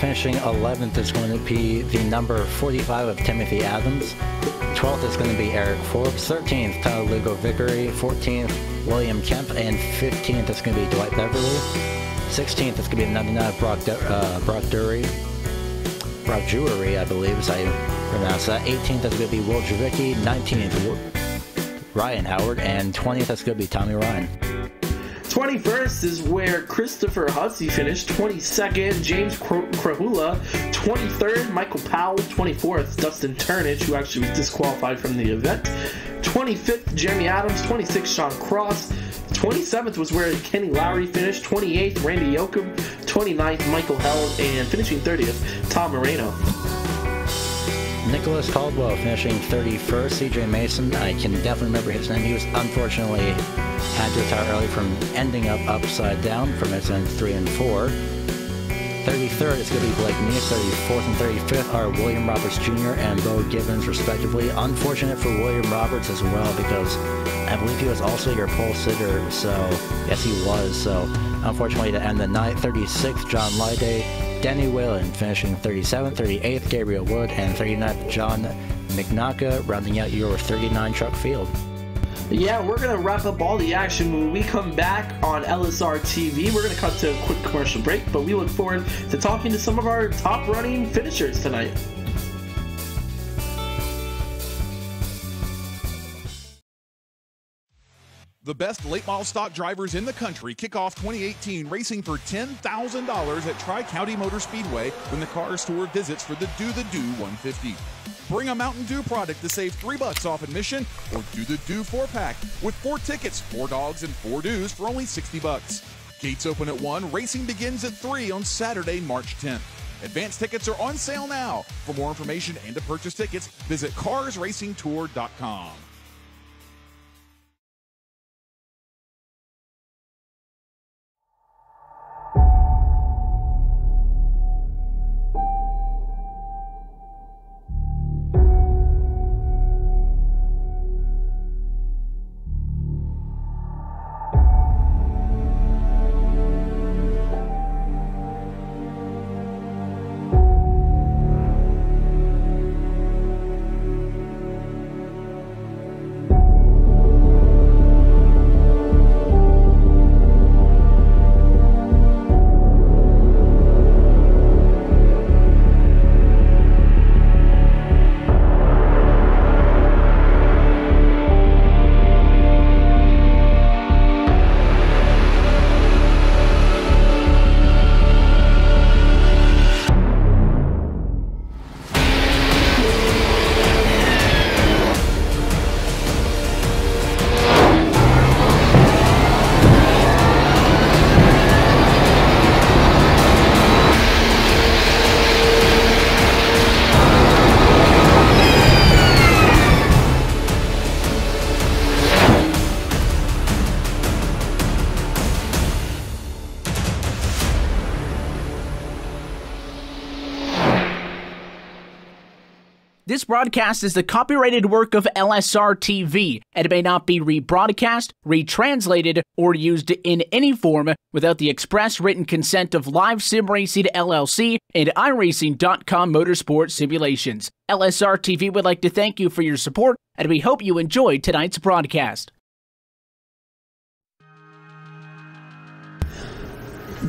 Finishing 11th is going to be the number 45 of Timothy Adams. 12th is going to be Eric Forbes. 13th, Tyler Lugo Vickery. 14th, William Kemp. And 15th is going to be Dwight Beverly. 16th is going to be 99 Brock Drury. Brock Jewelry, I believe is how you pronounce that. 18th is going to be Will Javicki. 19th, Ryan Howard. And 20th is going to be Tommy Ryan.
21st is where Christopher Hussey finished. 22nd, James Krahula. 23rd, Michael Powell. 24th, Dustin Turnage, who actually was disqualified from the event. 25th, Jeremy Adams. 26th, Sean Cross. 27th was where Kenny Lowry finished. 28th, Randy Yoakum. 29th, Michael Held. And finishing 30th, Tom Moreno.
Nicholas Caldwell finishing 31st. CJ Mason, I can definitely remember his name. He was unfortunately had to retire early from ending up upside down from incidents 3 and 4. 33rd is going to be Blake Neese. 34th and 35th are William Roberts Jr. and Bo Gibbons, respectively. Unfortunate for William Roberts as well, because I believe he was also your pole sitter, so yes, he was. So unfortunately, to end the night, 36th, John Lyday. Denny Whalen finishing 37th, 38th, Gabriel Wood, and 39th, John McNaka, rounding out your 39 truck field.
Yeah, we're going to wrap up all the action when we come back on LSRTV. We're going to cut to a quick commercial break, but we look forward to talking to some of our top running finishers tonight.
The best late model stock drivers in the country kick off 2018 racing for $10,000 at Tri-County Motor Speedway when the Cars Tour visits for the Do the Do 150. Bring a Mountain Dew product to save $3 off admission, or Do the Do 4-pack with 4 tickets, 4 dogs, and 4 dews for only $60. Gates open at 1, racing begins at 3 on Saturday, March 10th. Advance tickets are on sale now. For more information and to purchase tickets, visit carsracingtour.com.
This broadcast is the copyrighted work of LSRTV, and it may not be rebroadcast, retranslated, or used in any form without the express written consent of Live Sim Racing LLC and iRacing.com Motorsport Simulations. LSRTV would like to thank you for your support, and we hope you enjoyed tonight's broadcast.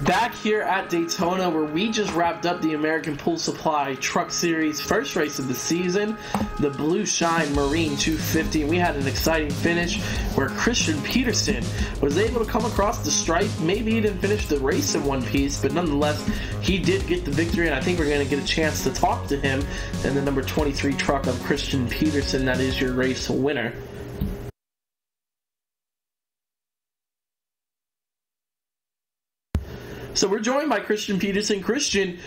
Back here at Daytona, where we just wrapped up the American Pool Supply Truck Series first race of the season, the BluShine Marine 250. We had an exciting finish where Christian Peterson was able to come across the stripe. Maybe he didn't finish the race in one piece, but nonetheless, he did get the victory, and I think we're going to get a chance to talk to him in the number 23 truck of Christian Peterson. That is your race winner. So we're joined by Christian Peterson. Christian,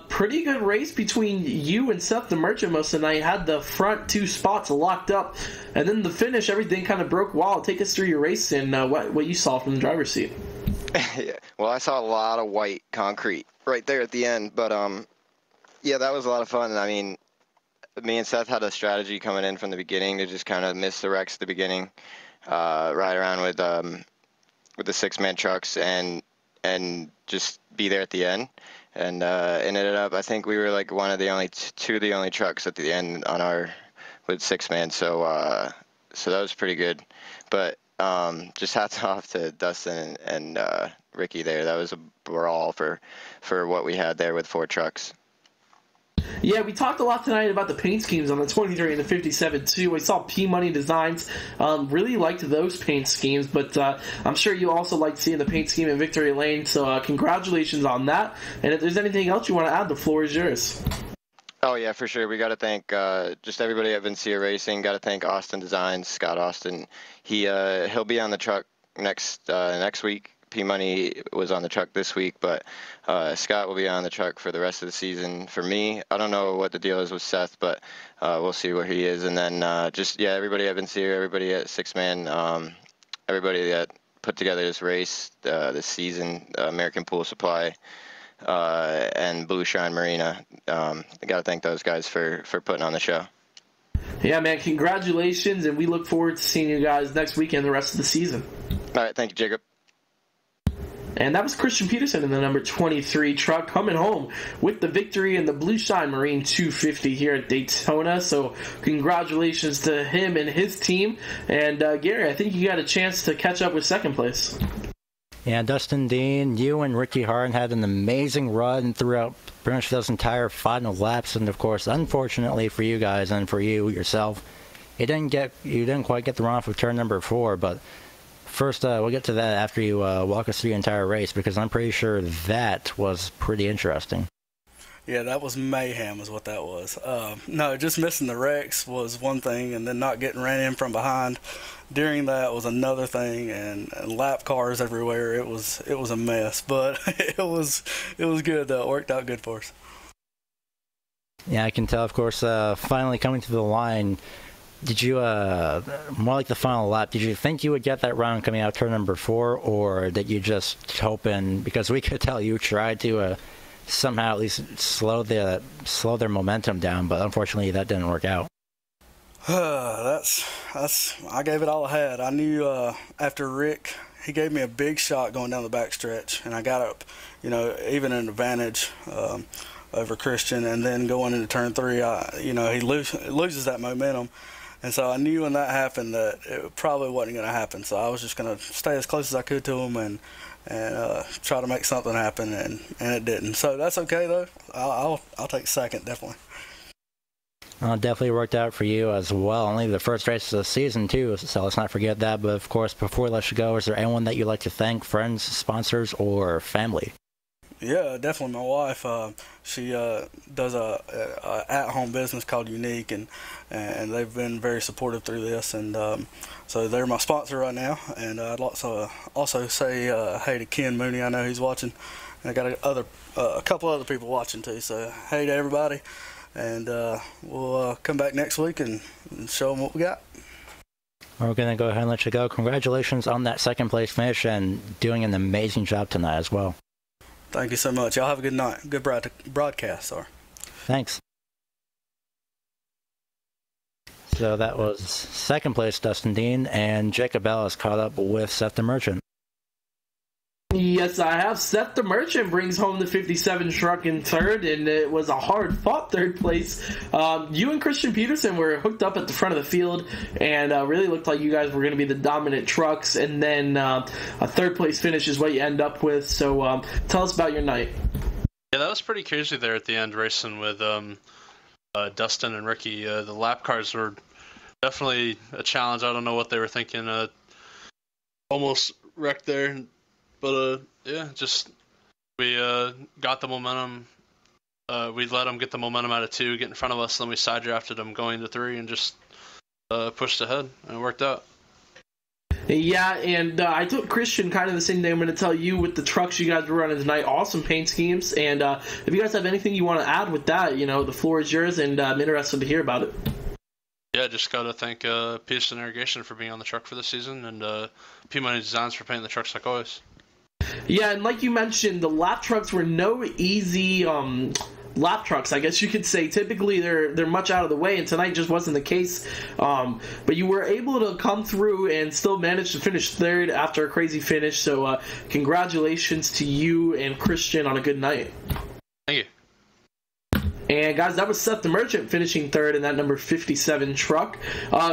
pretty good race between you and Seth the Merchant most of the night. Had the front 2 spots locked up, and then the finish, everything kind of broke wild. Take us through your race and what you saw from the driver's seat.
Yeah, well, I saw a lot of white concrete right there at the end, but yeah, that was a lot of fun. I mean, me and Seth had a strategy coming in from the beginning to just kind of miss the wrecks at the beginning, ride around with the 6-man trucks and just be there at the end, and ended up, I think we were like one of the only two of the only trucks at the end on our with 6-man, so that was pretty good. But just hats off to Dustin and Ricky there. That was a brawl for what we had there with 4 trucks.
Yeah, we talked a lot tonight about the paint schemes on the 23 and the 57 too. We saw P-Money Designs. Really liked those paint schemes, but I'm sure you also liked seeing the paint scheme in Victory Lane, so congratulations on that. And if there's anything else you want to add, the floor is yours.
Oh, yeah, for sure. We got to thank just everybody at Vincia Racing. Got to thank Austin Designs, Scott Austin. He'll be on the truck next week. P-Money was on the truck this week, but Scott will be on the truck for the rest of the season. For me, I don't know what the deal is with Seth, but we'll see where he is. And then everybody at Vincia, everybody at 6-Man, everybody that put together this race, this season, American Pool Supply, and BluShine Marina. I got to thank those guys for putting on the show.
Yeah, man, congratulations, and we look forward to seeing you guys next weekend the rest of the season.
All right, thank you, Jacob.
And that was Christian Peterson in the number 23 truck coming home with the victory in the BluShine Marine 250 here at Daytona. So congratulations to him and his team. And Gary, I think you got a chance to catch up with second place.
Yeah, Dustin Dean, you and Ricky Harden had an amazing run throughout pretty much those entire final laps. And of course, unfortunately for you guys and for you yourself, you didn't quite get the run off of turn number 4, but first, we'll get to that after you walk us through the entire race, because I'm pretty sure that was pretty interesting.
Yeah, that was mayhem is what that was. No, just missing the wrecks was one thing, and then not getting ran in from behind during that was another thing, and lap cars everywhere. It was a mess, but it was good though. It worked out good for us.
Yeah, I can tell, of course, finally coming to the line, did you, more like the final lap, did you think you would get that round coming out turn number 4, or did you just hope in, because we could tell you tried to somehow at least slow their momentum down, but unfortunately that didn't work out.
I gave it all I had. I knew after Rick, he gave me a big shot going down the backstretch, and I got up, even an advantage over Christian, and then going into turn 3, he loses that momentum, and so I knew when that happened that it probably wasn't going to happen. So I was just going to stay as close as I could to him and try to make something happen, and it didn't. So that's okay though. I'll take second definitely.
Definitely worked out for you as well. Only the first race of the season too, so let's not forget that. But of course, before we let you go, is there anyone that you'd like to thank, friends, sponsors, or family?
Yeah, definitely my wife. She does a at-home business called Unique, and they've been very supportive through this, and so they're my sponsor right now. And I'd like to also say hey to Ken Mooney. I know he's watching. And I got a couple other people watching too. So hey to everybody, and we'll come back next week and show them what we got.
We're going to go ahead and let you go. Congratulations on that second place finish and doing an amazing job tonight as well.
Thank you so much. Y'all have a good night. Good broadcast, sorry.
Thanks. So that was second place Dustin Dean, and Jacob Ellis caught up with Seth the Merchant.
Yes, I have. Seth the Merchant brings home the 57 truck in third, and it was a hard-fought third place. You and Christian Peterson were hooked up at the front of the field, and really looked like you guys were going to be the dominant trucks, and then a third-place finish is what you end up with. So tell us about your night.
Yeah, that was pretty crazy there at the end, racing with Dustin and Ricky. The lap cars were definitely a challenge. I don't know what they were thinking. Almost wrecked there. But, yeah, just we got the momentum. We let them get the momentum out of 2, get in front of us, then we side drafted them going to 3 and just pushed ahead, and it worked out.
Yeah, and I told Christian kind of the same thing I'm going to tell you with the trucks you guys were running tonight. Awesome paint schemes, and if you guys have anything you want to add with that, the floor is yours, and I'm interested to hear about it.
Yeah, just got to thank Peterson Irrigation for being on the truck for this season, and P-Money Designs for painting the trucks like always.
Yeah, and like you mentioned, the lap trucks were no easy lap trucks, I guess you could say. Typically, they're much out of the way, and tonight just wasn't the case. But you were able to come through and still manage to finish third after a crazy finish. So congratulations to you and Christian on a good night.
Thank you.
And guys, that was Seth the Merchant finishing third in that number 57 truck.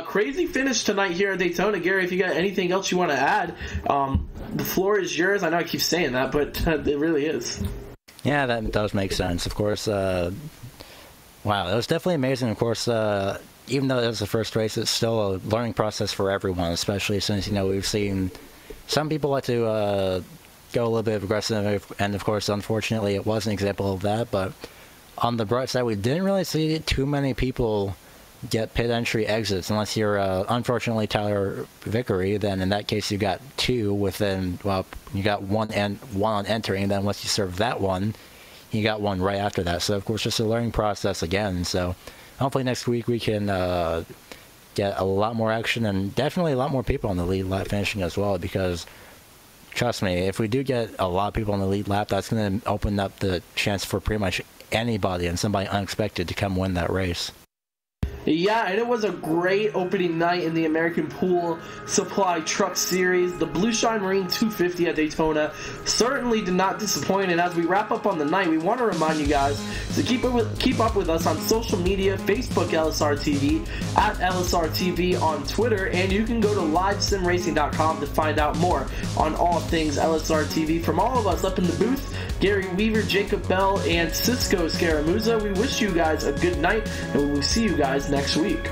Crazy finish tonight here at Daytona. Gary, if you got anything else you want to add, the floor is yours. I know I keep saying that, but it really is.
Yeah, that does make sense. Of course, wow, it was definitely amazing. Of course, even though it was the first race, it's still a learning process for everyone, especially since, we've seen some people like to go a little bit aggressive, and of course, unfortunately, it was an example of that, but on the bright side, we didn't really see too many people get pit entry exits, unless you're, unfortunately, Tyler Vickery. Then in that case, you got 2 within, well, you got one on entering, and then once you serve that one, you got 1 right after that. So, of course, just a learning process again. So, hopefully next week we can get a lot more action, and definitely a lot more people on the lead lap finishing as well, because trust me, if we do get a lot of people on the lead lap, that's going to open up the chance for pretty much anybody and somebody unexpected to come win that race.
Yeah, and it was a great opening night in the American Pool Supply Truck Series. The BluShine Marine 250 at Daytona certainly did not disappoint, and as we wrap up on the night, we want to remind you guys to keep up with us on social media, Facebook LSRTV, at LSRTV on Twitter, and you can go to livesimracing.com to find out more on all things LSRTV. From all of us up in the booth, Gary Weaver, Jacob Bell, and Cisco Scaramuzza, we wish you guys a good night, and we will see you guys next week.